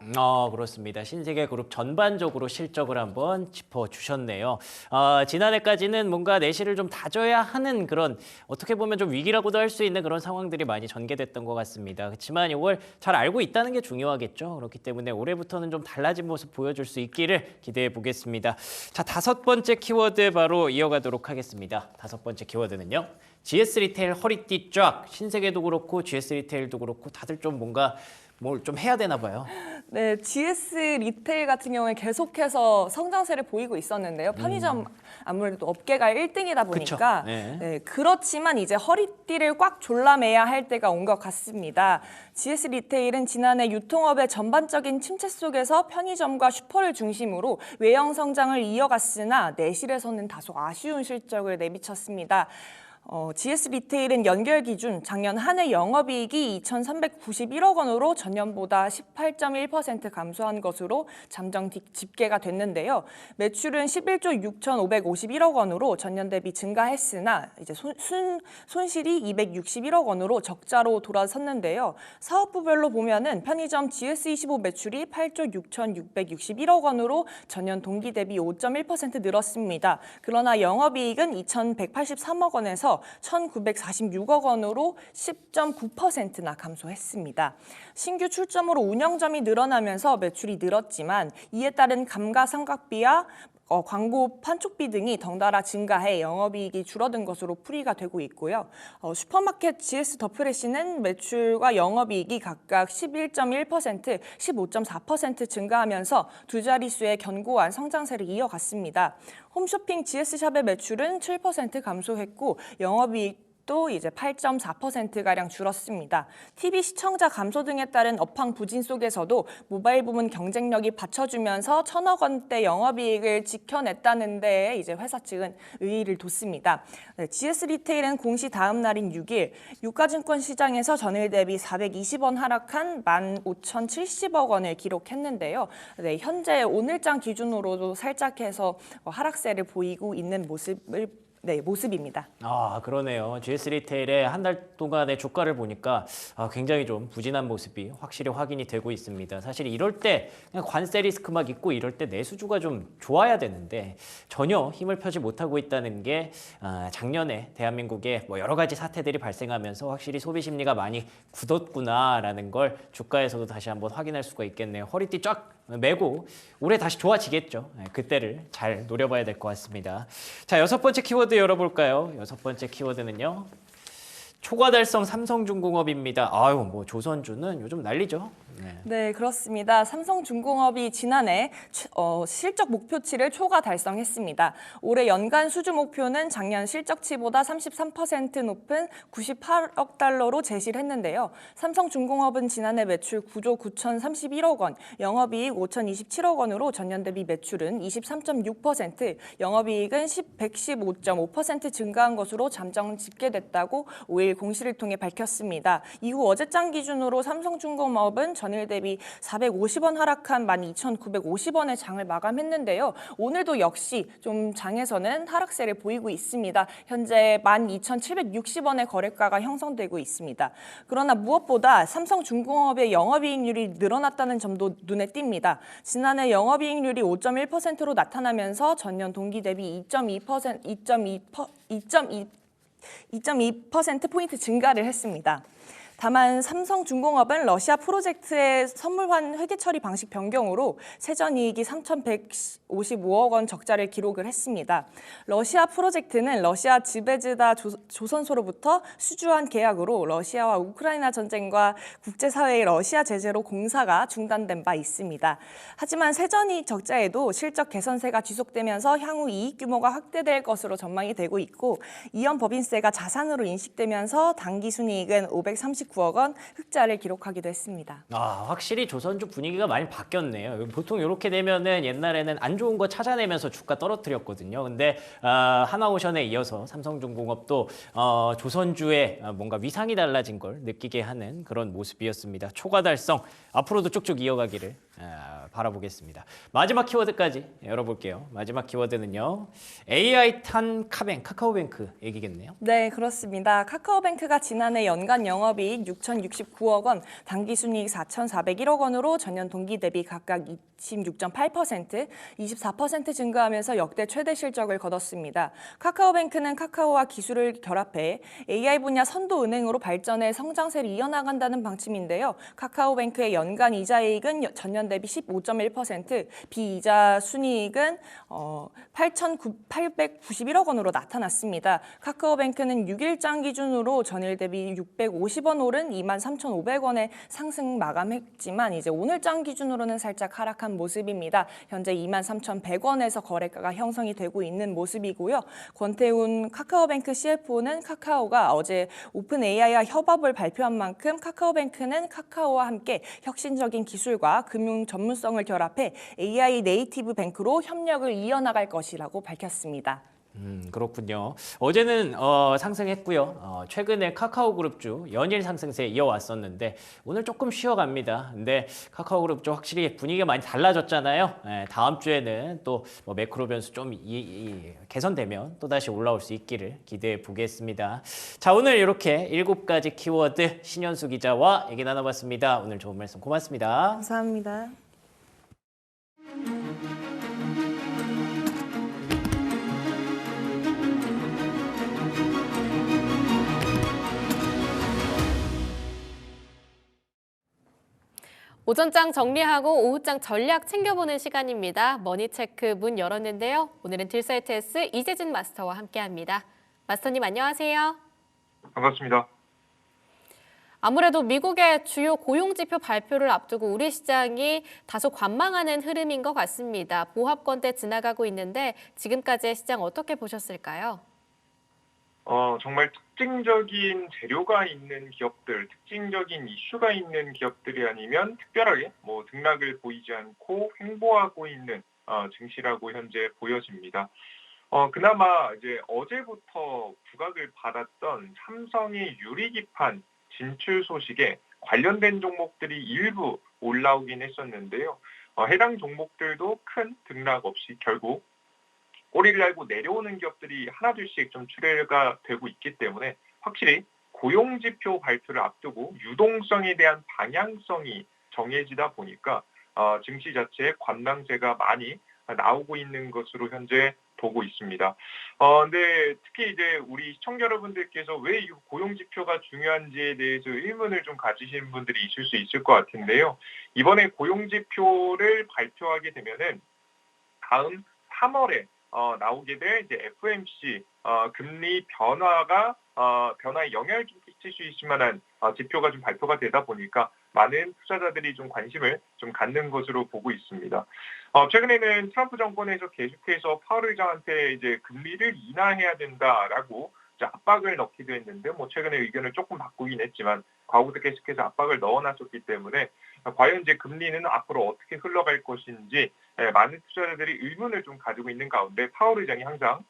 그렇습니다. 신세계 그룹 전반적으로 실적을 한번 짚어주셨네요. 지난해까지는 뭔가 내실을 좀 다져야 하는 그런 어떻게 보면 좀 위기라고도 할 수 있는 그런 상황들이 많이 전개됐던 것 같습니다. 그렇지만 이걸 잘 알고 있다는 게 중요하겠죠. 그렇기 때문에 올해부터는 좀 달라진 모습 보여줄 수 있기를 기대해 보겠습니다. 자, 5번째 키워드 바로 이어가도록 하겠습니다. 5번째 키워드는요. GS 리테일 허리띠 쫙. 신세계도 그렇고 GS 리테일도 그렇고 다들 좀 뭔가 뭘 좀 해야 되나 봐요. 네, GS 리테일 같은 경우에 계속해서 성장세를 보이고 있었는데요. 편의점 아무래도 업계가 1등이다 보니까 네, 그렇지만 이제 허리띠를 꽉 졸라매야 할 때가 온 것 같습니다. GS 리테일은 지난해 유통업의 전반적인 침체 속에서 편의점과 슈퍼를 중심으로 외형 성장을 이어갔으나 내실에서는 다소 아쉬운 실적을 내비쳤습니다. GS 리테일은 연결 기준 작년 한 해 영업이익이 2,391억 원으로 전년보다 18.1% 감소한 것으로 잠정 집계가 됐는데요. 매출은 11조 6,551억 원으로 전년 대비 증가했으나 이제 손실이 261억 원으로 적자로 돌아섰는데요. 사업부별로 보면은 편의점 GS25 매출이 8조 6,661억 원으로 전년 동기 대비 5.1% 늘었습니다. 그러나 영업이익은 2,183억 원에서 1,946억 원으로 10.9%나 감소했습니다. 신규 출점으로 운영점이 늘어나면서 매출이 늘었지만 이에 따른 감가상각비와 광고 판촉비 등이 덩달아 증가해 영업이익이 줄어든 것으로 풀이가 되고 있고요. 슈퍼마켓 GS 더 프레시는 매출과 영업이익이 각각 11.1%, 15.4% 증가하면서 두 자릿수의 견고한 성장세를 이어갔습니다. 홈쇼핑 GS샵의 매출은 7% 감소했고 영업이익 또 이제 8.4%가량 줄었습니다. TV 시청자 감소 등에 따른 업황 부진 속에서도 모바일 부문 경쟁력이 받쳐주면서 1,000억 원대 영업이익을 지켜냈다는 데 이제 회사 측은 의의를 뒀습니다. 네, GS 리테일은 공시 다음 날인 6일 유가증권 시장에서 전일 대비 420원 하락한 15,070억 원을 기록했는데요. 네, 현재 오늘장 기준으로도 살짝 해서 하락세를 보이고 있는 모습입니다. 그러네요. GS 리테일의 한 달 동안의 주가를 보니까 굉장히 좀 부진한 모습이 확실히 확인이 되고 있습니다. 사실 이럴 때 그냥 관세 리스크 막 있고 이럴 때 내수주가 좀 좋아야 되는데 전혀 힘을 펴지 못하고 있다는 게 작년에 대한민국에 뭐 여러 가지 사태들이 발생하면서 확실히 소비 심리가 많이 굳었구나라는 걸 주가에서도 다시 한번 확인할 수가 있겠네요. 허리띠 쫙 매고 올해 다시 좋아지겠죠. 그때를 잘 노려봐야 될 것 같습니다. 자, 6번째 키워드 열어볼까요? 6번째 키워드는요. 초과 달성 삼성중공업입니다. 뭐 조선주는 요즘 난리죠. 네, 그렇습니다. 삼성중공업이 지난해 실적 목표치를 초과 달성했습니다. 올해 연간 수주 목표는 작년 실적치보다 33% 높은 98억 달러로 제시를 했는데요. 삼성중공업은 지난해 매출 9조 9,031억 원, 영업이익 5,027억 원으로 전년 대비 매출은 23.6%, 영업이익은 115.5% 증가한 것으로 잠정 집계됐다고 5일 공시를 통해 밝혔습니다. 이후 어제장 기준으로 삼성중공업은 전일 대비 450원 하락한 12,950원의 장을 마감했는데요. 오늘도 역시 좀 장에서는 하락세를 보이고 있습니다. 현재 12,760원의 거래가가 형성되고 있습니다. 그러나 무엇보다 삼성중공업의 영업이익률이 늘어났다는 점도 눈에 띕니다. 지난해 영업이익률이 5.1%로 나타나면서 전년 동기 대비 2.2%포인트 증가를 했습니다. 다만 삼성중공업은 러시아 프로젝트의 선물환 회계 처리 방식 변경으로 세전이익이 3,155억 원 적자를 기록을 했습니다. 러시아 프로젝트는 러시아 지베즈다 조선소로부터 수주한 계약으로 러시아와 우크라이나 전쟁과 국제사회의 러시아 제재로 공사가 중단된 바 있습니다. 하지만 세전이익 적자에도 실적 개선세가 지속되면서 향후 이익 규모가 확대될 것으로 전망이 되고 있고 이연 법인세가 자산으로 인식되면서 당기순이익은 539억 원 흑자를 기록하기도 했습니다. 확실히 조선주 분위기가 많이 바뀌었네요. 보통 이렇게 되면은 옛날에는 안 좋은 거 찾아내면서 주가 떨어뜨렸거든요. 근데 하나오션에 이어서 삼성중공업도 조선주의 뭔가 위상이 달라진 걸 느끼게 하는 그런 모습이었습니다. 초과 달성 앞으로도 쭉쭉 이어가기를 바라보겠습니다. 마지막 키워드까지 열어볼게요. 마지막 키워드는요. AI 탄 카카오뱅크 얘기겠네요. 네, 그렇습니다. 카카오뱅크가 지난해 연간 영업이익 6,069억 원, 당기순이익 4,401억 원으로 전년 동기 대비 각각 26.8%, 24% 증가하면서 역대 최대 실적을 거뒀습니다. 카카오뱅크는 카카오와 기술을 결합해 AI 분야 선도 은행으로 발전해 성장세를 이어나간다는 방침인데요. 카카오뱅크의 연간 이자이익은 전년 대비 15.1%, 비이자 순이익은 8,891억 원으로 나타났습니다. 카카오뱅크는 6일장 기준으로 전일 대비 650원 오른 23,500원의 상승 마감했지만 이제 오늘장 기준으로는 살짝 하락한 모습입니다. 현재 23,100원에서 거래가가 형성이 되고 있는 모습이고요. 권태훈 카카오뱅크 CFO는 카카오가 어제 오픈 AI와 협업을 발표한 만큼 카카오뱅크는 카카오와 함께 혁신적인 기술과 금융 전문성을 결합해 AI 네이티브 뱅크로 협력을 이어나갈 것이라고 밝혔습니다. 그렇군요. 어제는 상승했고요. 최근에 카카오그룹주 연일 상승세 이어왔었는데 오늘 조금 쉬어갑니다. 근데 카카오그룹주 확실히 분위기가 많이 달라졌잖아요. 다음 주에는 또 매크로 변수 좀 개선되면 또 다시 올라올 수 있기를 기대해 보겠습니다. 자, 오늘 이렇게 7가지 키워드 신현수 기자와 얘기 나눠봤습니다. 오늘 좋은 말씀 고맙습니다. 감사합니다. 오전장 정리하고 오후장 전략 챙겨보는 시간입니다. 머니체크 문 열었는데요. 오늘은 딜사이트S 이재진 마스터와 함께합니다. 마스터님 안녕하세요. 반갑습니다. 아무래도 미국의 주요 고용지표 발표를 앞두고 우리 시장이 다소 관망하는 흐름인 것 같습니다. 보합권대 지나가고 있는데 지금까지의 시장 어떻게 보셨을까요? 정말 특징적인 재료가 있는 기업들, 특징적인 이슈가 있는 기업들이 아니면 특별하게 등락을 보이지 않고 횡보하고 있는 증시라고 현재 보여집니다. 그나마 이제 어제부터 부각을 받았던 삼성의 유리기판 진출 소식에 관련된 종목들이 일부 올라오긴 했었는데요. 해당 종목들도 큰 등락 없이 결국 꼬리를 달고 내려오는 기업들이 하나둘씩 좀 출회가 되고 있기 때문에 확실히 고용지표 발표를 앞두고 유동성에 대한 방향성이 정해지다 보니까 증시 자체에 관망세가 많이 나오고 있는 것으로 현재 보고 있습니다. 근데 특히 이제 우리 시청자 여러분들께서 왜 이 고용지표가 중요한지에 대해서 의문을 좀 가지시는 분들이 있을 수 있을 것 같은데요. 이번에 고용지표를 발표하게 되면은 다음 3월에 나오게 될 이제 FOMC 금리 변화에 영향을 좀 끼칠 수 있을 만한 지표가 좀 발표가 되다 보니까 많은 투자자들이 좀 관심을 좀 갖는 것으로 보고 있습니다. 최근에는 트럼프 정권에서 계속해서 파월 의장한테 이제 금리를 인하해야 된다라고 이제 압박을 넣기도 했는데 최근에 의견을 조금 바꾸긴 했지만 과거부터 계속해서 압박을 넣어놨었기 때문에 과연 이제 금리는 앞으로 어떻게 흘러갈 것인지 많은 투자자들이 의문을 좀 가지고 있는 가운데 파월 의장이 항상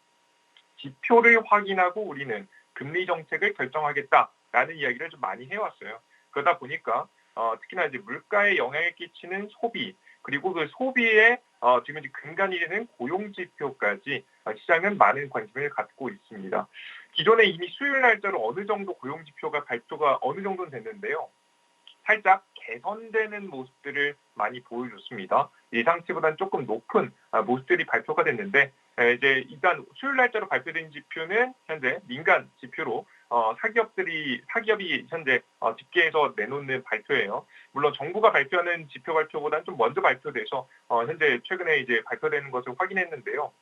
지표를 확인하고 우리는 금리 정책을 결정하겠다라는 이야기를 좀 많이 해왔어요. 그러다 보니까 특히나 이제 물가에 영향을 끼치는 소비 그리고 그 소비에 지금 이제 근간이 되는 고용 지표까지 시장은 많은 관심을 갖고 있습니다. 기존에 이미 수요일 날짜로 어느 정도 고용 지표가 발표가 어느 정도는 됐는데요. 살짝 개선되는 모습들을 많이 보여줬습니다. 예상치보다는 조금 높은 모습들이 발표가 됐는데 이제 일단 수요일 날짜로 발표된 지표는 현재 민간 지표로 사기업이 현재 집계해서 내놓는 발표예요. 물론 정부가 발표하는 지표 발표보다는 좀 먼저 발표돼서 현재 최근에 이제 발표되는 것을 확인했는데요.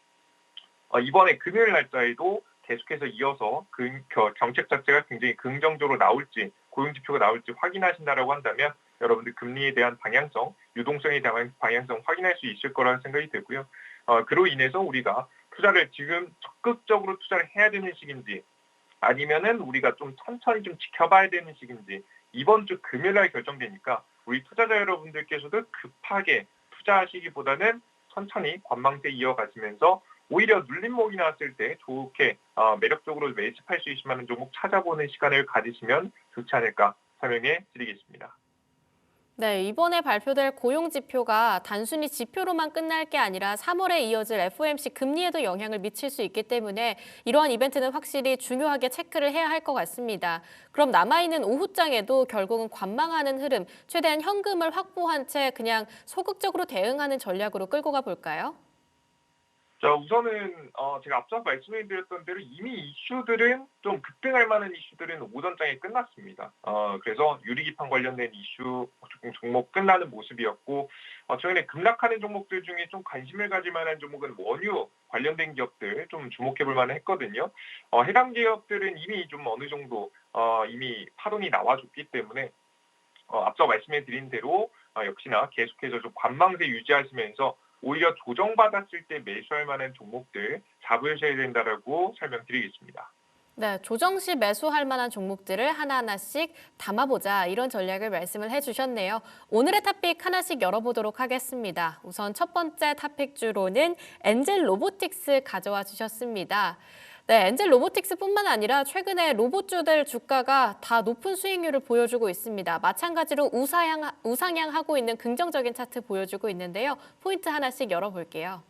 이번에 금요일 날짜에도 계속해서 이어서 정책 자체가 굉장히 긍정적으로 나올지 고용지표가 나올지 확인하신다라고 한다면 여러분들 금리에 대한 방향성, 유동성에 대한 방향성 확인할 수 있을 거라는 생각이 들고요. 그로 인해서 우리가 투자를 지금 적극적으로 투자를 해야 되는 시기인지 아니면은 우리가 좀 천천히 좀 지켜봐야 되는 시기인지 이번 주 금요일 날 결정되니까 우리 투자자 여러분들께서도 급하게 투자하시기보다는 천천히 관망세 이어가시면서 오히려 눌림목이 나왔을 때 좋게 매력적으로 매집할 수 있을 만한 종목 찾아보는 시간을 가지시면 좋지 않을까 설명해 드리겠습니다. 네, 이번에 발표될 고용 지표가 단순히 지표로만 끝날 게 아니라 3월에 이어질 FOMC 금리에도 영향을 미칠 수 있기 때문에 이러한 이벤트는 확실히 중요하게 체크를 해야 할 것 같습니다. 그럼 남아있는 오후장에도 결국은 관망하는 흐름, 최대한 현금을 확보한 채 그냥 소극적으로 대응하는 전략으로 끌고 가 볼까요? 자, 우선은 제가 앞서 말씀드렸던 대로 이미 이슈들은 좀 급등할 만한 이슈들은 오전장에 끝났습니다. 그래서 유리기판 관련된 이슈 종목 끝나는 모습이었고 최근에 급락하는 종목들 중에 좀 관심을 가질 만한 종목은 원유 관련된 기업들 좀 주목해 볼 만했거든요. 해당 기업들은 이미 좀 어느 정도 이미 파동이 나와줬기 때문에 앞서 말씀해드린 대로 역시나 계속해서 좀 관망세 유지하시면서 오히려 조정받았을 때 매수할 만한 종목들 잡으셔야 된다라고 설명드리겠습니다. 네, 조정 시 매수할 만한 종목들을 하나하나씩 담아보자 이런 전략을 말씀을 해주셨네요. 오늘의 탑픽 하나씩 열어보도록 하겠습니다. 우선 첫 번째 탑픽주로는 엔젤 로보틱스 가져와 주셨습니다. 네, 엔젤 로보틱스뿐만 아니라 최근에 로봇주들 주가가 다 높은 수익률을 보여주고 있습니다. 마찬가지로 우상향하고 있는 긍정적인 차트 보여주고 있는데요. 포인트 하나씩 열어볼게요.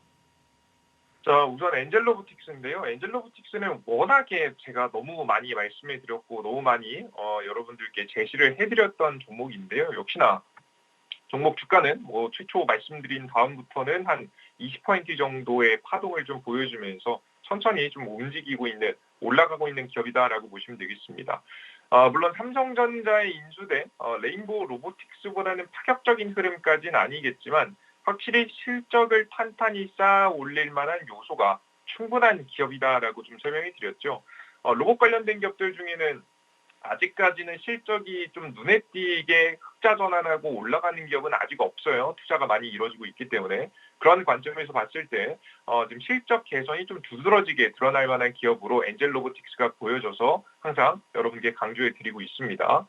자, 우선 엔젤 로보틱스인데요. 엔젤 로보틱스는 워낙에 제가 너무 많이 말씀해드렸고 너무 많이 여러분들께 제시를 해드렸던 종목인데요. 역시나 종목 주가는 최초 말씀드린 다음부터는 한 20% 정도의 파동을 좀 보여주면서 천천히 좀 움직이고 있는 올라가고 있는 기업이다라고 보시면 되겠습니다. 물론 삼성전자에 인수된 레인보우 로보틱스보다는 파격적인 흐름까지는 아니겠지만 확실히 실적을 탄탄히 쌓아 올릴 만한 요소가 충분한 기업이다라고 좀 설명해 드렸죠. 로봇 관련된 기업들 중에는 아직까지는 실적이 좀 눈에 띄게 흑자 전환하고 올라가는 기업은 아직 없어요. 투자가 많이 이루어지고 있기 때문에 그런 관점에서 봤을 때 지금 실적 개선이 좀 두드러지게 드러날 만한 기업으로 엔젤 로보틱스가 보여져서 항상 여러분께 강조해 드리고 있습니다.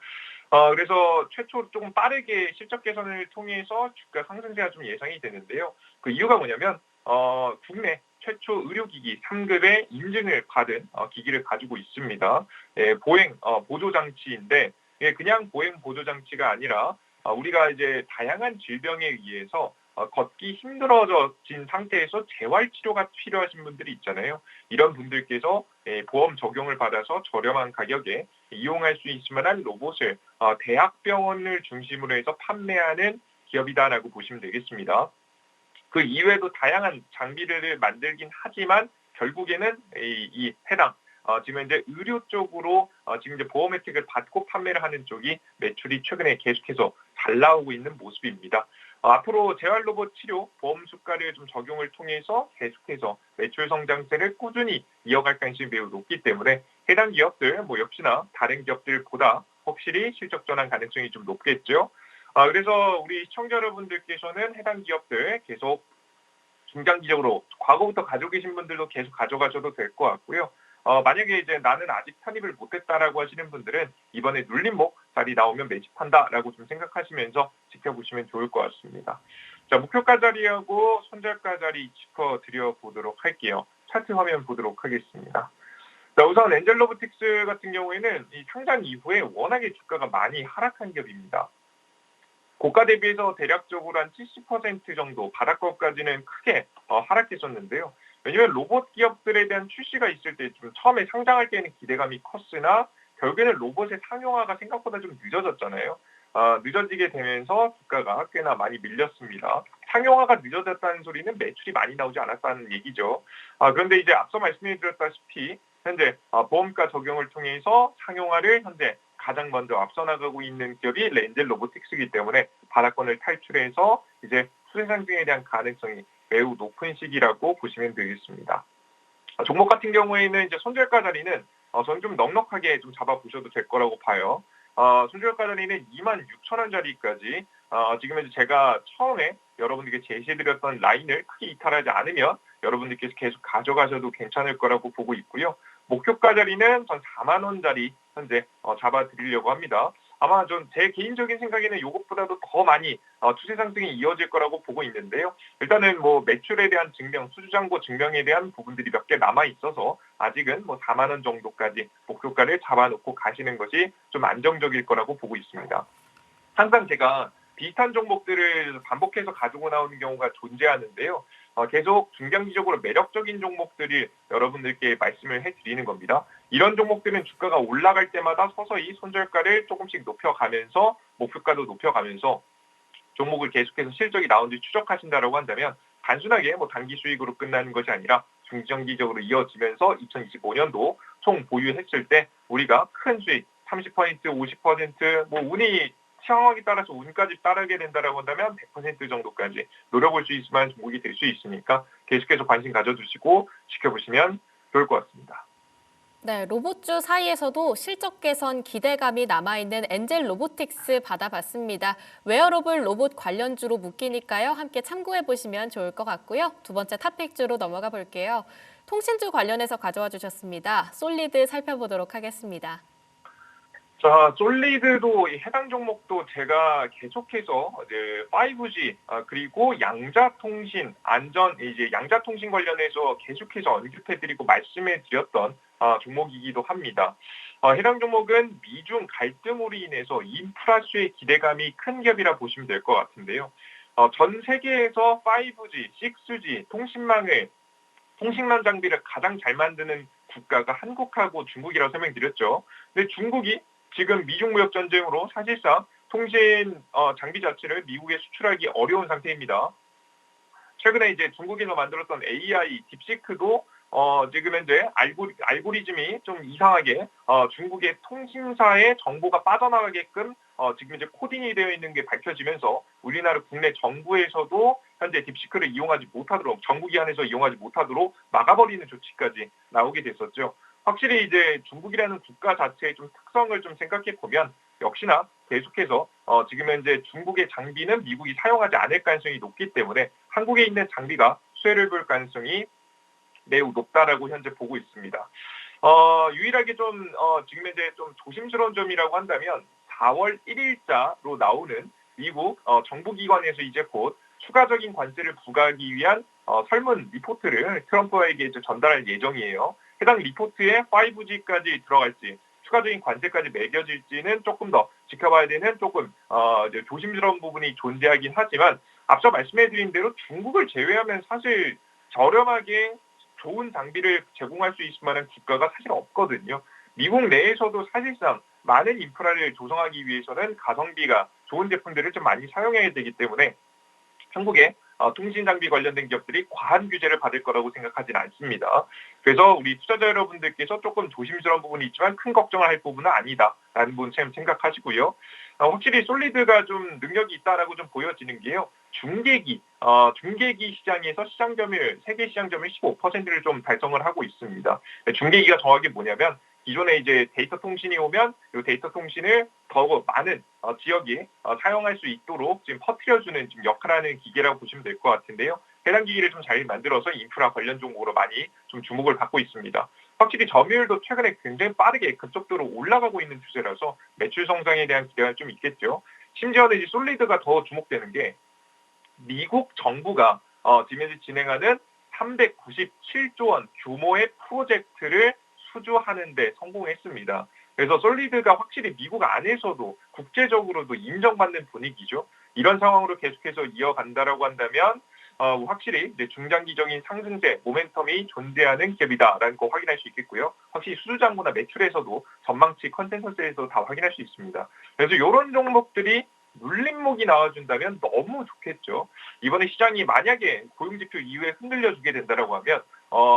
그래서 최초 조금 빠르게 실적 개선을 통해서 주가 상승세가 좀 예상이 되는데요. 그 이유가 뭐냐면 국내 최초 의료기기 3급의 인증을 받은 기기를 가지고 있습니다. 보행 보조장치인데 그냥 보행 보조장치가 아니라 우리가 이제 다양한 질병에 의해서 걷기 힘들어진 상태에서 재활치료가 필요하신 분들이 있잖아요. 이런 분들께서 보험 적용을 받아서 저렴한 가격에 이용할 수 있을 만한 로봇을 대학병원을 중심으로 해서 판매하는 기업이다라고 보시면 되겠습니다. 그 이외에도 다양한 장비를 만들긴 하지만 결국에는 이 해당 지금 이제 의료 쪽으로 지금 이제 보험 혜택을 받고 판매를 하는 쪽이 매출이 최근에 계속해서 잘 나오고 있는 모습입니다. 앞으로 재활 로봇 치료 보험 수가를 좀 적용을 통해서 계속해서 매출 성장세를 꾸준히 이어갈 가능성이 매우 높기 때문에 해당 기업들 역시나 다른 기업들보다 확실히 실적 전환 가능성이 좀 높겠죠. 그래서 우리 시청자 여러분들께서는 해당 기업들 계속 중장기적으로 과거부터 가지고 계신 분들도 계속 가져가셔도 될 것 같고요. 만약에 이제 나는 아직 편입을 못했다라고 하시는 분들은 이번에 눌림목 자리 나오면 매집한다라고 좀 생각하시면서 지켜보시면 좋을 것 같습니다. 자, 목표가 자리하고 손절가 자리 짚어드려 보도록 할게요. 차트 화면 보도록 하겠습니다. 자, 우선 엔젤로보틱스 같은 경우에는 이 상장 이후에 워낙에 주가가 많이 하락한 기업입니다. 고가 대비해서 대략적으로 한 70% 정도 바닥권까지는 크게 하락했었는데요. 왜냐하면 로봇 기업들에 대한 출시가 있을 때 좀 처음에 상장할 때는 기대감이 컸으나 결국에는 로봇의 상용화가 생각보다 좀 늦어졌잖아요. 늦어지게 되면서 주가가 꽤나 많이 밀렸습니다. 상용화가 늦어졌다는 소리는 매출이 많이 나오지 않았다는 얘기죠. 그런데 이제 앞서 말씀드렸다시피 현재 보험가 적용을 통해서 상용화를 현재 가장 먼저 앞서 나가고 있는 기업이 엔젤 로보틱스이기 때문에 바닥권을 탈출해서 이제 수혜 상승에 대한 가능성이 매우 높은 시기라고 보시면 되겠습니다. 종목 같은 경우에는 이제 손절가 자리는 저는 좀 넉넉하게 좀 잡아보셔도 될 거라고 봐요. 손절가 자리는 26,000원 자리까지 지금 이제 제가 처음에 여러분들께 제시해드렸던 라인을 크게 이탈하지 않으면 여러분들께서 계속 가져가셔도 괜찮을 거라고 보고 있고요. 목표가 자리는 전 4만 원 자리 현재 잡아드리려고 합니다. 아마 좀 제 개인적인 생각에는 이것보다도 더 많이 추세 상승이 이어질 거라고 보고 있는데요. 일단은 뭐 매출에 대한 증명, 수주잔고 증명에 대한 부분들이 몇 개 남아 있어서 아직은 뭐 4만 원 정도까지 목표가를 잡아놓고 가시는 것이 좀 안정적일 거라고 보고 있습니다. 항상 제가 비슷한 종목들을 반복해서 가지고 나오는 경우가 존재하는데요. 계속 중장기적으로 매력적인 종목들이 여러분들께 말씀을 해드리는 겁니다. 이런 종목들은 주가가 올라갈 때마다 서서히 손절가를 조금씩 높여가면서 목표가도 높여가면서 종목을 계속해서 실적이 나온지 추적하신다라고 한다면 단순하게 뭐 단기 수익으로 끝나는 것이 아니라 중장기적으로 이어지면서 2025년도 총 보유했을 때 우리가 큰 수익 30%, 50%, 뭐 운이 상황에 따라서 운까지 따르게 된다라고 한다면 100% 정도까지 노려볼 수 있을 만한 종목이 될 수 있으니까 계속해서 관심 가져주시고 지켜보시면 좋을 것 같습니다. 네, 로봇주 사이에서도 실적 개선 기대감이 남아있는 엔젤 로보틱스 받아봤습니다. 웨어러블 로봇 관련주로 묶이니까요. 함께 참고해보시면 좋을 것 같고요. 두 번째 탑픽주로 넘어가 볼게요. 통신주 관련해서 가져와 주셨습니다. 솔리드 살펴보도록 하겠습니다. 자, 솔리드도 해당 종목도 제가 계속해서 이제 5G 그리고 양자통신 안전 이제 양자통신 관련해서 계속해서 언급해드리고 말씀해드렸던 종목이기도 합니다. 해당 종목은 미중 갈등으로 인해서 인프라 수의 기대감이 큰 기업이라 보시면 될 것 같은데요. 전 세계에서 5G, 6G 통신망 장비를 가장 잘 만드는 국가가 한국하고 중국이라고 설명드렸죠. 근데 중국이 지금 미중 무역 전쟁으로 사실상 통신 장비 자체를 미국에 수출하기 어려운 상태입니다. 최근에 이제 중국에서 만들었던 AI 딥시크도 지금 현재 알고리즘이 좀 이상하게 중국의 통신사의 정보가 빠져나가게끔 지금 이제 코딩이 되어 있는 게 밝혀지면서 우리나라 국내 정부에서도 현재 딥시크를 이용하지 못하도록 정부기관에서 이용하지 못하도록 막아버리는 조치까지 나오게 됐었죠. 확실히 이제 중국이라는 국가 자체의 좀 특성을 좀 생각해 보면 역시나 계속해서 지금 현재 중국의 장비는 미국이 사용하지 않을 가능성이 높기 때문에 한국에 있는 장비가 수혜를 볼 가능성이 매우 높다라고 현재 보고 있습니다. 유일하게 좀 지금 현재 좀 조심스러운 점이라고 한다면 4월 1일자로 나오는 미국 정부기관에서 이제 곧 추가적인 관세를 부과하기 위한 설문 리포트를 트럼프에게 이제 전달할 예정이에요. 해당 리포트에 5G까지 들어갈지 추가적인 관세까지 매겨질지는 조금 더 지켜봐야 되는 조금 이제 조심스러운 부분이 존재하긴 하지만 앞서 말씀해드린 대로 중국을 제외하면 사실 저렴하게 좋은 장비를 제공할 수 있을 만한 국가가 사실 없거든요. 미국 내에서도 사실상 많은 인프라를 조성하기 위해서는 가성비가 좋은 제품들을 좀 많이 사용해야 되기 때문에 한국의 통신 장비 관련된 기업들이 과한 규제를 받을 거라고 생각하지는 않습니다. 그래서 우리 투자자 여러분들께서 조금 조심스러운 부분이 있지만 큰 걱정을 할 부분은 아니다라는 부분 생각하시고요. 확실히 솔리드가 좀 능력이 있다라고 좀 보여지는 게요. 중계기 시장에서 시장 점유율, 세계 시장 점유율 15%를 좀 달성을 하고 있습니다. 중계기가 정확히 뭐냐면 기존에 이제 데이터 통신이 오면 이 데이터 통신을 더 많은 지역이 사용할 수 있도록 지금 퍼뜨려주는 지금 역할을 하는 기계라고 보시면 될 것 같은데요. 해당 기기를 좀 잘 만들어서 인프라 관련 종목으로 많이 좀 주목을 받고 있습니다. 확실히 점유율도 최근에 굉장히 빠르게 급속도로 올라가고 있는 추세라서 매출 성장에 대한 기대가 좀 있겠죠. 심지어는 이제 솔리드가 더 주목되는 게 미국 정부가 지금 현재 진행하는 397조 원 규모의 프로젝트를 수주하는 데 성공했습니다. 그래서 솔리드가 확실히 미국 안에서도 국제적으로도 인정받는 분위기죠. 이런 상황으로 계속해서 이어간다라고 한다면 확실히 이제 중장기적인 상승세 모멘텀이 존재하는 기업이다라는 거 확인할 수 있겠고요. 확실히 수주장부나 매출에서도 전망치 컨센서스에서 다 확인할 수 있습니다. 그래서 이런 종목들이 눌림목이 나와준다면 너무 좋겠죠. 이번에 시장이 만약에 고용지표 이후에 흔들려주게 된다라고 하면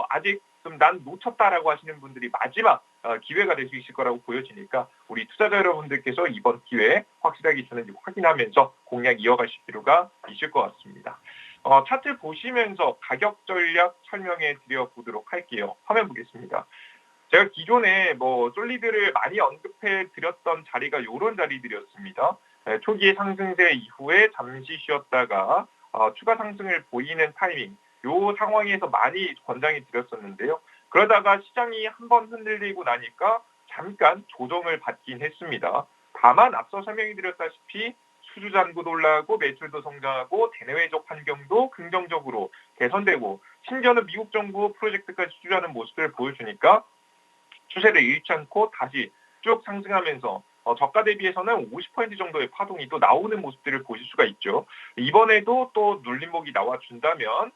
아직 좀 난 놓쳤다라고 하시는 분들이 마지막 기회가 될 수 있을 거라고 보여지니까 우리 투자자 여러분들께서 이번 기회에 확실하게 주는지 확인하면서 공략 이어가실 필요가 있을 것 같습니다. 차트 보시면서 가격 전략 설명해 드려 보도록 할게요. 화면 보겠습니다. 제가 기존에 솔리드를 많이 언급해 드렸던 자리가 이런 자리들이었습니다. 초기의 상승세 이후에 잠시 쉬었다가 추가 상승을 보이는 타이밍, 이 상황에서 많이 권장해 드렸었는데요. 그러다가 시장이 한번 흔들리고 나니까 잠깐 조정을 받긴 했습니다. 다만 앞서 설명해 드렸다시피 수주 잔고도 올라가고 매출도 성장하고 대내외적 환경도 긍정적으로 개선되고 심지어는 미국 정부 프로젝트까지 수주하는 모습을 보여주니까 추세를 잃지 않고 다시 쭉 상승하면서 저가 대비해서는 50% 정도의 파동이 또 나오는 모습들을 보실 수가 있죠. 이번에도 또 눌림목이 나와준다면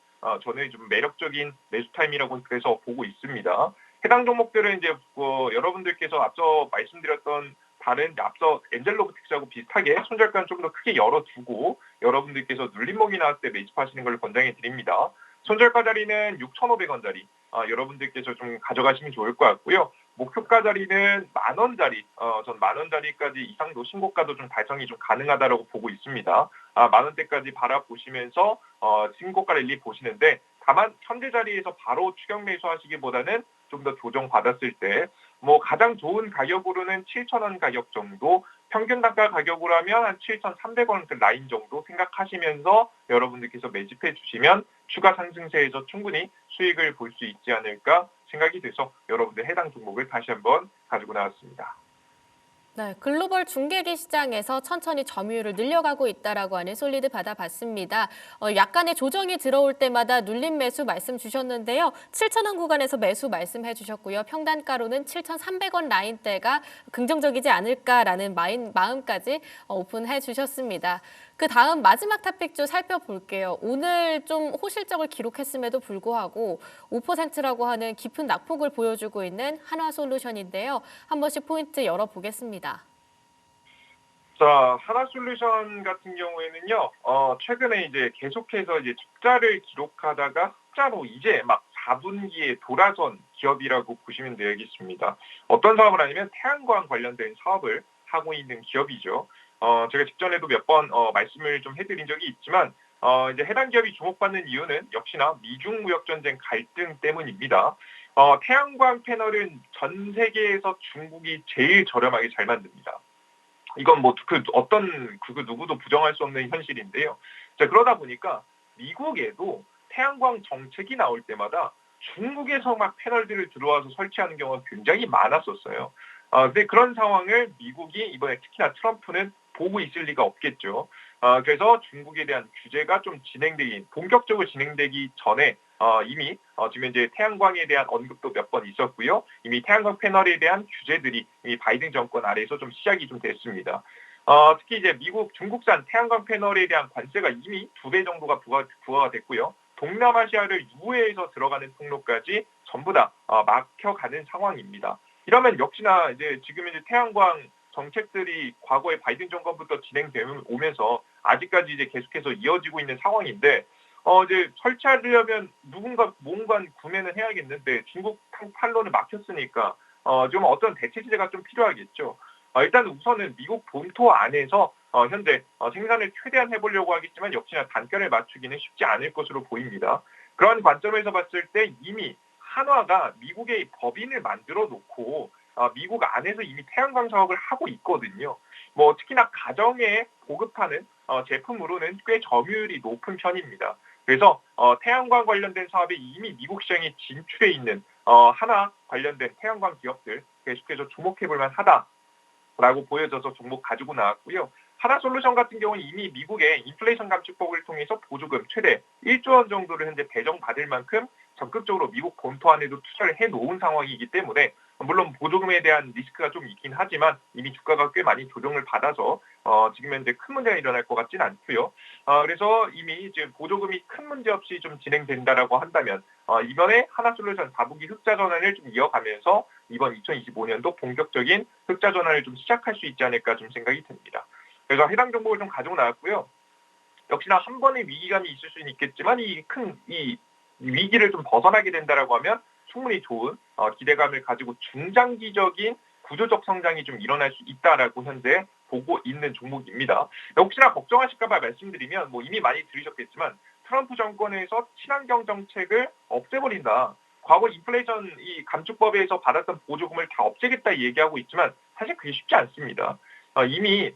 저는 좀 매력적인 매수 타임이라고 그래서 보고 있습니다. 해당 종목들은 이제 여러분들께서 앞서 말씀드렸던 다른 앞서 엔젤로보틱스하고 비슷하게 손절가는 좀 더 크게 열어두고 여러분들께서 눌림목이 나왔을 때 매집하시는 걸 권장해 드립니다. 손절가 자리는 6,500원짜리 여러분들께서 좀 가져가시면 좋을 것 같고요. 목표가 자리는 10,000원짜리, 전 10,000원짜리까지 이상도 신고가도 좀 달성이 좀 가능하다라고 보고 있습니다. 10,000원대까지 바라보시면서 신고가 랠리 보시는데 다만 현재 자리에서 바로 추격 매수하시기보다는 좀 더 조정 받았을 때 가장 좋은 가격으로는 7,000원 가격 정도, 평균 단가 가격으로 하면 한 7,300원 라인 정도 생각하시면서 여러분들께서 매집해 주시면 추가 상승세에서 충분히 수익을 볼 수 있지 않을까 생각이 돼서 여러분들 해당 종목을 다시 한번 가지고 나왔습니다. 네, 글로벌 중개기 시장에서 천천히 점유율을 늘려가고 있다라고 하는 솔리드 받아봤습니다. 약간의 조정이 들어올 때마다 눌림 매수 말씀 주셨는데요. 7,000원 구간에서 매수 말씀해 주셨고요. 평단가로는 7,300원 라인대가 긍정적이지 않을까라는 마음까지 오픈해 주셨습니다. 그 다음 마지막 탑픽주 살펴볼게요. 오늘 좀 호실적을 기록했음에도 불구하고 5%라고 하는 깊은 낙폭을 보여주고 있는 한화솔루션인데요. 한 번씩 포인트 열어보겠습니다. 자, 하나솔루션 같은 경우에는요, 최근에 이제 계속해서 이제 적자를 기록하다가 흑자로 이제 막 4분기에 돌아선 기업이라고 보시면 되겠습니다. 어떤 사업을 하냐면 태양광 관련된 사업을 하고 있는 기업이죠. 제가 직전에도 몇 번 말씀을 좀 해드린 적이 있지만 이제 해당 기업이 주목받는 이유는 역시나 미중 무역 전쟁 갈등 때문입니다. 태양광 패널은 전 세계에서 중국이 제일 저렴하게 잘 만듭니다. 이건 누구도 부정할 수 없는 현실인데요. 자, 그러다 보니까 미국에도 태양광 정책이 나올 때마다 중국에서 막 패널들을 들어와서 설치하는 경우가 굉장히 많았었어요. 근데 그런 상황을 미국이 이번에 특히나 트럼프는 보고 있을 리가 없겠죠. 그래서 중국에 대한 규제가 좀 본격적으로 진행되기 전에 이미 지금 이제 태양광에 대한 언급도 몇 번 있었고요. 이미 태양광 패널에 대한 규제들이 이미 바이든 정권 아래에서 좀 시작이 좀 됐습니다. 특히 이제 중국산 태양광 패널에 대한 관세가 이미 2배 정도가 부과가 됐고요. 동남아시아를 유해해서 들어가는 통로까지 전부 다 막혀가는 상황입니다. 이러면 역시나 이제 지금 이제 태양광 정책들이 과거에 바이든 정권부터 진행되면서 아직까지 이제 계속해서 이어지고 있는 상황인데 이제 설치하려면 뭔가 구매는 해야겠는데 중국 판로는 막혔으니까 좀 어떤 대체제가 좀 필요하겠죠. 일단 우선은 미국 본토 안에서 현재 생산을 최대한 해보려고 하겠지만 역시나 단가를 맞추기는 쉽지 않을 것으로 보입니다. 그런 관점에서 봤을 때 이미 한화가 미국의 법인을 만들어 놓고 미국 안에서 이미 태양광 사업을 하고 있거든요. 뭐 특히나 가정에 보급하는 제품으로는 꽤 점유율이 높은 편입니다. 그래서 태양광 관련된 사업에 이미 미국 시장에 진출해 있는 하나 관련된 태양광 기업들 계속해서 주목해 볼 만하다라고 보여져서 종목 가지고 나왔고요. 하나솔루션 같은 경우는 이미 미국의 인플레이션 감축법을 통해서 보조금 최대 1조 원 정도를 현재 배정받을 만큼 적극적으로 미국 본토 안에도 투자를 해놓은 상황이기 때문에 물론 보조금에 대한 리스크가 좀 있긴 하지만 이미 주가가 꽤 많이 조정을 받아서 지금 현재 큰 문제가 일어날 것 같지는 않고요. 그래서 이미 지금 보조금이 큰 문제 없이 좀 진행된다라고 한다면 이번에 하나솔루션 4분기 흑자 전환을 좀 이어가면서 이번 2025년도 본격적인 흑자 전환을 좀 시작할 수 있지 않을까 좀 생각이 듭니다. 그래서 해당 정보를 좀 가지고 나왔고요. 역시나 한 번의 위기감이 있을 수는 있겠지만 이 위기를 좀 벗어나게 된다라고 하면 충분히 좋은 기대감을 가지고 중장기적인 구조적 성장이 좀 일어날 수 있다라고 현재 보고 있는 종목입니다. 혹시나 걱정하실까 봐 말씀드리면 뭐 이미 많이 들으셨겠지만 트럼프 정권에서 친환경 정책을 없애버린다. 과거 인플레이션 이 감축법에서 받았던 보조금을 다 없애겠다 얘기하고 있지만 사실 그게 쉽지 않습니다. 이미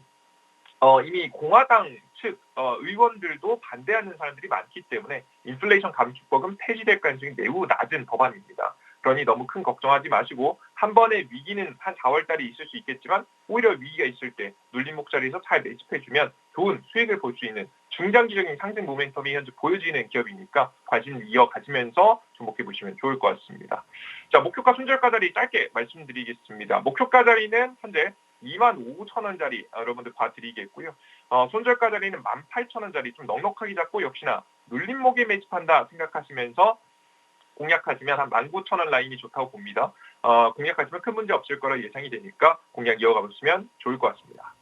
공화당 측 의원들도 반대하는 사람들이 많기 때문에 인플레이션 감축법은 폐지될 가능성이 매우 낮은 법안입니다. 그러니 너무 큰 걱정하지 마시고 한 번의 위기는 한 4월 달에 있을 수 있겠지만 오히려 위기가 있을 때 눌린 목자리에서 잘 매집해주면 좋은 수익을 볼 수 있는 중장기적인 상승 모멘텀이 현재 보여지는 기업이니까 관심 이어가시면서 주목해 보시면 좋을 것 같습니다. 자, 목표가 손절가 자리 짧게 말씀드리겠습니다. 목표가 자리는 현재 25,000원짜리 여러분들 봐드리겠고요. 손절가 자리는 18,000원짜리 좀 넉넉하게 잡고 역시나 눌림목에 매집한다 생각하시면서 공략하시면 한 19,000원 라인이 좋다고 봅니다. 공략하시면 큰 문제 없을 거라 예상이 되니까 공략 이어가 보시면 좋을 것 같습니다.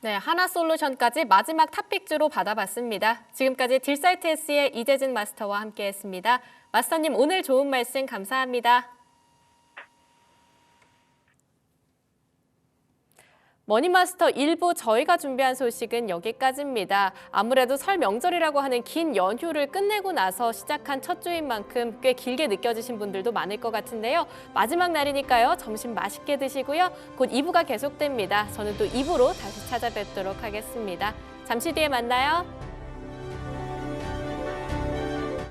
네, 하나솔루션까지 마지막 탑픽주로 받아봤습니다. 지금까지 딜사이트S의 이재진 마스터와 함께했습니다. 마스터님 오늘 좋은 말씀 감사합니다. 머니마스터 1부 저희가 준비한 소식은 여기까지입니다. 아무래도 설 명절이라고 하는 긴 연휴를 끝내고 나서 시작한 첫 주인 만큼 꽤 길게 느껴지신 분들도 많을 것 같은데요. 마지막 날이니까요. 점심 맛있게 드시고요. 곧 2부가 계속됩니다. 저는 또 2부로 다시 찾아뵙도록 하겠습니다. 잠시 뒤에 만나요.